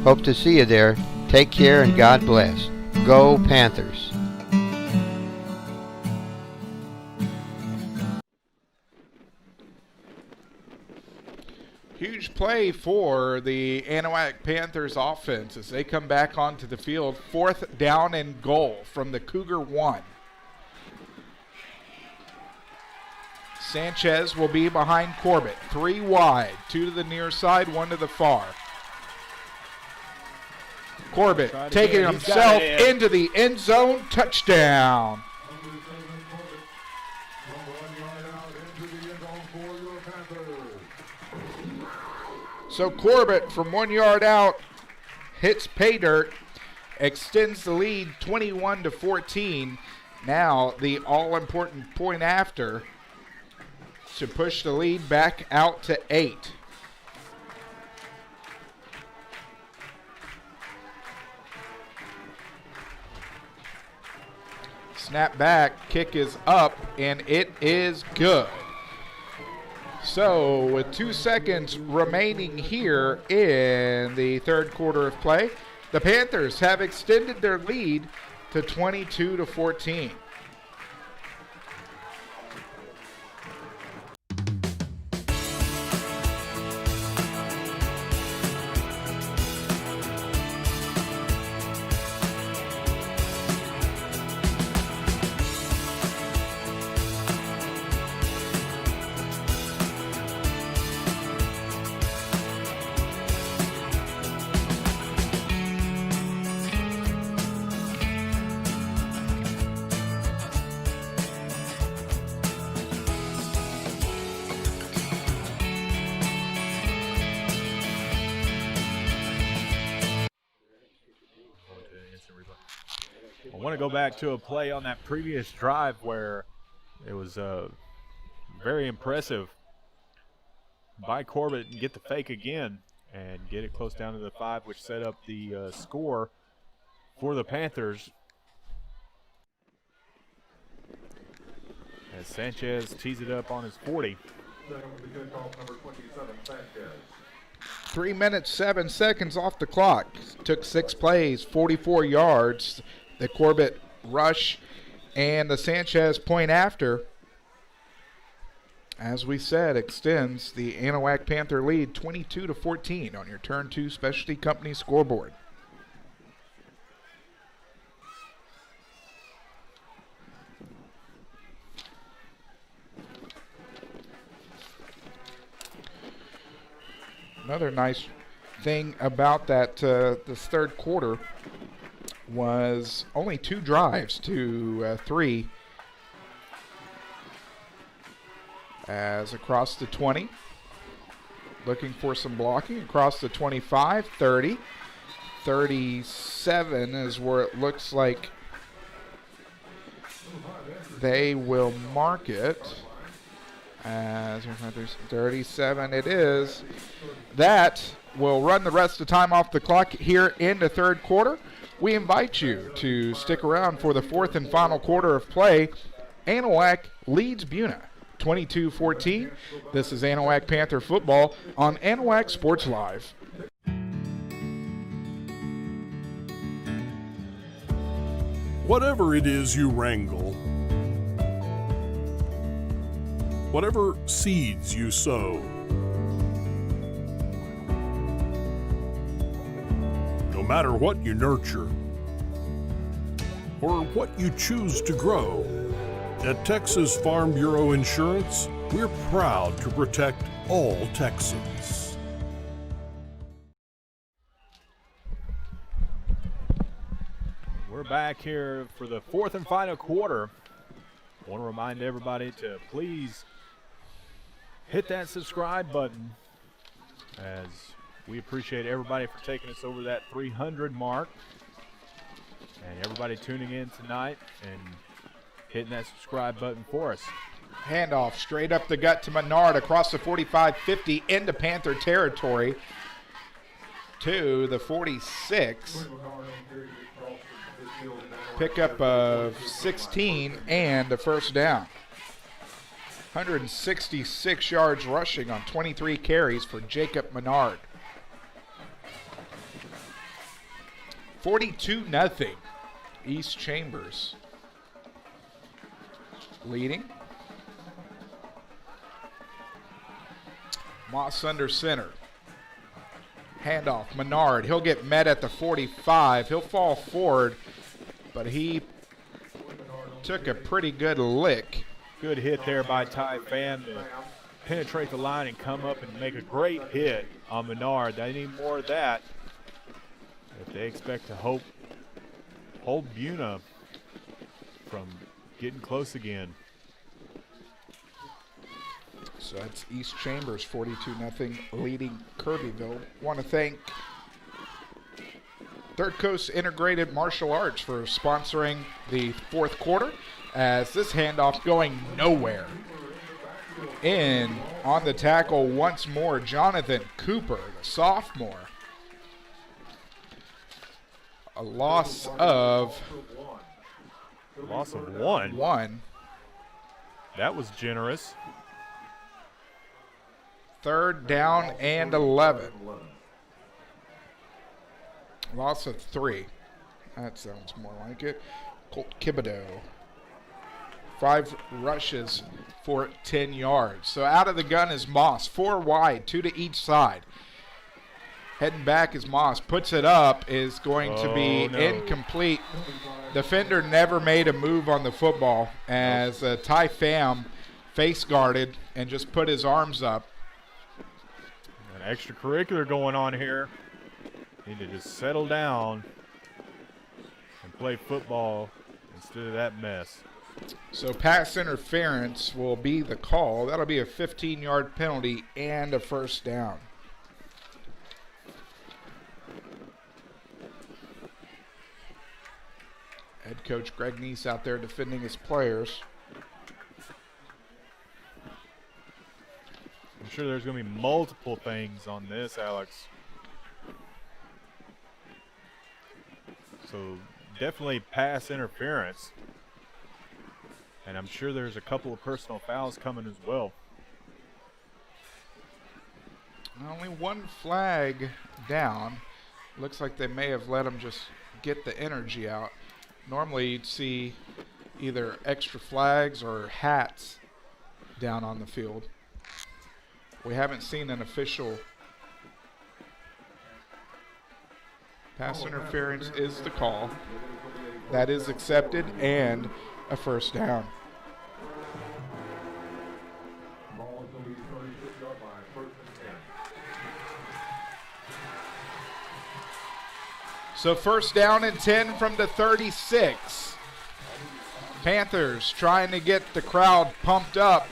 Hope to see you there. Take care and God bless. Go Panthers! Huge play for the Anahuac Panthers offense as they come back onto the field. 4th down and goal from the Cougar 1. Sanchez will be behind Corbett. 3 wide, 2 to the near side, 1 to the far. Corbett taking himself into the end zone. Touchdown. So Corbett from 1 yard out hits pay dirt, extends the lead 21-14. Now the all-important point after to push the lead back out to 8. Snap back, kick is up, and it is good. So with 2 seconds remaining here in the third quarter of play, the Panthers have extended their lead to 22-14. I want to go back to a play on that previous drive where it was very impressive by Corbett and get the fake again and get it close down to the 5, which set up the score for the Panthers. As Sanchez tees it up on his 40. 3 minutes, 7 seconds off the clock. Took 6 plays, 44 yards. The Corbett rush and the Sanchez point after, as we said, extends the Anahuac Panther lead 22-14 on your Turn 2 Specialty Company scoreboard. Another nice thing about that this third quarter was only 2 drives to 3 as across the 20, looking for some blocking across the 25, 30, 37 is where it looks like they will mark it. As 37 it is. That will run the rest of the time off the clock here in the third quarter. We invite you to stick around for the fourth and final quarter of play. Anahuac leads Buna 22-14. This is Anahuac Panther football on Anahuac Sports Live. Whatever it is you wrangle, whatever seeds you sow, no matter what you nurture or what you choose to grow, At Texas Farm Bureau Insurance, we're proud to protect all Texans. We're back here for the fourth and final quarter. I want to remind everybody to please hit that subscribe button, as we appreciate everybody for taking us over that 300 mark, and everybody tuning in tonight and hitting that subscribe button for us. Handoff straight up the gut to Menard across the 45-50 into Panther territory to the 46. Pickup of 16 and a first down. 166 yards rushing on 23 carries for Jacob Menard. 42-0. East Chambers leading. Moss under center. Handoff, Menard. He'll get met at the 45. He'll fall forward, but he took a pretty good lick. Good hit there by Ty Pham to penetrate the line and come up and make a great hit on Menard. They need more of that if they expect to hold Buna from getting close again. So that's East Chambers 42-0 leading Kirbyville. Want to thank Third Coast Integrated Martial Arts for sponsoring the fourth quarter, as this handoff going nowhere. In on the tackle once more, Jonathan Cooper, the sophomore. A loss of one. One. That was generous. Third down and 11. Loss of 3. That sounds more like it. Colt Thibodeau. 5 rushes for 10 yards. So out of the gun is Moss. 4 wide, 2 to each side. Heading back is Moss. Puts it up, is going to be incomplete. Defender never made a move on the football, as Ty Pham face guarded and just put his arms up. An extracurricular going on here. Need to just settle down and play football instead of that mess. So pass interference will be the call. That'll be a 15-yard penalty and a first down. Head coach Greg Neese out there defending his players. I'm sure there's going to be multiple things on this, Alex. So definitely pass interference. And I'm sure there's a couple of personal fouls coming as well. Only one flag down. Looks like they may have let him just get the energy out. Normally you'd see either extra flags or hats down on the field. We haven't seen an official. Pass interference is the call. That is accepted, and a first down. So first down and 10 from the 36. Panthers trying to get the crowd pumped up.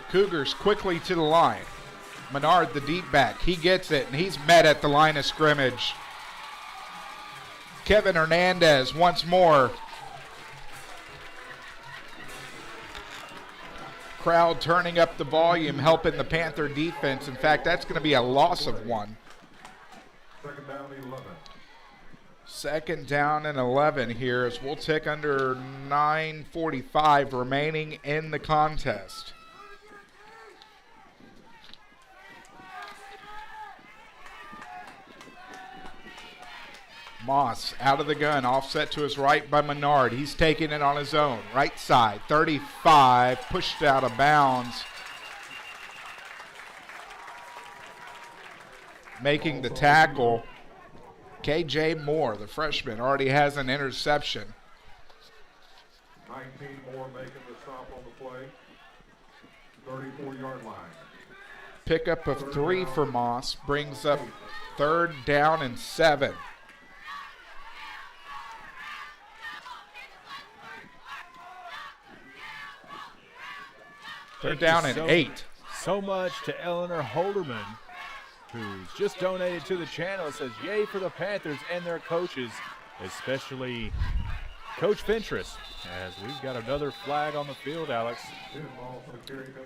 Cougars quickly to the line. Menard, the deep back, he gets it, and he's met at the line of scrimmage. Kevin Hernandez once more. Crowd turning up the volume, helping the Panther defense. In fact, that's going to be a loss of 1. Second down, 11. Second down and 11 here, as we'll tick under 9:45 remaining in the contest. Moss out of the gun, offset to his right by Menard. He's taking it on his own. Right side, 35, pushed out of bounds. Making the tackle, KJ Moore, the freshman, already has an interception. 19 more making the stop on the play. 34-yard line. Pickup of 3 for Moss brings up 3rd down and 7. They're down and 8. So much to Eleanor Holderman, who's just donated to the channel. It says, yay for the Panthers and their coaches, especially Coach Fentress, as we've got another flag on the field, Alex.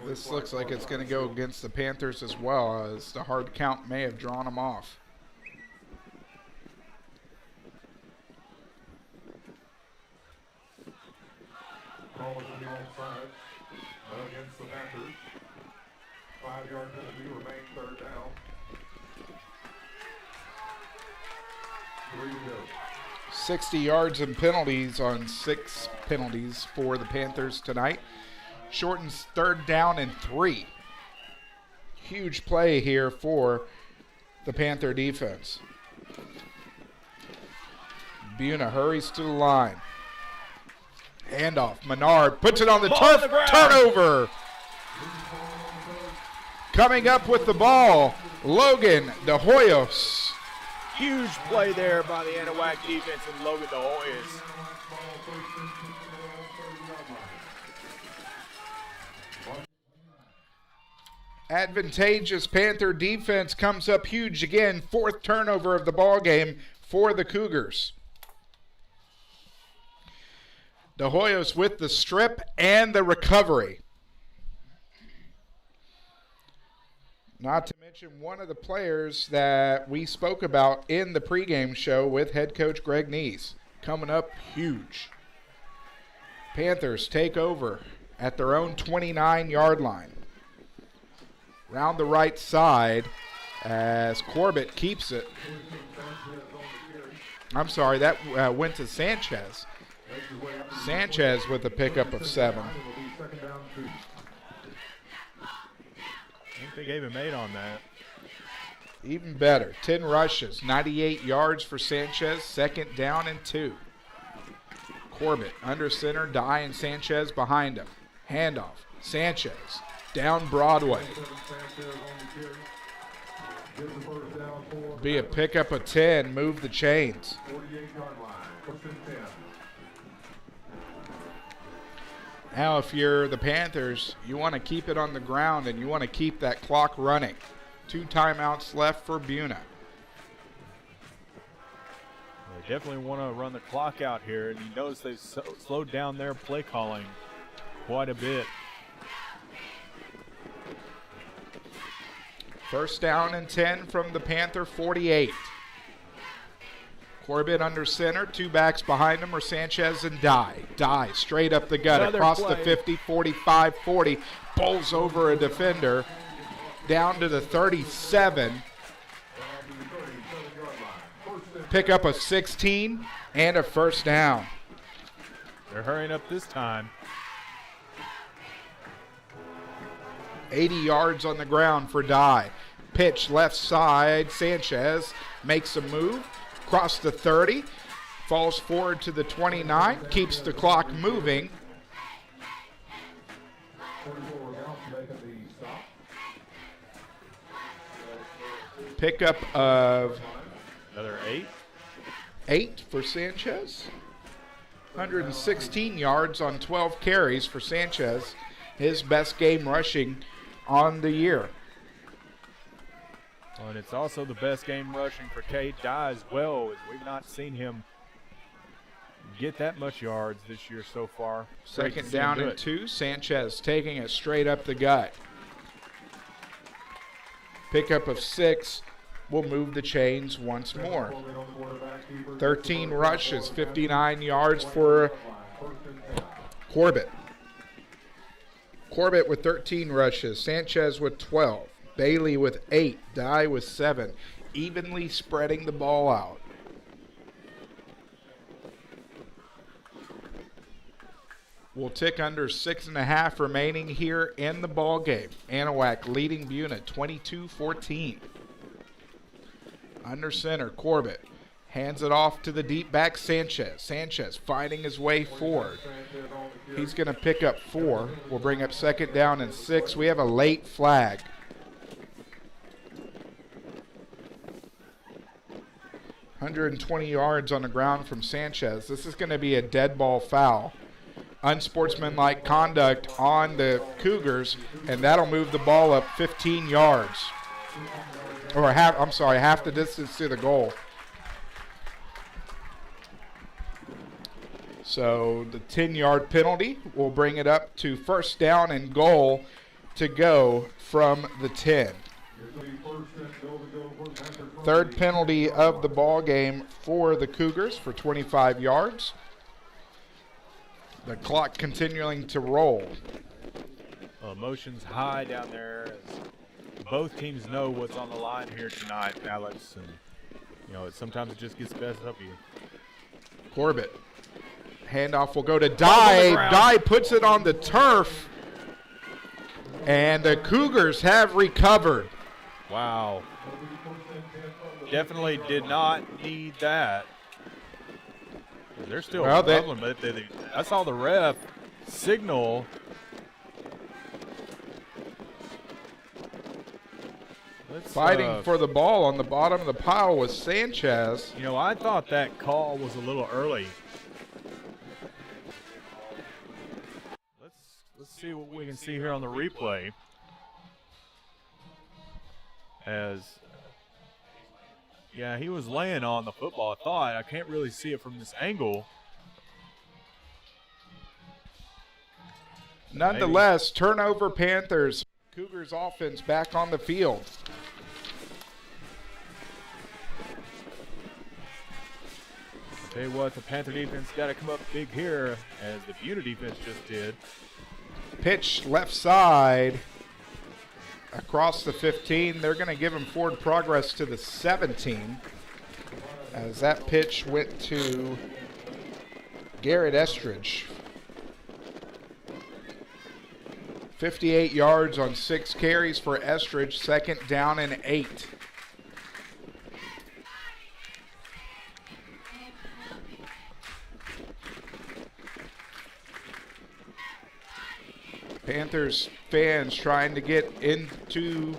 This looks like it's going to go against the Panthers as well, as the hard count may have drawn them off. Ball is on the offside against the Panthers. 5-yard penalty, remain 3rd down. 3 to go. 60 yards and penalties on 6 penalties for the Panthers tonight. Shortens 3rd down and 3. Huge play here for the Panther defense. Buna hurries to the line. Handoff. Menard puts it on the turf. Turnover. Coming up with the ball, Logan De Hoyos. Huge play there by the Anahuac defense and Logan De Hoyos. Advantageous Panther defense comes up huge again. 4th turnover of the ball game for the Cougars. De Hoyos with the strip and the recovery. Not to mention one of the players that we spoke about in the pregame show with head coach Greg Neese. Coming up huge. Panthers take over at their own 29-yard line. Round the right side as Corbett keeps it. I'm sorry, that went to Sanchez. Sanchez with a pickup of 7. I think they gave him 8 on that. Even better, 10 rushes, 98 yards for Sanchez, 2nd down and 2. Corbett under center, Dye and Sanchez behind him. Handoff, Sanchez down Broadway. Be a pickup of 10, move the chains. 48-yard line, 1st and 10. Now, if you're the Panthers, you want to keep it on the ground and you want to keep that clock running. 2 timeouts left for Buna. They definitely want to run the clock out here, and you notice they've slowed down their play calling quite a bit. 1st down and 10 from the Panther 48. Corbett under center, 2 backs behind him are Sanchez and Dye. Dye straight up the gut, Another across play. the 50, 45, 40, bowls over a defender, down to the 37. Pick up a 16 and a 1st down. They're hurrying up this time. 80 yards on the ground for Dye. Pitch left side, Sanchez makes a move. Across the 30, falls forward to the 29, keeps the clock moving. Pickup of Another 8. 8 for Sanchez. 116 yards on 12 carries for Sanchez. His best game rushing on the year. Well, and it's also the best game rushing for Cade Dye as well, as we've not seen him get that much yards this year so far. Great to 2nd see him down do and it. 2. Sanchez taking it straight up the gut. Pickup of 6 will move the chains once more. 13 rushes, 59 yards for Corbett. Corbett with 13 rushes, Sanchez with 12, Bailey with 8, Dye with 7, evenly spreading the ball out. We'll tick under 6.5 remaining here in the ball game. Anahuac leading Buna 22-14. Under center, Corbett. Hands it off to the deep back Sanchez. Sanchez fighting his way forward. He's going to pick up 4. We'll bring up 2nd down and 6. We have a late flag. .120 yards on the ground from Sanchez. This is going to be a dead ball foul. Unsportsmanlike conduct on the Cougars, and that'll move the ball up 15 yards. Or half the distance to the goal. So the 10-yard penalty will bring it up to 1st down and goal to go from the 10. 3rd penalty of the ball game for the Cougars for 25 yards. The clock continuing to roll. Emotions high down there. Both teams know what's on the line here tonight, Alex. And, sometimes it just gets best of you. Corbett. Handoff will go to Dye. Dye puts it on the turf. And the Cougars have recovered. Wow. Definitely did not need that. They're still recovering, but I saw the ref signal. Fighting for the ball on the bottom of the pile was Sanchez. I thought that call was a little early. Let's see what we can see here on the replay. He was laying on the football. I can't really see it from this angle. Nonetheless, turnover Panthers. Cougars offense back on the field. I'll tell you what, the Panther defense got to come up big here, as the Buna defense just did. Pitch left side across the 15. They're going to give him forward progress to the 17 as that pitch went to Garrett Estridge. 58 yards on 6 carries for Estridge, 2nd down and 8. Panthers fans trying to get into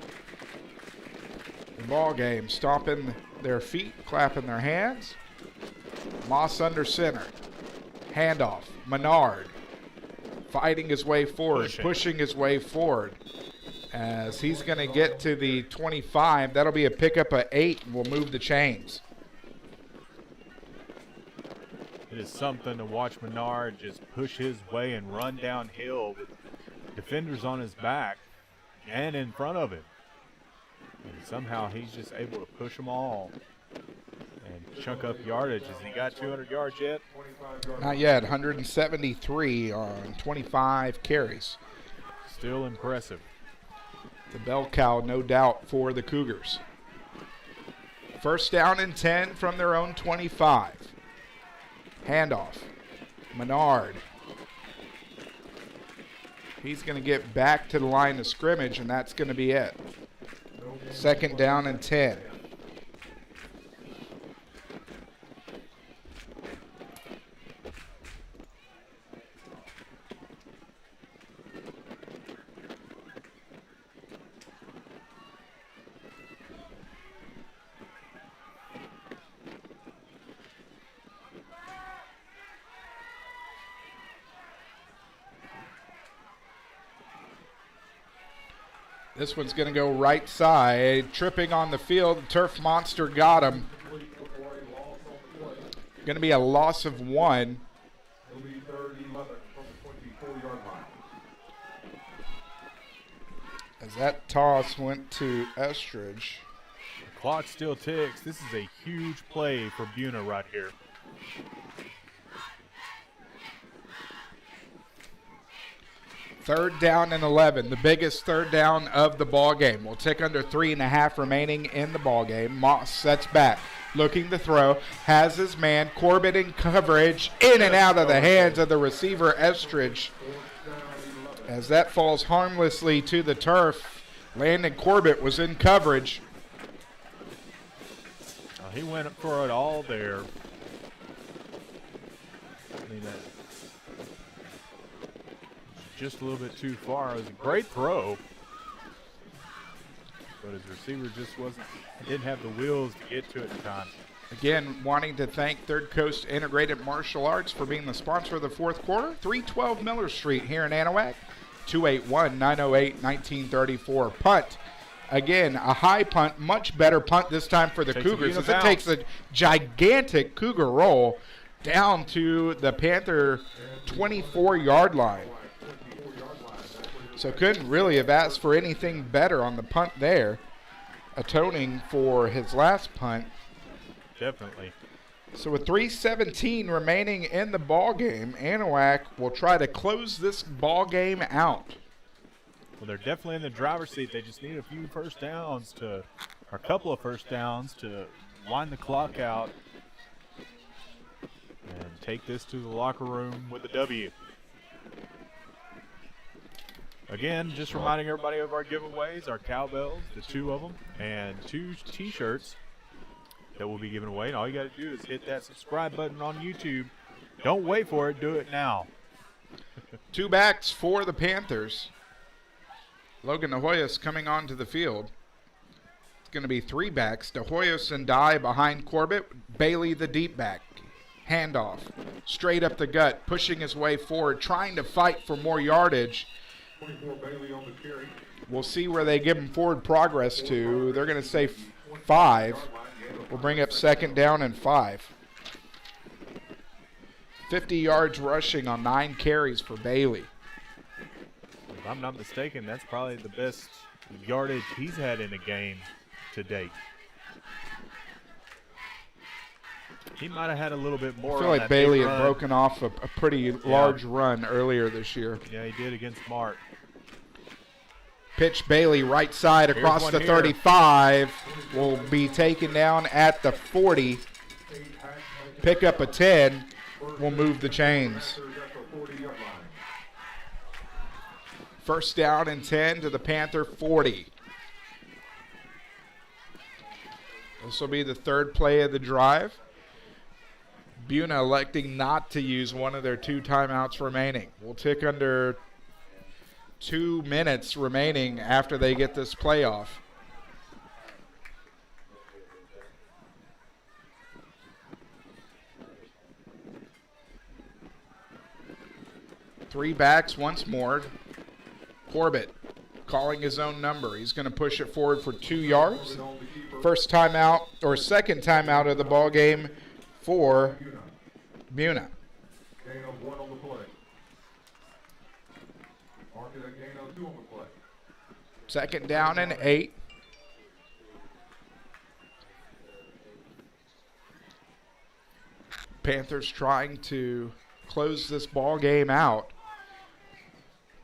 the ball game, stomping their feet, clapping their hands. Moss under center. Handoff. Menard fighting his way forward, pushing his way forward. As he's going to get to the 25. That'll be a pickup of 8, and we'll move the chains. It is something to watch Menard just push his way and run downhill with defenders on his back and in front of him. And somehow he's just able to push them all and chunk up yardage. Has he got 200 yards yet? Not yet. 173 on 25 carries. Still impressive. The bell cow, no doubt, for the Cougars. 1st down and 10 from their own 25. Handoff. Menard. He's going to get back to the line of scrimmage, and that's going to be it. 2nd down and 10. This one's going to go right side. Tripping on the field. Turf Monster got him. Going to be a loss of 1. As that toss went to Estridge. The clock still ticks. This is a huge play for Buna right here. Third down and 11, the biggest 3rd down of the ball game. We'll tick under 3.5 remaining in the ball game. Moss sets back, looking to throw, has his man Corbett in coverage, in and out of the hands of the receiver Estridge. As that falls harmlessly to the turf, Landon Corbett was in coverage. He went for it all there. Just a little bit too far. It was a great throw, but his receiver just didn't have the wheels to get to it in time. Again, wanting to thank Third Coast Integrated Martial Arts for being the sponsor of the fourth quarter. 312 Miller Street here in Anahuac. 281-908-1934. Punt. Again, a high punt, much better punt this time for the Cougars as it takes a gigantic Cougar roll down to the Panther 24-yard line. So couldn't really have asked for anything better on the punt there, atoning for his last punt. Definitely. So with 3:17 remaining in the ball game, Anahuac will try to close this ball game out. Well, they're definitely in the driver's seat. They just need a few first downs or a couple of first downs to wind the clock out and take this to the locker room with a W. Again, just reminding everybody of our giveaways, our cowbells, the 2 of them, and 2 T-shirts that will be given away. And all you got to do is hit that subscribe button on YouTube. Don't wait for it. Do it now. 2 backs for the Panthers. Logan De Hoyos coming onto the field. It's going to be 3 backs. De Hoyos and Dye behind Corbett. Bailey the deep back. Handoff. Straight up the gut. Pushing his way forward. Trying to fight for more yardage. 24 Bailey on the carry. We'll see where they give him forward progress to. They're going to say 5. We'll bring up 2nd down and 5. 50 yards rushing on 9 carries for Bailey. If I'm not mistaken, that's probably the best yardage he's had in a game to date. He might have had a little bit more. I feel like Bailey had broken off a pretty large run earlier this year. Yeah, he did against Mart. Pitch Bailey right side across the 35. Will be taken down at the 40. Pick up a 10. Will move the chains. First down and 10 to the Panther 40. This will be the 3rd play of the drive. Buna electing not to use one of their 2 timeouts remaining. We'll tick under 2 minutes remaining after they get this play off. Three backs once more. Corbett calling his own number. He's going to push it forward for 2 yards. First timeout or second timeout of the ball game for Buna. Gain of 1 on the play. Marking a gain of 2 on the play. 2nd down and 8. Panthers trying to close this ball game out.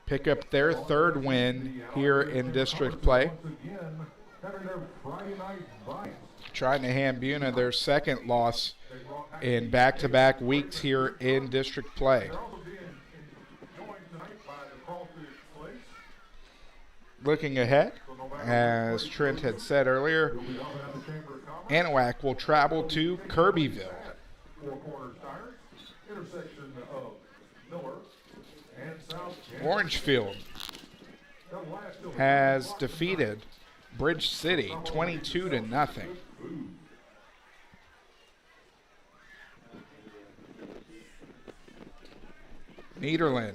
Pick up their 3rd win here in district play. Trying to hand Buna their 2nd loss in back-to-back weeks here in district play. Looking ahead, as Trent had said earlier, Anahuac will travel to Kirbyville. Orangefield has defeated Bridge City 22-0. Nederland.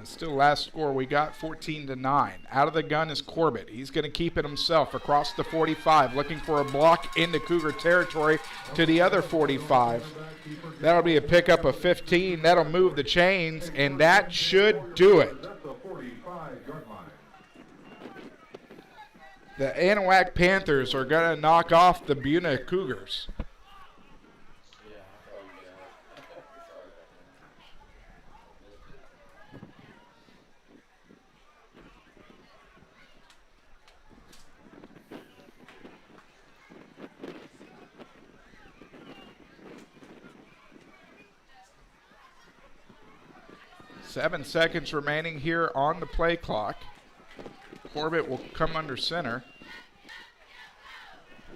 Still last score we got 14-9. Out of the gun is Corbett. He's going to keep it himself across the 45, looking for a block into Cougar territory to the other 45. That'll be a pickup of 15. That'll move the chains, and that should do it. The Anahuac Panthers are going to knock off the Buna Cougars. Seven seconds remaining here on the play clock. Corbett will come under center.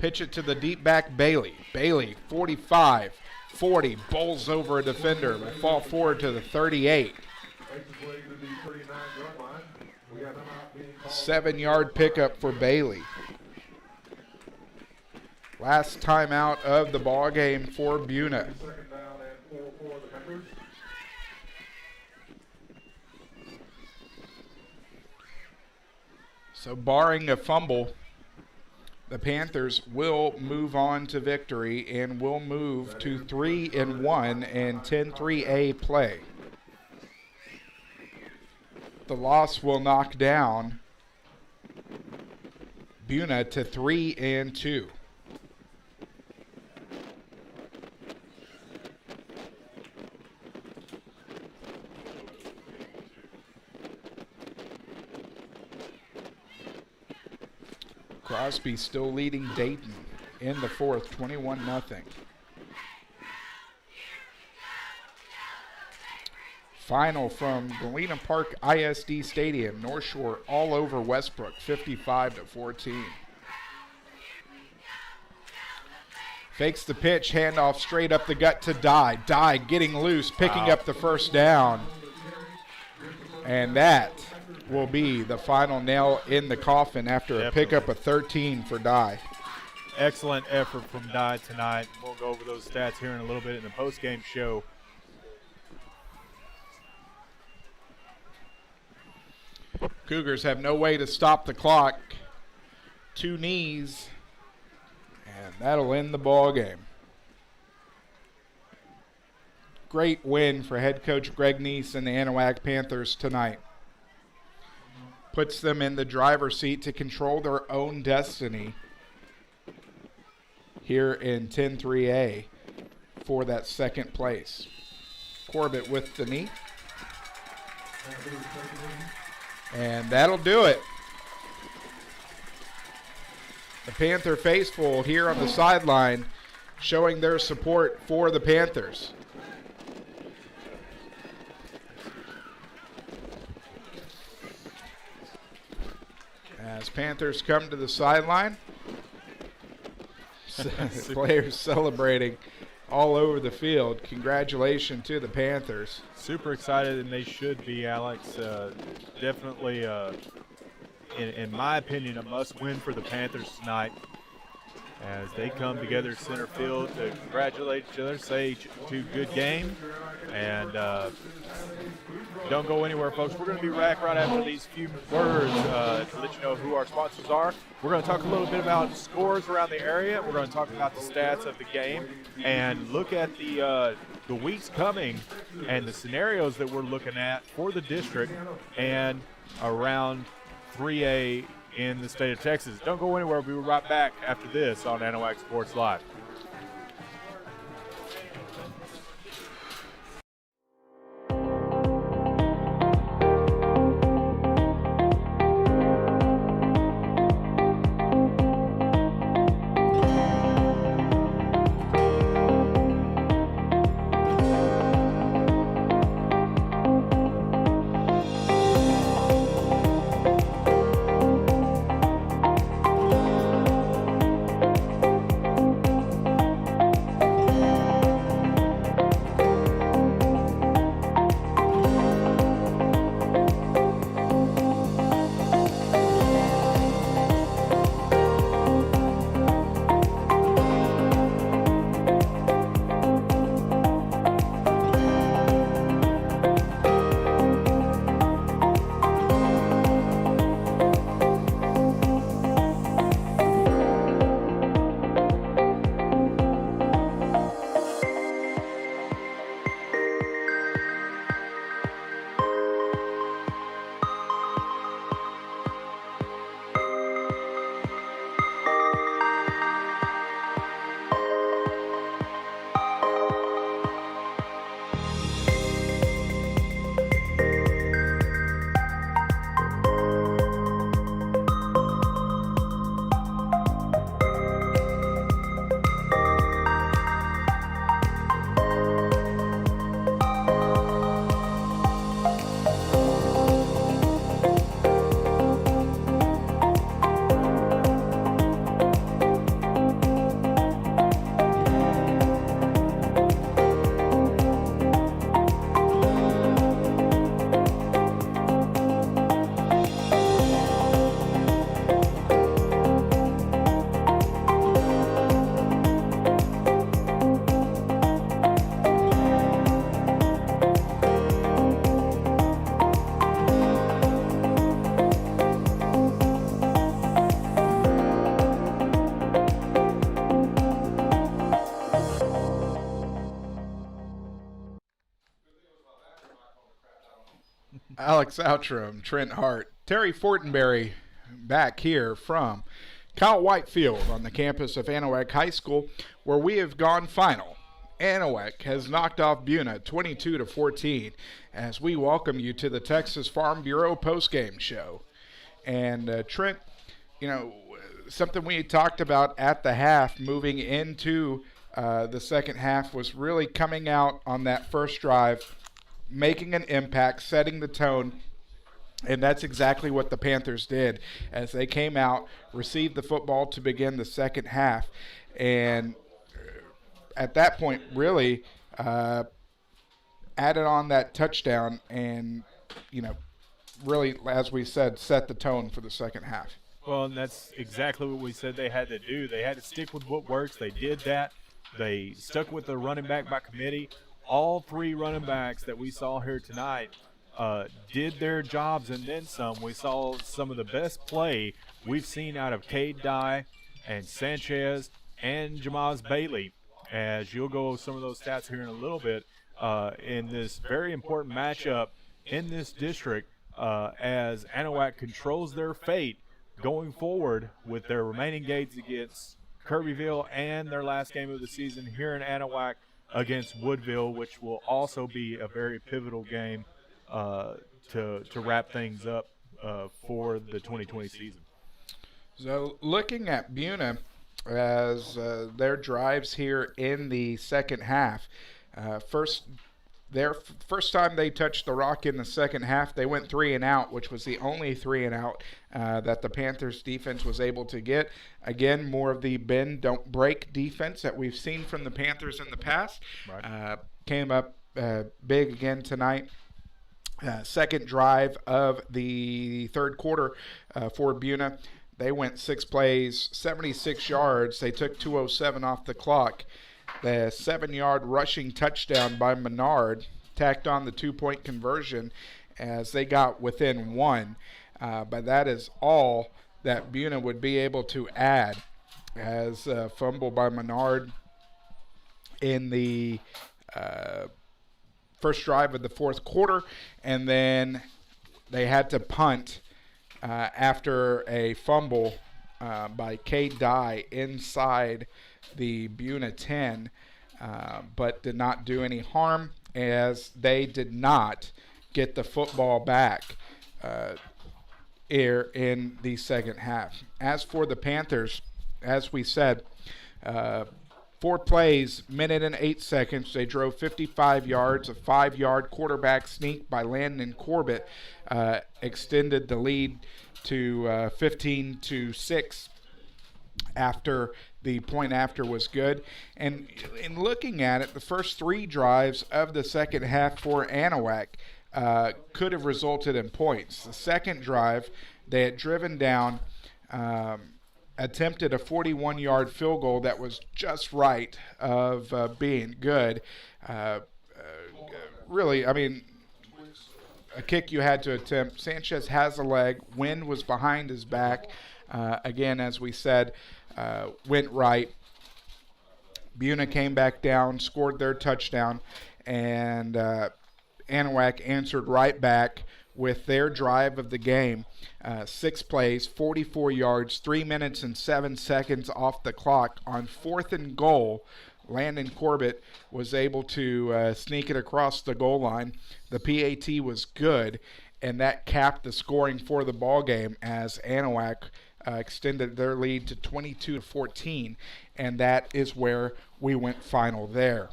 Pitch it to the deep back, Bailey. Bailey, 45, 40, bowls over a defender. Will fall forward to the 38. 7-yard pickup for Bailey. Last timeout of the ball game for Buna. So barring a fumble, the Panthers will move on to victory and will move to 3-1 and 10-3A play. The loss will knock down Buna to 3-2. Crosby still leading Dayton in the fourth, 21-0. Final from Galena Park ISD Stadium, North Shore all over Westbrook, 55-14. Fakes the pitch, handoff straight up the gut to Dye. Dye getting loose, picking up the first down. And that will be the final nail in the coffin after a pickup of 13 for Dye. Excellent effort from Dye tonight. We'll go over those stats here in a little bit in the post-game show. Cougars have no way to stop the clock. 2 knees, and that'll end the ball game. Great win for head coach Greg Neese and the Anahuac Panthers tonight. Puts them in the driver's seat to control their own destiny here in 10-3A for that second place. Corbett with the knee. And that'll do it. The Panther faithful here on the sideline showing their support for the Panthers. As Panthers come to the sideline, players celebrating all over the field. Congratulations to the Panthers. Super excited, and they should be, Alex. Definitely, in my opinion, a must-win for the Panthers tonight as they come together center field to congratulate each other, say two good game, and don't go anywhere, folks. We're going to be back right after these few words to let you know who our sponsors are. We're going to talk a little bit about scores around the area. We're going to talk about the stats of the game and look at the weeks coming and the scenarios that we're looking at for the district and around 3A in the state of Texas. Don't go anywhere. We'll be right back after this on Anahuac Sports Live. Alex Outram, Trent Hart, Terry Fortenberry back here from Kyle Whitefield on the campus of Anahuac High School, where we have gone final. Anahuac has knocked off Buna 22-14 as we welcome you to the Texas Farm Bureau postgame show. And Trent, something we talked about at the half moving into the second half was really coming out on that first drive, making an impact, setting the tone. And that's exactly what the Panthers did as they came out, received the football to begin the second half. And at that point, really added on that touchdown and, really, as we said, set the tone for the second half. Well, and that's exactly what we said they had to do. They had to stick with what works. They did that. They stuck with the running back by committee. All three running backs that we saw here tonight did their jobs and then some. We saw some of the best play we've seen out of Cade Dye and Sanchez and Jamaz Bailey, as you'll go over some of those stats here in a little bit, in this very important matchup in this district as Anahuac controls their fate going forward with their remaining games against Kirbyville and their last game of the season here in Anahuac against Woodville, which will also be a very pivotal game to wrap things up for the 2020 season. So looking at Buna as their drives here in the second half, their first time they touched the rock in the second half, they went 3 and out, which was the only 3 and out that the Panthers defense was able to get. Again, more of the bend, don't break defense that we've seen from the Panthers in the past. Right. Came up big again tonight. Second drive of the third quarter for Buna. They went 6 plays, 76 yards. They took 2:07 off the clock. The 7-yard rushing touchdown by Menard tacked on the 2-point conversion as they got within 1. But that is all that Buna would be able to add as a fumble by Menard in the first drive of the fourth quarter. And then they had to punt after a fumble by Cade Dye inside the Buna 10, but did not do any harm as they did not get the football back here in the second half. As for the Panthers, as we said, 4 plays, minute and 8 seconds. They drove 55 yards. A 5-yard quarterback sneak by Landon Corbett extended the lead to 15-6 after the point after was good. And in looking at it, the first 3 drives of the second half for Anahuac could have resulted in points. The second drive, they had driven down, attempted a 41-yard field goal that was just right of being good. Really, I mean, a kick you had to attempt. Sanchez has a leg. Wind was behind his back. Again, as we said, went right. Buna came back down, scored their touchdown, and Anahuac answered right back with their drive of the game. 6 plays, 44 yards, 3 minutes and 7 seconds off the clock. On 4th and goal, Landon Corbett was able to sneak it across the goal line. The PAT was good, and that capped the scoring for the ball game as Anahuac extended their lead to 22-14, and that is where we went final there.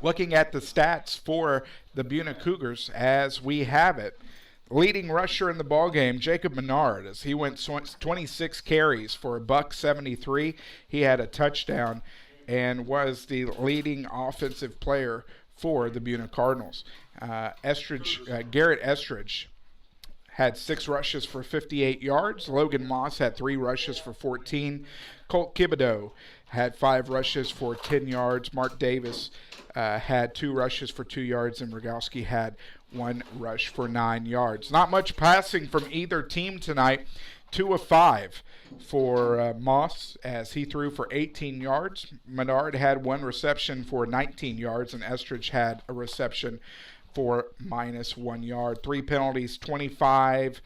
Looking at the stats for the Buna Cougars as we have it, leading rusher in the ballgame, Jacob Menard, as he went 26 carries for $173. He had a touchdown and was the leading offensive player for the Buna Cardinals. Garrett Estridge had 6 rushes for 58 yards. Logan Moss had 3 rushes for 14. Colt Thibodeau had 5 rushes for 10 yards. Mark Davis had 2 rushes for 2 yards, and Rogowski had 1 rush for 9 yards. Not much passing from either team tonight. 2 of 5 for Moss as he threw for 18 yards. Menard had 1 reception for 19 yards, and Estridge had a reception for -1 yard. 3 penalties, 25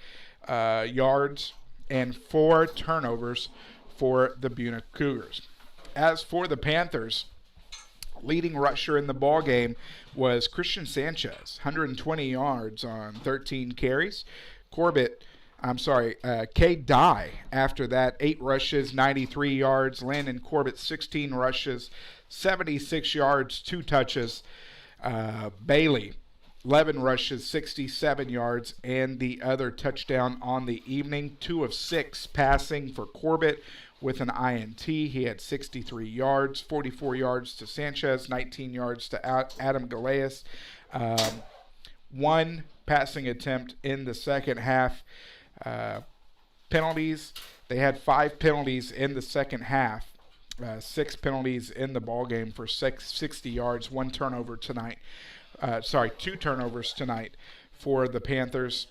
yards, and 4 turnovers for the Buna Cougars. As for the Panthers, leading rusher in the ball game was Christian Sanchez, 120 yards on 13 carries. Cade Dye, after that, 8 rushes, 93 yards. Landon Corbett, 16 rushes, 76 yards, 2 touches. Bailey, 11 rushes, 67 yards, and the other touchdown on the evening. 2 of 6 passing for Corbett with an INT. He had 63 yards, 44 yards to Sanchez, 19 yards to Adam Galeas. 1 passing attempt in the second half. Penalties, they had 5 penalties in the second half. 6 penalties in the ball game for 60 yards, 1 turnover tonight. 2 turnovers tonight for the Panthers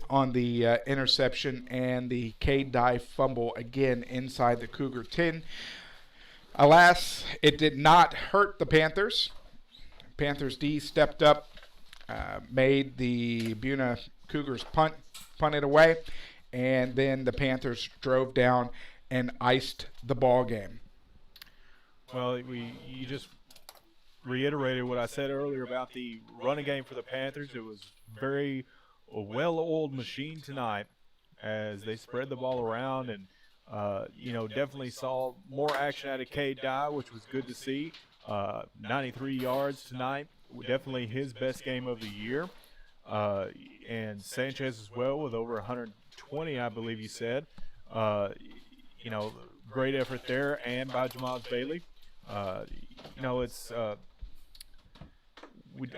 on the interception and the Cade Dye fumble again inside the Cougar 10. Alas, it did not hurt the Panthers. Panthers D stepped up, made the Buna Cougars punt it away, and then the Panthers drove down and iced the ball game. Well, you just reiterated what I said earlier about the running game for the Panthers. It was very a well-oiled machine tonight as they spread the ball around and, definitely saw more action out of Cade Dye, which was good to see. 93 yards tonight, definitely his best game of the year. And Sanchez as well with over 120, I believe you said. Great effort there, and by Jamal Bailey. I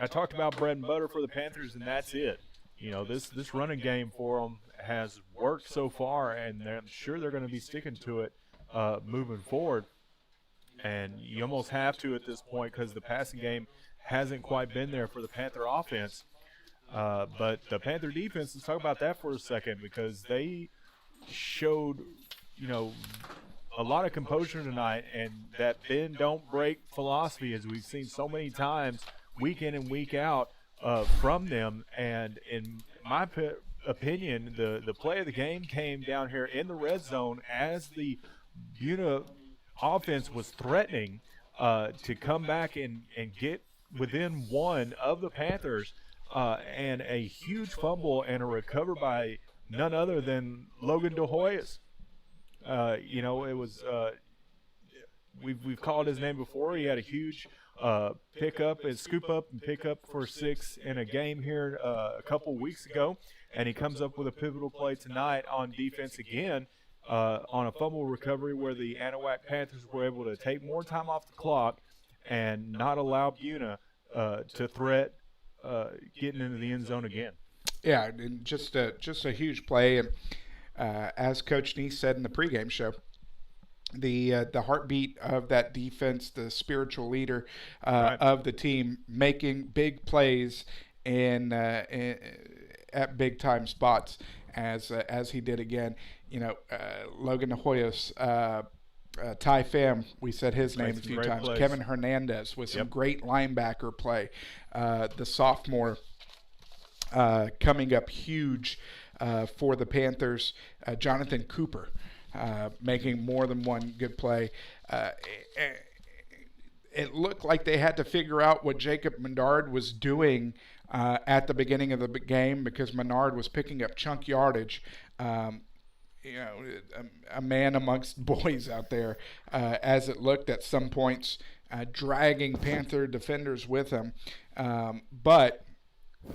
talked about bread and butter for the Panthers, and that's it. This running game for them has worked so far, and I'm sure they're going to be sticking to it moving forward. And you almost have to at this point because the passing game hasn't quite been there for the Panther offense. But the Panther defense, let's talk about that for a second, because they showed, a lot of composure tonight, and that bend don't break philosophy, as we've seen so many times week in and week out from them. And in my opinion, the play of the game came down here in the red zone as the Buna offense was threatening to come back and get within 1 of the Panthers, and a huge fumble and a recover by none other than Logan DeHoyas. It was we've called his name before. He had a huge scoop up and pick up for 6 in a game here a couple weeks ago, and he comes up with a pivotal play tonight on defense again on a fumble recovery where the Anahuac Panthers were able to take more time off the clock and not allow Buna to threat getting into the end zone again. Yeah, and just a huge play, and as Coach Neese said in the pregame show, the heartbeat of that defense, the spiritual leader of the team, making big plays at big time spots as he did again. Logan Hoyos, Ty Pham, we said his name a few times. Plays. Kevin Hernandez with some great linebacker play. The sophomore coming up huge for the Panthers, Jonathan Cooper, making more than one good play. It looked like they had to figure out what Jacob Menard was doing at the beginning of the game, because Menard was picking up chunk yardage. A man amongst boys out there, as it looked at some points, dragging Panther defenders with him. But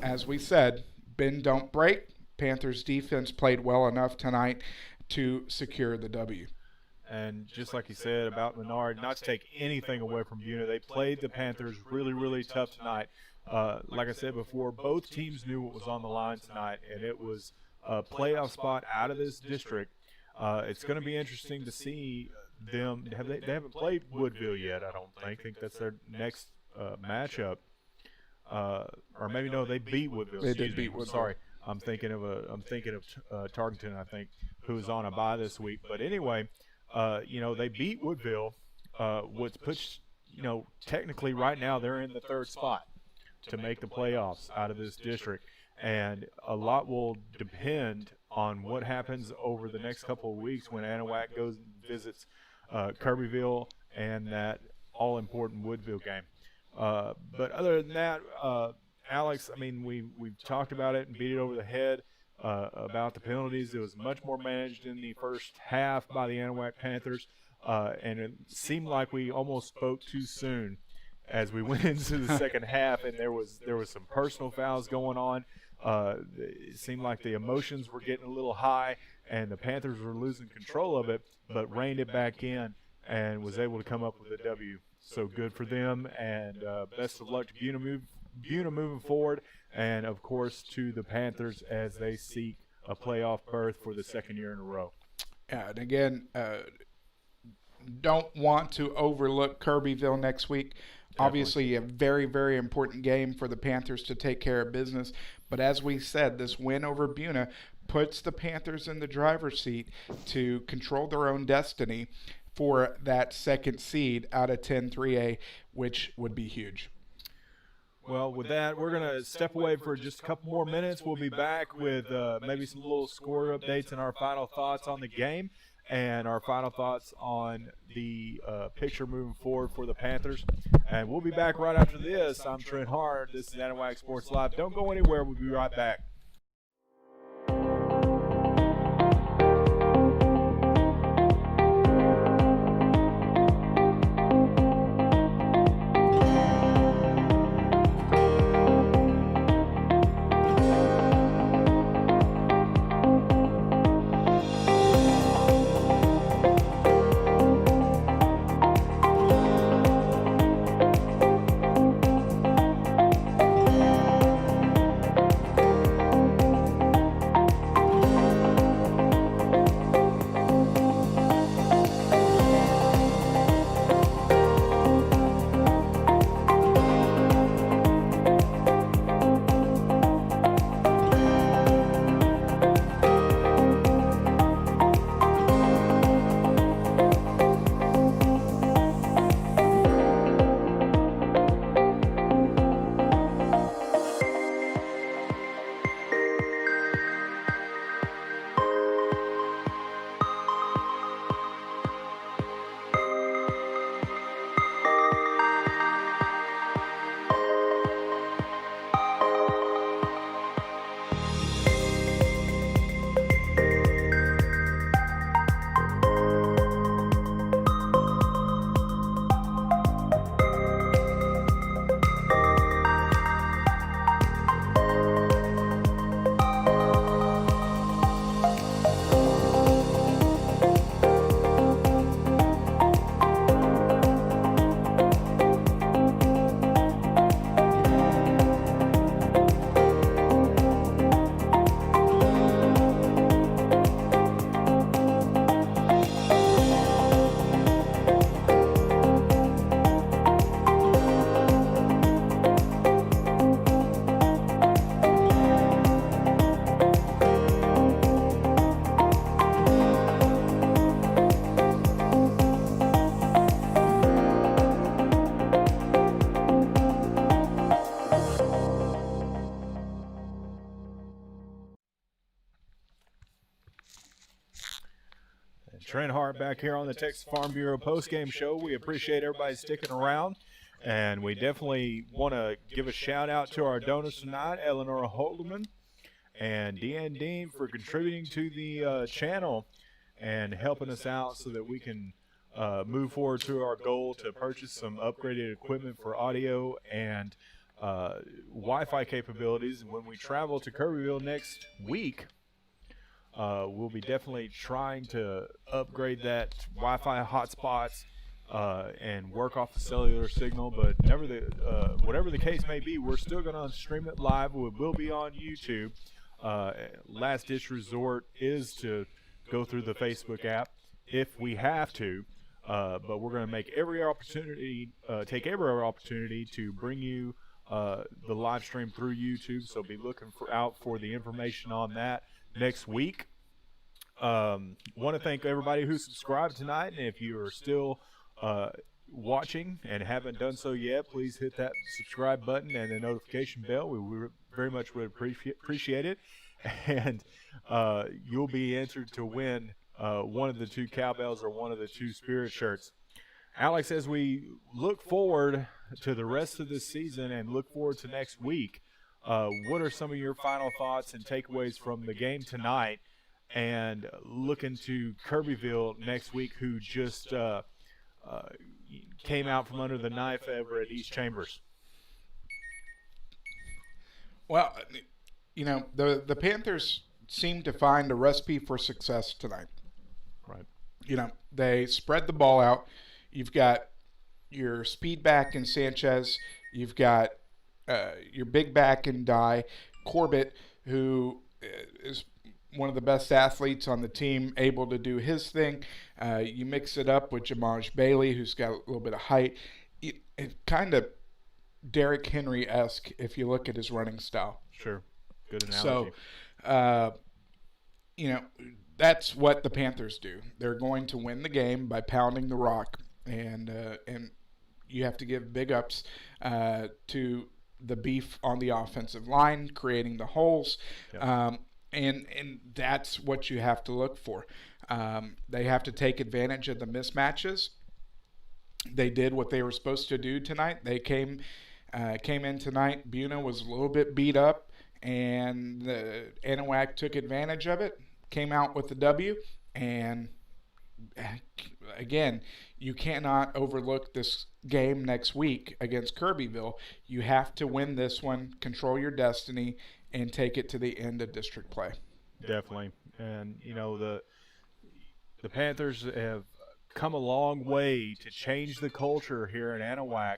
as we said, bend don't break. Panthers defense played well enough tonight to secure the W. And just like you said about Menard, not to take anything away from Buna, they played the Panthers really, really tough tonight. Like I said before, both teams knew what was on the line tonight, and it was a playoff spot out of this district. It's going to be interesting to see them. They haven't played Woodville yet, I don't think. I think that's their next matchup. Or maybe no, they beat Woodville. They did beat Woodville. Sorry, I'm thinking of Tarkington, I think, who is on a bye this week. But anyway, they beat Woodville, which puts, technically right now they're in the 3rd spot. to make the playoffs out of this district. And a lot will depend on what happens over the next couple of weeks when Anahuac goes and visits Kirbyville and that all-important Woodville game. But other than that, Alex, I mean, we've talked about it and beat it over the head about the penalties. It was much more managed in the first half by the Anahuac Panthers, and it seemed like we almost spoke too soon as we went into the second half, and there was some personal fouls going on. It seemed like the emotions were getting a little high, and the Panthers were losing control of it, but reined it back in and was able to come up with a W. So good for them, and best of luck to Buna moving forward, and of course to the Panthers as they seek a playoff berth for the second year in a row. Yeah, and again, don't want to overlook Kirbyville next week. Obviously, a very, very important game for the Panthers to take care of business. But as we said, this win over Buna puts the Panthers in the driver's seat to control their own destiny for that second seed out of 10-3A, which would be huge. Well, with that, we're going to step away for just a couple more minutes. We'll be back with maybe some little score updates and our final thoughts on the game and our final thoughts on the picture moving forward for the Panthers. And we'll be back right after this. I'm Trent Hart. This is Anahuac Sports Live. Don't go anywhere. We'll be right back. Trent Hart back here on the Texas Farm Bureau postgame show. We appreciate everybody sticking around, and we definitely want to give a shout-out to our donors tonight, Eleanor Holdeman and Deanne Dean, for contributing to the channel and helping us out so that we can move forward to our goal to purchase some upgraded equipment for audio and Wi-Fi capabilities. And when we travel to Kirbyville next week, we'll be definitely trying to upgrade that Wi-Fi hotspots and work off the cellular signal. But whatever the case may be, we're still going to stream it live. We will be on YouTube. Last ditch resort is to go through the Facebook app if we have to. But we're going to make every opportunity, take every opportunity to bring you the live stream through YouTube. So be looking out for the information on that next week. Want to thank everybody who subscribed tonight, and if you are still watching and haven't done so yet, please hit that subscribe button and the notification bell. We very much would appreciate it. And you'll be entered to win one of the 2 cowbells or one of the 2 spirit shirts. Alex, as we look forward to the rest of this season and look forward to next week, what are some of your final thoughts and takeaways from the game tonight, and looking to Kirbyville next week, who just came out from under the knife over at East Chambers? Well, the Panthers seem to find a recipe for success tonight. Right. They spread the ball out. You've got your speed back in Sanchez. You've got your big back in Dye. Corbett, who is one of the best athletes on the team, able to do his thing. You mix it up with Jamaj Bailey, who's got a little bit of height. It kind of Derrick Henry-esque if you look at his running style. Sure. Good analogy. So, that's what the Panthers do. They're going to win the game by pounding the rock. And you have to give big ups to the beef on the offensive line, creating the holes. Yep. And that's what you have to look for. They have to take advantage of the mismatches. They did what they were supposed to do tonight. They came in tonight. Buna was a little bit beat up, and the Anahuac took advantage of it, came out with the W, and again, you cannot overlook this game next week against Kirbyville. You have to win this one, control your destiny, and take it to the end of district play. Definitely. And, the Panthers have come a long way to change the culture here in Anahuac,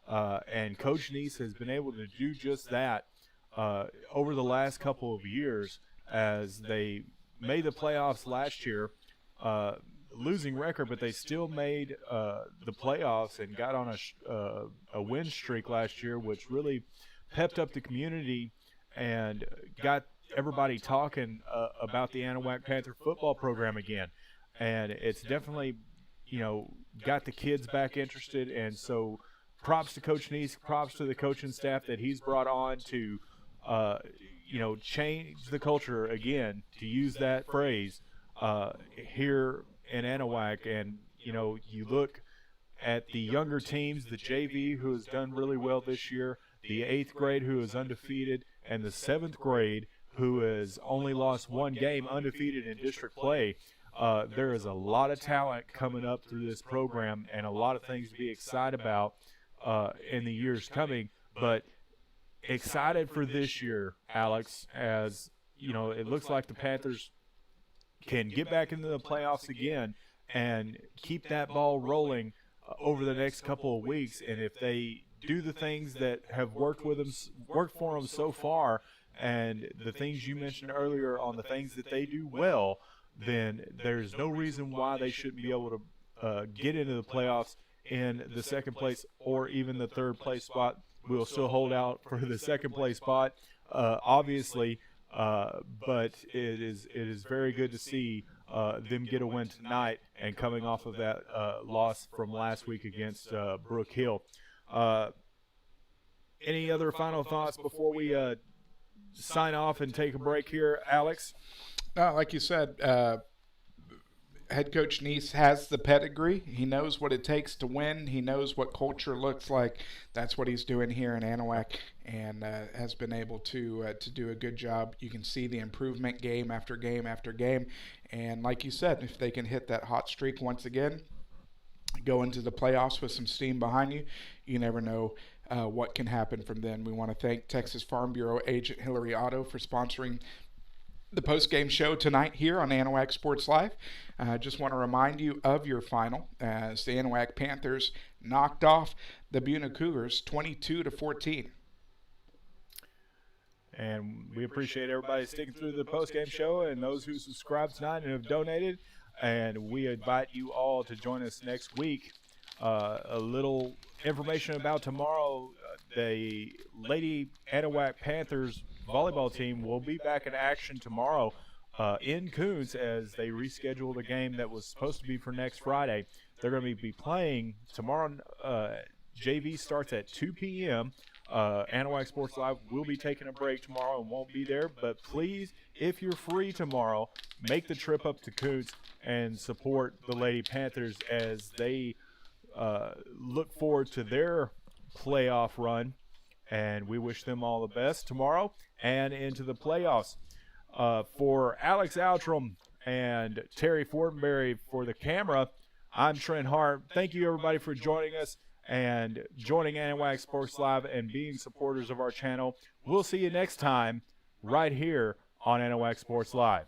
and Coach Neese has been able to do just that over the last couple of years, as they made the playoffs last year, losing record, but they still made the playoffs and got on a win streak last year, which really pepped up the community and got everybody talking about the Anahuac Panther football program again. And it's definitely, got the kids back interested. And so props to Coach Neese, props to the coaching staff that he's brought on to, change the culture again, to use that phrase, here in Anahuac. And, you look at the younger teams, the JV, who has done really well this year, the 8th grade, who is undefeated, and the 7th grade, who has only lost one game, undefeated in district play. There is a lot of talent coming up through this program and a lot of things to be excited about in the years coming. But excited for this year, Alex, as, it looks like the Panthers can get back into the playoffs again and keep that ball rolling over the next couple of weeks. And if they do the things that have worked for them so far, and the things you mentioned earlier on the things that they do well, then there's no reason why they shouldn't be able to get into the playoffs in the 2nd place or even the 3rd place spot. We'll still hold out for the 2nd place spot, obviously, but it is very good to see them get a win tonight, and coming off of that loss from last week against Brook Hill. Any other final thoughts before we sign off and take a break here, Alex? No, like you said, head coach Neese has the pedigree. He knows what it takes to win. He knows what culture looks like. That's what he's doing here in Anahuac, and has been able to do a good job. You can see the improvement game after game after game. And like you said, if they can hit that hot streak once again, go into the playoffs with some steam behind you, you never know what can happen from then. We want to thank Texas Farm Bureau agent Hillary Otto for sponsoring the post-game show tonight here on Anahuac Sports Live. Just want to remind you of your final, as the Anahuac Panthers knocked off the Buna Cougars 22-14. And we appreciate everybody sticking through the post-game show and those who subscribed tonight and have donated. And we invite you all to join us next week. A little information about tomorrow. The Lady Anahuac Panthers volleyball team will be back in action tomorrow in Coons, as they rescheduled a game that was supposed to be for next Friday. They're going to be playing tomorrow. JV starts at 2 p.m. Anahuac Sports Live will be taking a break tomorrow and won't be there. But please, if you're free tomorrow, make the trip up to Coots and support the Lady Panthers as they look forward to their playoff run. And we wish them all the best tomorrow and into the playoffs. For Alex Outram and Terry Fortenberry for the camera, I'm Trent Hart. Thank you, everybody, for joining us and joining Anahuac Sports Live and being supporters of our channel. We'll see you next time right here on Anahuac Sports Live.